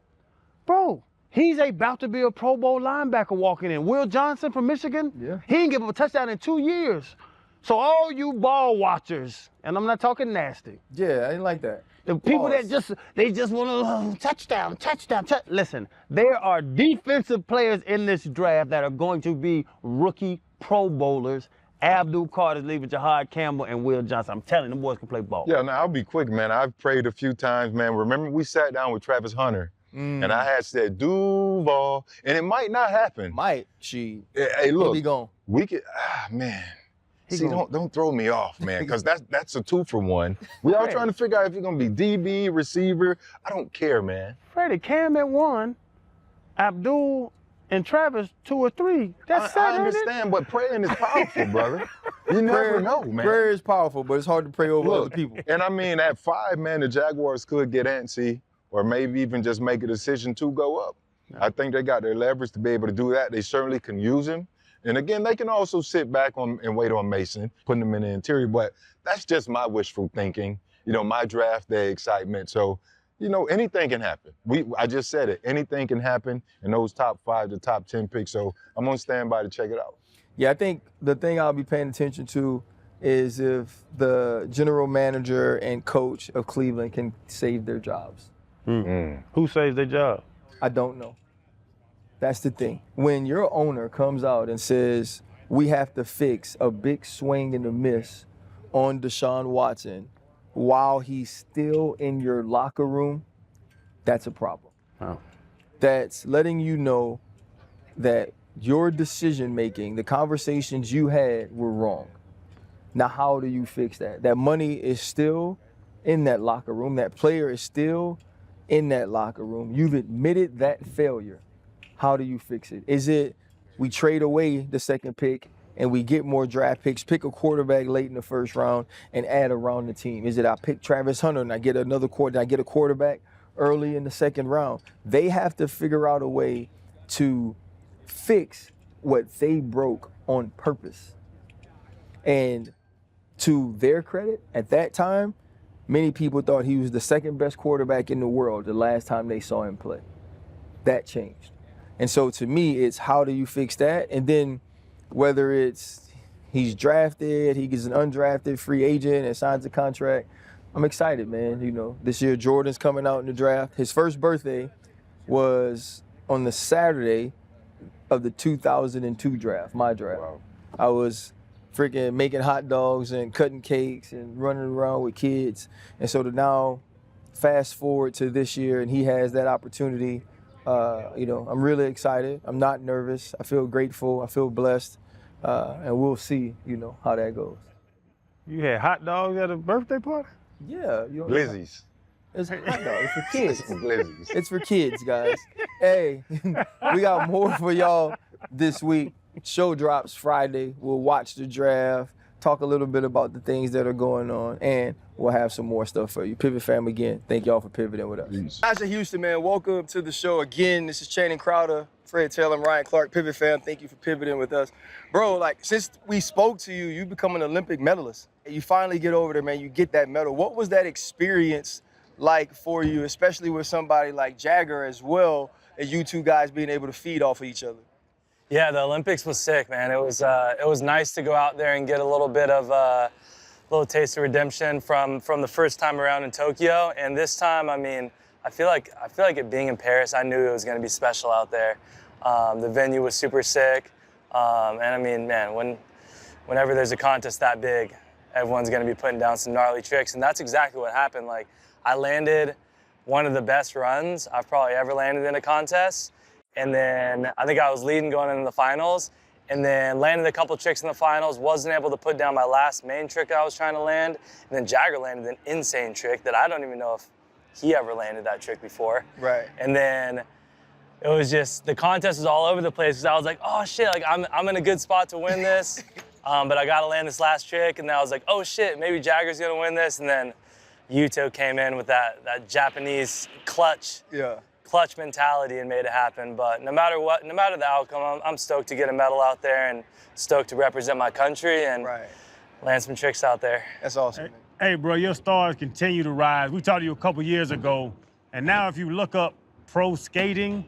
bro, he's about to be a Pro Bowl linebacker walking in. Will Johnson from Michigan, he didn't give up a touchdown in 2 years. So all you ball watchers, and I'm not talking nasty. Yeah, I didn't like that. The people that just want to touchdown. Listen, there are defensive players in this draft that are going to be rookie Pro Bowlers Abdul Carter's leaving Jahad Campbell and Will Johnson. I'm telling you, them boys can play ball. Yeah, now I'll be quick, man. I've prayed a few times, man. Remember we sat down with Travis Hunter, and I had said Duval, and it might not happen. Hey, Hey, look, he be gone. we could, man. See, don't throw me off, man, because that's a 2-for-1. We all trying to figure out if you're gonna be DB, receiver. I don't care, man. Freddie, Cam at 1, Abdul and Travis 2 or 3. That's I understand, but praying is powerful, brother. You never know, man. Prayer is powerful, but it's hard to pray over other people. And I mean, at 5, man, the Jaguars could get antsy, or maybe even just make a decision to go up. I think they got their leverage to be able to do that. They certainly can use him. And again, they can also sit back and wait on Mason, putting him in the interior. But that's just my wishful thinking, my draft day excitement. So, anything can happen. I just said it. Anything can happen in those top 5 to top 10 picks. So I'm on standby to check it out. Yeah, I think the thing I'll be paying attention to is if the general manager and coach of Cleveland can save their jobs. Who saves their job? I don't know. That's the thing. When your owner comes out and says, we have to fix a big swing and a miss on Deshaun Watson while he's still in your locker room, that's a problem. Wow. That's letting you know that your decision-making, the conversations you had were wrong. Now, how do you fix that? That money is still in that locker room. That player is still in that locker room. You've admitted that failure. How do you fix it? Is it we trade away the second pick and we get more draft picks, pick a quarterback late in the first round and add around the team? Is it I pick Travis Hunter and I get another I get a quarterback early in the second round? They have to figure out a way to fix what they broke on purpose. And to their credit, at that time, many people thought he was the second best quarterback in the world the last time they saw him play. That changed. And so to me, it's how do you fix that? And then whether it's he's drafted, he gets an undrafted free agent and signs a contract, I'm excited, man. This year Jordan's coming out in the draft. His first birthday was on the Saturday of the 2002 draft, my draft. Wow. I was freaking making hot dogs and cutting cakes and running around with kids. And so to now fast forward to this year and he has that opportunity, I'm really excited. I'm not nervous. I feel grateful. I feel blessed. And we'll see, how that goes. You had hot dogs at a birthday party? Yeah. Glizzies. It's hot dogs. It's for kids. Glizzies. It's for kids, guys. Hey, we got more for y'all this week. Show drops Friday. We'll watch the draft, talk a little bit about the things that are going on, and we'll have some more stuff for you. Pivot fam, again, thank y'all for pivoting with us. Peace. Guys in Houston, man, welcome to the show again. This is Channing Crowder, Fred Taylor, and Ryan Clark. Pivot fam, thank you for pivoting with us. Bro, since we spoke to you, you become an Olympic medalist. You finally get over there, man, you get that medal. What was that experience like for you, especially with somebody like Jagger as well, as you two guys being able to feed off of each other? Yeah, the Olympics was sick, man. It was nice to go out there and get a little bit of little taste of redemption from the first time around in Tokyo. And this time, I feel like it being in Paris, I knew it was going to be special out there. The venue was super sick, and man, whenever there's a contest that big, everyone's going to be putting down some gnarly tricks, and that's exactly what happened. I landed one of the best runs I've probably ever landed in a contest. And then I think I was leading going into the finals, and then landed a couple tricks in the finals, wasn't able to put down my last main trick I was trying to land, and then Jagger landed an insane trick that I don't even know if he ever landed that trick before. Right. And then it was just, the contest was all over the place, because I was like, oh shit, I'm in a good spot to win this, but I gotta land this last trick, and then I was like, oh shit, maybe Jagger's gonna win this, and then Yuto came in with that Japanese clutch. Yeah. Clutch mentality and made it happen. But no matter the outcome, I'm stoked to get a medal out there and stoked to represent my country and land some tricks out there. That's awesome. Hey, bro, your stars continue to rise. We talked to you a couple years ago, and now if you look up pro skating,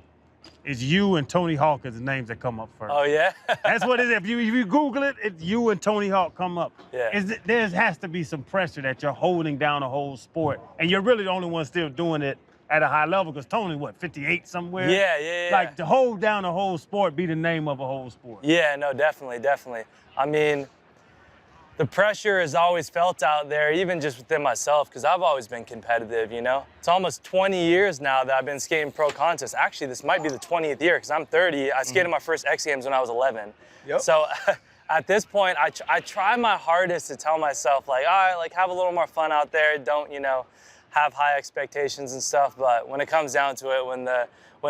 it's you and Tony Hawk as the names that come up first. Oh, yeah? That's what it is. If you Google it, it's you and Tony Hawk come up. Yeah. There has to be some pressure that you're holding down a whole sport, and you're really the only one still doing it at a high level, because Tony, 58 somewhere? Yeah. To hold down a whole sport, be the name of a whole sport. Yeah, no, definitely. the pressure is always felt out there, even just within myself, because I've always been competitive, you know? It's almost 20 years now that I've been skating pro contests. Actually, this might be the 20th year, because I'm 30. I skated my first X Games when I was 11. Yep. So at this point, I try my hardest to tell myself, like, all right, like, have a little more fun out there. Don't, you know, have high expectations and stuff. But when it comes down to it, when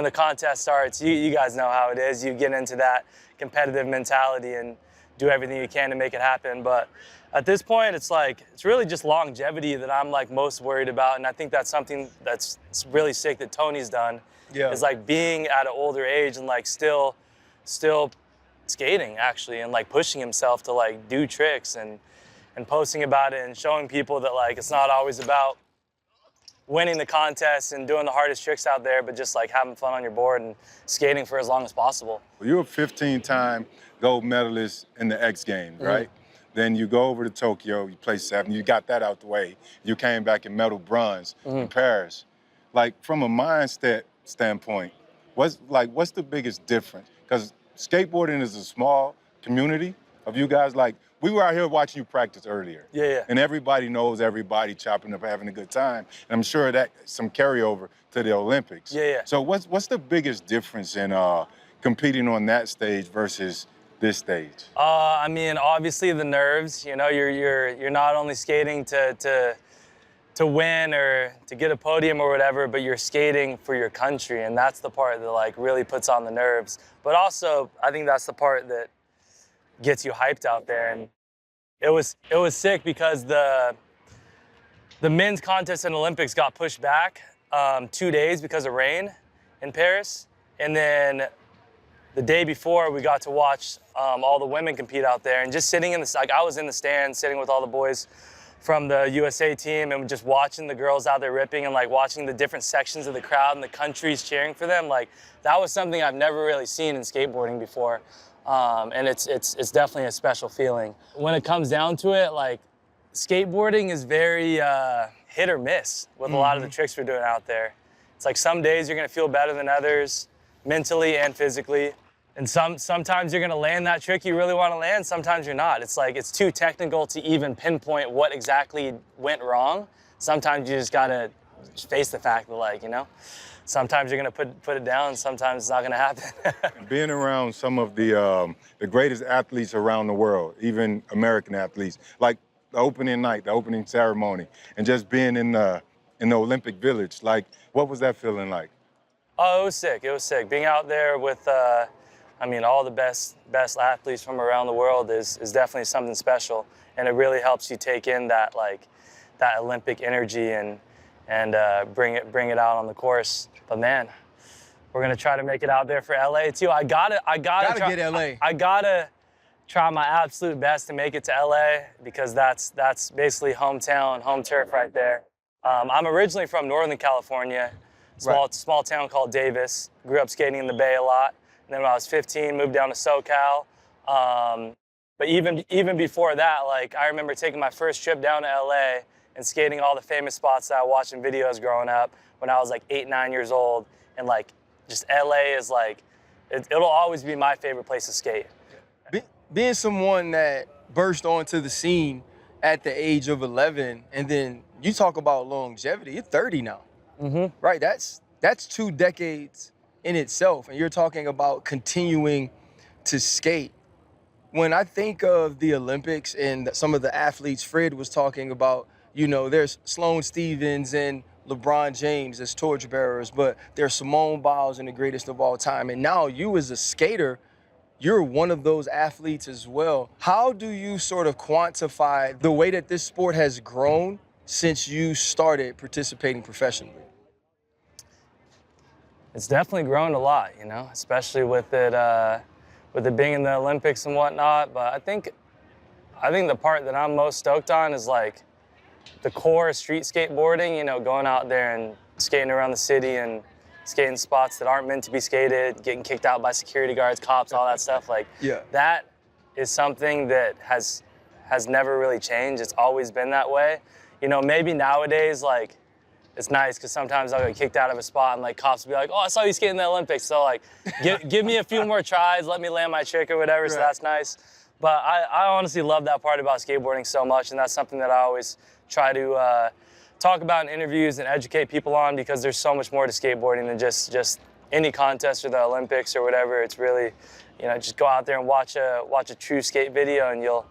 the contest starts, you guys know how it is. You get into that competitive mentality and do everything you can to make it happen. But at this point, it's really just longevity that I'm like most worried about. And I think that's something that's really sick that Tony's done. Yeah. Is like being at an older age and like still skating actually, and like pushing himself to like do tricks and posting about it and showing people that like it's not always about winning the contest and doing the hardest tricks out there, but just like having fun on your board and skating for as long as possible. You're a 15-time gold medalist in the X Games, right? Then you go over to Tokyo, you play 7, you got that out the way. You came back and medal bronze in Paris. Like, from a mindset standpoint, what's the biggest difference? Because skateboarding is a small community of you guys. Like, we were out here watching you practice earlier. Yeah. And everybody knows everybody, chopping up, having a good time. And I'm sure that some carryover to the Olympics. Yeah. So what's the biggest difference in competing on that stage versus this stage? I mean, obviously the nerves. You know, you're not only skating to win or to get a podium or whatever, but you're skating for your country, and that's the part that like really puts on the nerves. But also, I think that's the part that gets you hyped out there. And it was sick because the men's contest in Olympics got pushed back 2 days because of rain in Paris, and then the day before, we got to watch all the women compete out there, and just sitting in the, like, I was in the stands sitting with all the boys from the USA team and just watching the girls out there ripping and like watching the different sections of the crowd and the countries cheering for them. Like, that was something I've never really seen in skateboarding before. And it's definitely a special feeling. When it comes down to it, like, skateboarding is very hit or miss with a lot of the tricks we're doing out there. It's like some days you're gonna feel better than others, mentally and physically. And sometimes you're gonna land that trick you really wanna land, sometimes you're not. It's like, it's too technical to even pinpoint what exactly went wrong. Sometimes you just gotta face the fact that, like, you know, sometimes you're gonna put it down, sometimes it's not gonna happen. Being around some of the greatest athletes around the world, even American athletes, like the opening night, the opening ceremony, and just being in the Olympic Village, like, what was that feeling like? Oh, it was sick. It was sick. Being out there with, I mean, all the best athletes from around the world is definitely something special, and it really helps you take in that Olympic energy and bring it out on the course. But man, we're gonna try to make it out there for LA too. I gotta get LA. I gotta try my absolute best to make it to LA, because that's basically home turf right there. I'm originally from Northern California. Small town called Davis. Grew up skating in the Bay a lot. And then when I was 15, moved down to SoCal. But even before that, like, I remember taking my first trip down to LA and skating all the famous spots that I watched in videos growing up when I was like 8, 9 years old. And like, just LA is like, it'll always be my favorite place to skate. Being someone that burst onto the scene at the age of 11, and then you talk about longevity, you're 30 now. Right, that's 2 decades in itself, and you're talking about continuing to skate. When I think of the Olympics and some of the athletes Fred was talking about, you know, there's Sloane Stephens and LeBron James as torchbearers, but there's Simone Biles and the greatest of all time. And now you as a skater, you're one of those athletes as well. How do you sort of quantify the way that this sport has grown since you started participating professionally? It's definitely grown a lot, you know, especially with it being in the Olympics and whatnot. But I think the part that I'm most stoked on is like the core street skateboarding, you know, going out there and skating around the city and skating spots that aren't meant to be skated, getting kicked out by security guards, cops, all that stuff. Like, that is something that has never really changed. It's always been that way. You know, maybe nowadays, like, it's nice because sometimes I'll get kicked out of a spot and like cops will be like, oh, I saw you skate in the Olympics. So like, give me a few more tries, let me land my trick or whatever, so that's nice. But I honestly love that part about skateboarding so much, and that's something that I always try to talk about in interviews and educate people on, because there's so much more to skateboarding than just any contest or the Olympics or whatever. It's really, you know, just go out there and watch a true skate video, and you'll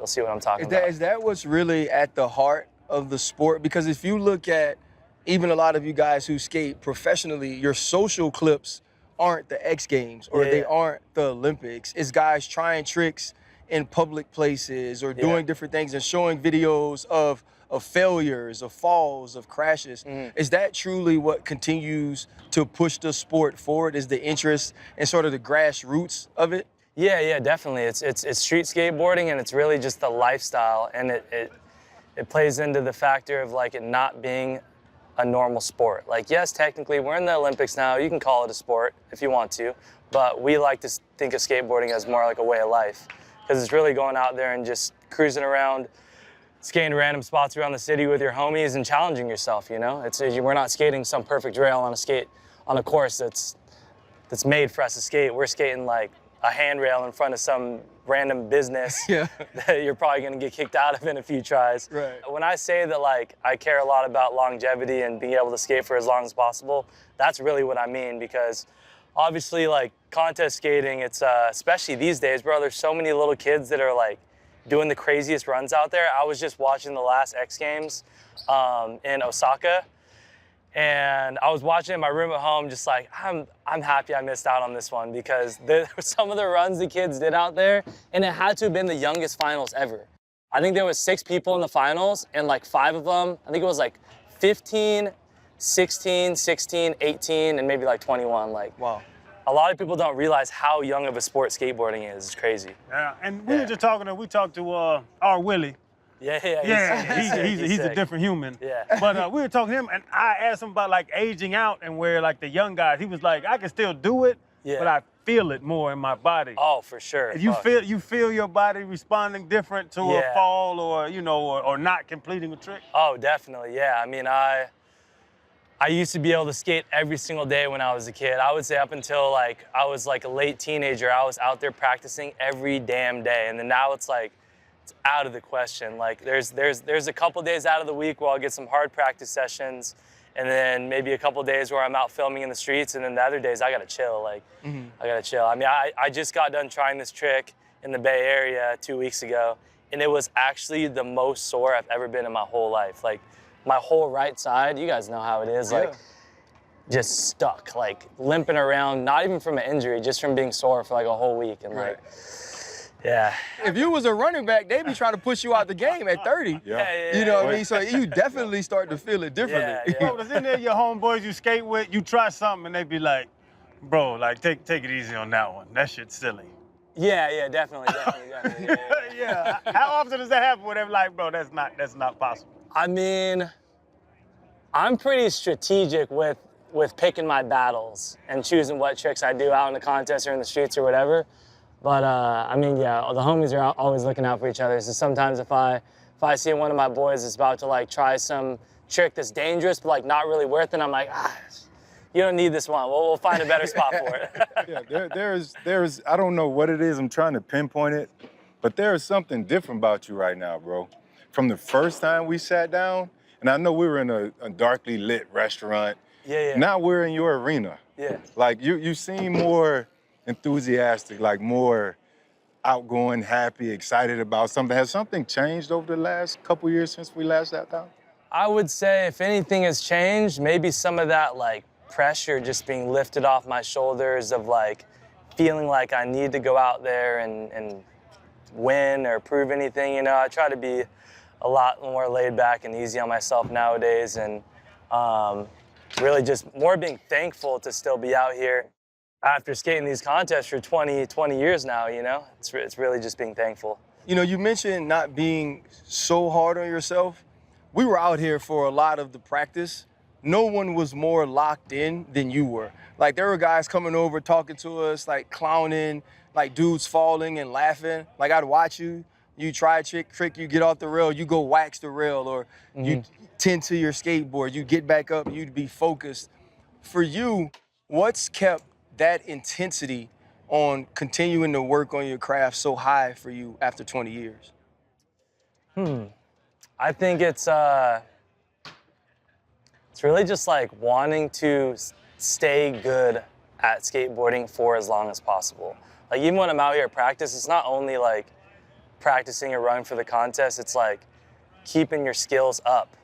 see what I'm talking about. Is that what's really at the heart of the sport? Because if you look at even a lot of you guys who skate professionally, your social clips aren't the X Games or they aren't the Olympics. It's guys trying tricks in public places or doing different things and showing videos of failures, of falls, of crashes. Is that truly what continues to push the sport forward, is the interest and sort of the grassroots of it? Yeah, definitely. It's street skateboarding, and it's really just the lifestyle, and it plays into the factor of like it not being a normal sport. Like, yes, technically we're in the Olympics now, you can call it a sport if you want to, but we like to think of skateboarding as more like a way of life, because it's really going out there and just cruising around, skating random spots around the city with your homies and challenging yourself, you know? We're not skating some perfect rail on a course that's made for us to skate. We're skating like a handrail in front of some random business that you're probably gonna get kicked out of in a few tries. Right. When I say that like I care a lot about longevity and being able to skate for as long as possible, that's really what I mean, because obviously like contest skating, it's especially these days, bro, there's so many little kids that are like doing the craziest runs out there. I was just watching the last X Games in Osaka, and I was watching in my room at home, just like, I'm happy I missed out on this one, because some of the runs the kids did out there, and it had to have been the youngest finals ever. I think there was 6 people in the finals, and like 5 of them, I think it was like 15, 16, 16, 18, and maybe like 21. Like, wow. A lot of people don't realize how young of a sport skateboarding is. It's crazy. Yeah, and we were just we talked to our Willie. Yeah, he's a different human. Yeah. But we were talking to him, and I asked him about like aging out and where like the young guys. He was like, I can still do it, but I feel it more in my body. Oh, for sure. You feel your body responding different to a fall, or or not completing a trick. Oh, definitely. Yeah. I mean, I used to be able to skate every single day when I was a kid. I would say up until like I was like a late teenager, I was out there practicing every damn day, and then now it's like, it's out of the question. Like there's a couple days out of the week where I'll get some hard practice sessions, and then maybe a couple days where I'm out filming in the streets, and then the other days I gotta chill. Like I gotta chill. I mean, I just got done trying this trick in the Bay Area 2 weeks ago, and it was actually the most sore I've ever been in my whole life. Like my whole right side, you guys know how it is, like just stuck, like limping around, not even from an injury, just from being sore for like a whole week. And like, yeah. If you was a running back, they'd be trying to push you out the game at 30. You know what I mean? So you definitely start to feel it differently. Bro, was in there your homeboys you skate with, you try something and they be like, bro, like take it easy on that one. That shit's silly. Yeah, definitely. Yeah. How often does that happen where they're like, bro, that's not possible? I mean, I'm pretty strategic with picking my battles and choosing what tricks I do out in the contest or in the streets or whatever. But I mean, yeah, the homies are always looking out for each other. So sometimes if I see one of my boys is about to like try some trick that's dangerous but like not really worth it, I'm like, you don't need this one. We'll find a better spot for it. there's I don't know what it is. I'm trying to pinpoint it, but there is something different about you right now, bro. From the first time we sat down, and I know we were in a darkly lit restaurant. Yeah. Now we're in your arena. Yeah. Like you seem more enthusiastic, like more outgoing, happy, excited about something. Has something changed over the last couple years since we last sat down? I would say if anything has changed, maybe some of that like pressure just being lifted off my shoulders of like feeling like I need to go out there and win or prove anything. You know, I try to be a lot more laid back and easy on myself nowadays, and really just more being thankful to still be out here after skating these contests for 20 years now, you know? It's really just being thankful. You know, you mentioned not being so hard on yourself. We were out here for a lot of the practice. No one was more locked in than you were. Like, there were guys coming over talking to us, like clowning, like dudes falling and laughing. Like, I'd watch you try a trick, you get off the rail, you go wax the rail, or you tend to your skateboard, you get back up, you'd be focused. For you, what's kept that intensity on continuing to work on your craft so high for you after 20 years? I think it's really just like wanting to stay good at skateboarding for as long as possible. Like even when I'm out here at practice, it's not only like practicing a run for the contest, it's like keeping your skills up,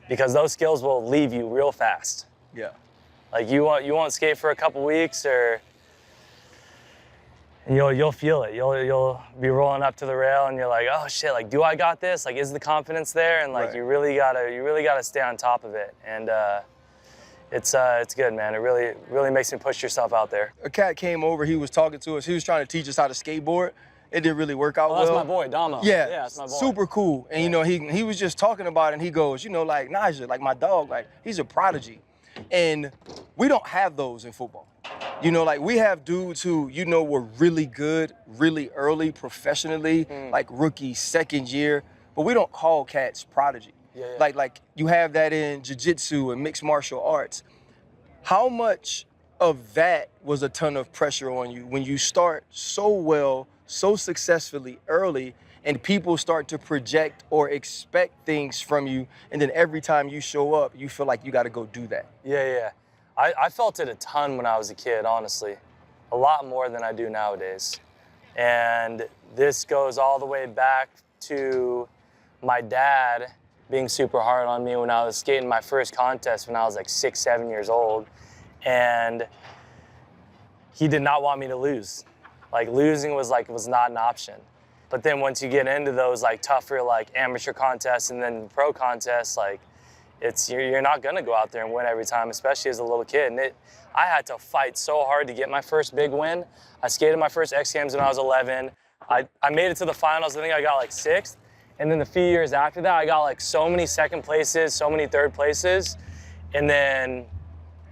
because those skills will leave you real fast. Yeah. Like you won't skate for a couple weeks, or you'll feel it. You'll be rolling up to the rail and you're like, oh shit, like do I got this? Like is the confidence there? And like Right. you really gotta stay on top of it. And it's good, man. It really makes me push yourself out there. A cat came over, he was talking to us, he was trying to teach us how to skateboard. It didn't really work out Oh, well. that's my boy, Damo. Yeah, that's my boy. super cool. And you know, he was just talking about it and he goes, you know, like Naja, like my dog, like he's a prodigy. And we don't have those in football. You know, like we have dudes who, you know, were really good, really early professionally, like rookie, second year, but we don't call cats prodigy. Yeah. Like you have that in jiu-jitsu and mixed martial arts. How much of that was a ton of pressure on you when you start so well, so successfully early, and people start to project or expect things from you, and then every time you show up, you feel like you got to go do that? Yeah. I felt it a ton when I was a kid, honestly. A lot more than I do nowadays. And this goes all the way back to my dad being super hard on me when I was skating my first contest when I was like 6, 7 years old. And he did not want me to lose. Like losing was not an option. But then once you get into those like tougher like amateur contests and then pro contests, like you're not gonna go out there and win every time, especially as a little kid. And I had to fight so hard to get my first big win. I skated my first X Games when I was 11. I made it to the finals. I think I got like 6th. And then the few years after that, I got like so many second places, so many third places. And then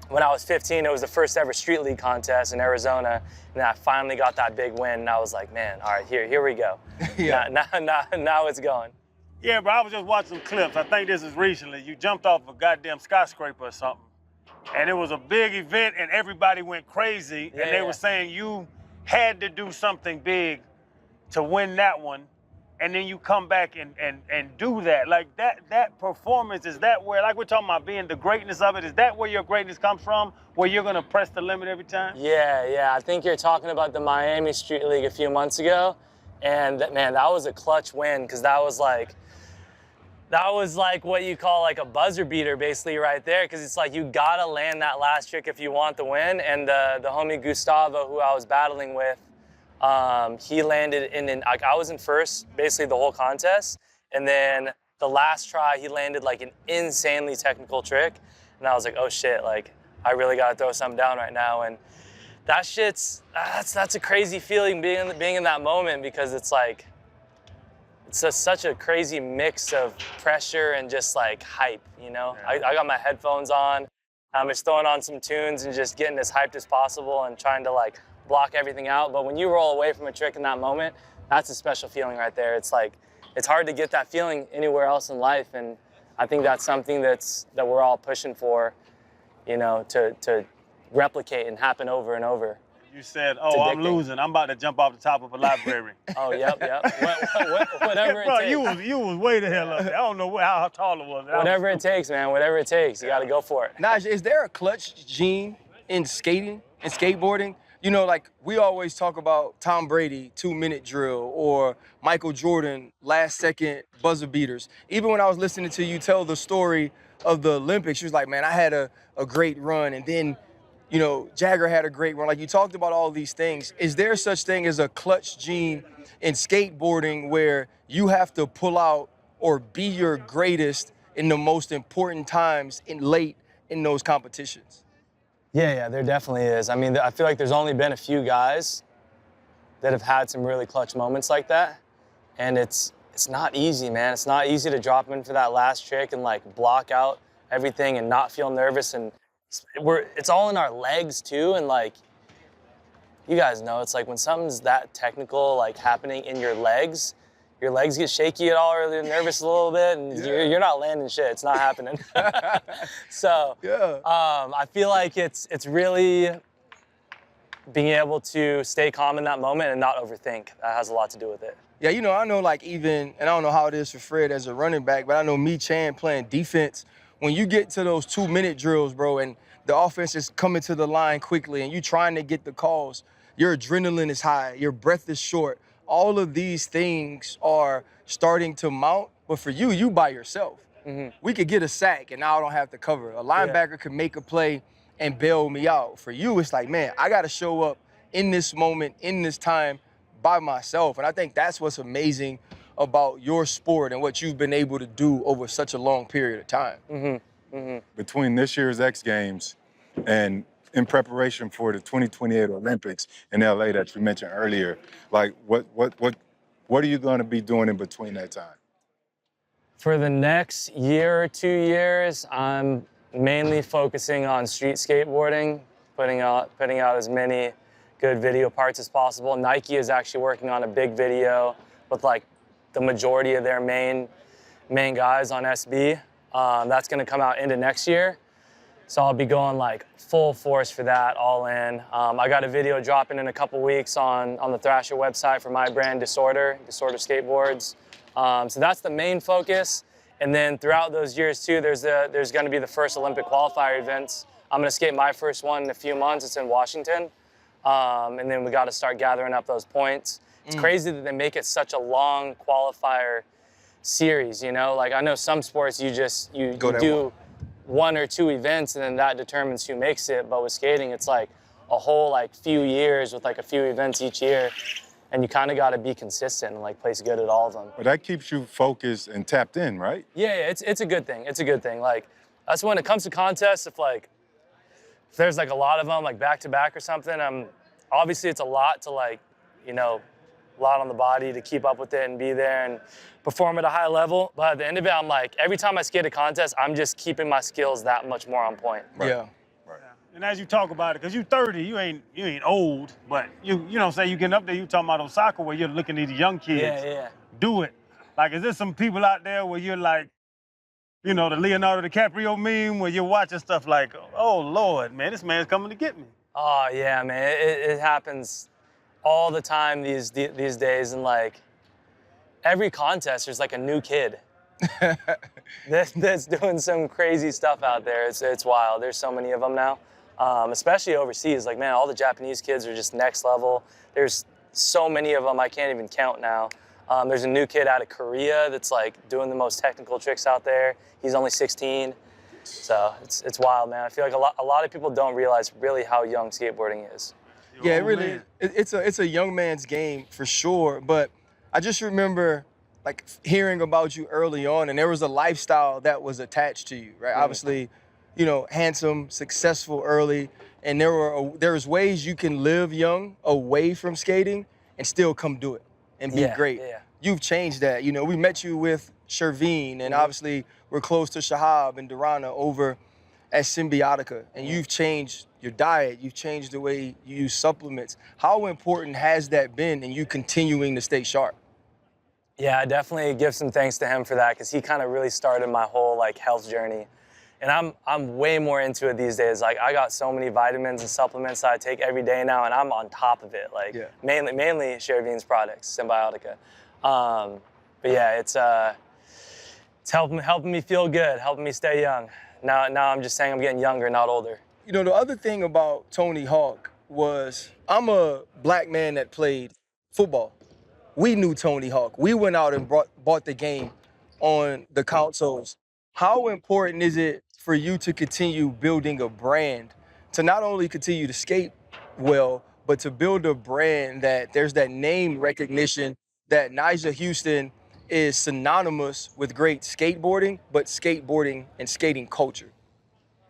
when I was 15, it was the first ever street league contest in Arizona. And I finally got that big win. And I was like, man, all right, here we go. Yeah. Now it's going. Yeah, bro, I was just watching some clips. I think this is recently. You jumped off a goddamn skyscraper or something. And it was a big event and everybody went crazy. Yeah, and they yeah. were saying you had to do something big to win that one. And then you come back and do that. Like that performance, is that where, like we're talking about being the greatness of it, is that where your greatness comes from? Where you're gonna press the limit every time? Yeah. I think you're talking about the Miami Street League a few months ago. And man, that was a clutch win, because that was like what you call like a buzzer beater basically right there, because it's like you gotta land that last trick if you want the win. And the homie Gustavo, who I was battling with, he landed like I was in first basically the whole contest, and then the last try he landed like an insanely technical trick, and I was like, oh shit, like I really gotta throw something down right now. And that's a crazy feeling being in that moment, because it's like it's such a crazy mix of pressure and just like hype, you know? Yeah. I got my headphones on, I'm just throwing on some tunes and just getting as hyped as possible and trying to like block everything out. But when you roll away from a trick in that moment, that's a special feeling right there. It's like, it's hard to get that feeling anywhere else in life. And I think that's something that we're all pushing for, you know, to replicate and happen over and over. You said, oh, I'm losing. I'm about to jump off the top of a library. Oh, yep. Whatever it Bro, takes. you was way the hell up there. I don't know how tall it was. Whatever it takes, man. Whatever it takes. You got to go for it. Naj, is there a clutch gene in skating and skateboarding? You know, like we always talk about Tom Brady, 2-minute drill, or Michael Jordan, last second buzzer beaters. Even when I was listening to you tell the story of the Olympics, she was like, man, I had a great run, and then, you know, Jagger had a great run. Like you talked about all these things. Is there such thing as a clutch gene in skateboarding where you have to pull out or be your greatest in the most important times late in those competitions? Yeah, there definitely is. I mean, I feel like there's only been a few guys that have had some really clutch moments like that. And it's not easy, man. It's not easy to drop in for that last trick and like block out everything and not feel nervous. And it's all in our legs too. And like, you guys know, it's like when something's that technical, like happening in your legs get shaky at all, or they're nervous a little bit, and you're not landing shit. It's not happening. So, I feel like it's really being able to stay calm in that moment and not overthink, that has a lot to do with it. Yeah, you know, I know like even, and I don't know how it is for Fred as a running back, but I know me, Chan, playing defense, when you get to those 2-minute drills, bro, and the offense is coming to the line quickly and you trying to get the calls, your adrenaline is high, your breath is short. All of these things are starting to mount, but for you, you by yourself. We could get a sack and now I don't have to cover. A linebacker could make a play and bail me out. For you, it's like, man, I got to show up in this moment, in this time, by myself. And I think that's what's amazing about your sport and what you've been able to do over such a long period of time. Between this year's X Games and in preparation for the 2028 Olympics in LA that you mentioned earlier, like what are you going to be doing in between that time? For the next year or 2 years, I'm mainly focusing on street skateboarding, putting out as many good video parts as possible. Nike is actually working on a big video with like the majority of their main guys on SB. That's gonna come out into next year. So I'll be going like full force for that, all in. I got a video dropping in a couple weeks on the Thrasher website for my brand, Disorder Skateboards. So that's the main focus. And then throughout those years too, there's gonna be the first Olympic qualifier events. I'm gonna skate my first one in a few months. It's in Washington. And then we gotta start gathering up those points. It's crazy that they make it such a long qualifier series, you know? Like I know some sports you do one or two events and then that determines who makes it. But with skating, it's like a whole like few years with like a few events each year. And you kind of got to be consistent and like place good at all of them. But that keeps you focused and tapped in, right? Yeah, it's a good thing. It's a good thing. Like that's when it comes to contests, if there's like a lot of them like back to back or something, obviously it's a lot to like, you know, a lot on the body to keep up with it and be there and perform at a high level. But at the end of it, I'm like, every time I skate a contest, I'm just keeping my skills that much more on point. Right. Yeah. And as you talk about it, because you're 30, you ain't old, but you know what I'm saying, you getting up there, you talking about on soccer where you're looking at these young kids do it. Like, is there some people out there where you're like, you know, the Leonardo DiCaprio meme where you're watching stuff like, oh, Lord, man, this man's coming to get me. Oh, yeah, man, it happens all the time these days. And like, every contest, there's like a new kid that's doing some crazy stuff out there. It's wild. There's so many of them now. Especially overseas, like, man, all the Japanese kids are just next level. There's so many of them, I can't even count now. There's a new kid out of Korea that's like doing the most technical tricks out there. He's only 16. So it's wild, man. I feel like a lot of people don't realize really how young skateboarding is. Yeah, it really is. It's a young man's game for sure. But I just remember like hearing about you early on, and there was a lifestyle that was attached to you, right? Obviously, you know, handsome, successful early, and there's ways you can live young away from skating and still come do it and be great. Yeah. You've changed that. You know, we met you with Shervine, and obviously we're close to Shahab and Durana over at Symbiotica, and you've changed your diet, you've changed the way you use supplements. How important has that been in you continuing to stay sharp? Yeah, I definitely give some thanks to him for that because he kind of really started my whole like health journey. And I'm way more into it these days. Like I got so many vitamins and supplements that I take every day now, and I'm on top of it. Like mainly Shervine's products, Symbiotica. But yeah, it's helping me feel good, helping me stay young. Now I'm just saying I'm getting younger, not older. You know, the other thing about Tony Hawk was I'm a black man that played football. We knew Tony Hawk. We went out and bought the game on the consoles. How important is it for you to continue building a brand, to not only continue to skate well, but to build a brand that there's that name recognition that Nyjah Huston is synonymous with great skateboarding, but skateboarding and skating culture?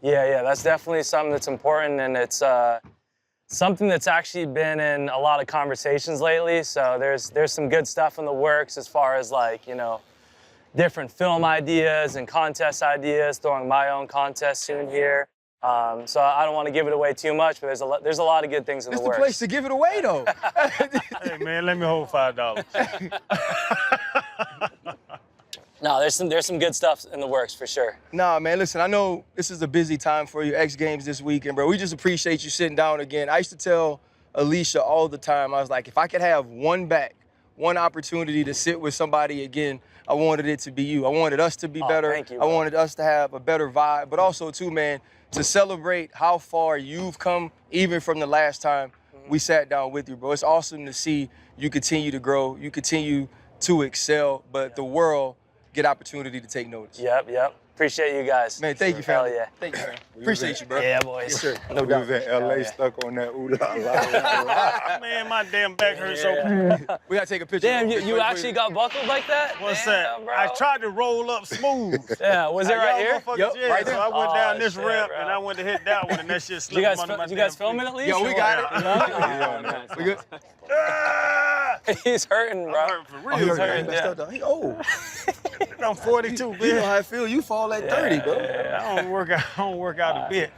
Yeah, that's definitely something that's important, and it's something that's actually been in a lot of conversations lately. So there's some good stuff in the works as far as like, you know, different film ideas and contest ideas, throwing my own contest soon here. So I don't want to give it away too much, but there's a lot of good things in the works. It's the place to give it away, though. Hey, man, let me hold $5. No, there's some good stuff in the works for sure. Nah, man, listen, I know this is a busy time for you, X Games this weekend, bro. We just appreciate you sitting down again. I used to tell Alicia all the time. I was like, if I could have one opportunity to sit with somebody again, I wanted it to be you. I wanted us to be better. Thank you, I bro. wanted us to have a better vibe, but also too, man, to celebrate how far you've come, even from the last time we sat down with you, bro. It's awesome to see you continue to grow, you continue to excel, but the world get opportunity to take notice. Yep. Appreciate you guys. Man, thank you, family. Hell yeah. Thank you, man. Appreciate you, bro. Yeah, boys. Yes, sir. We was in LA stuck on that ooh la la. Man, my damn back hurts so bad. We gotta take a picture. Damn, you actually got buckled like that? What's Damn, that? bro. I tried to roll up smooth. Yeah, was it right here? Yup, Yeah, right so there. I went down this shit, ramp bro. and I went to hit that one and that shit Did slipped you guys, under my you guys damn film it feet. at least? Yo, we or got what? it. We good? Ah! He's hurting, bro. I'm hurting for real. He He's hurt, hurting, man. yeah. Stuff, he old. I'm 42, You know man. how I feel. You fall at 30, bro. I don't work out a bit.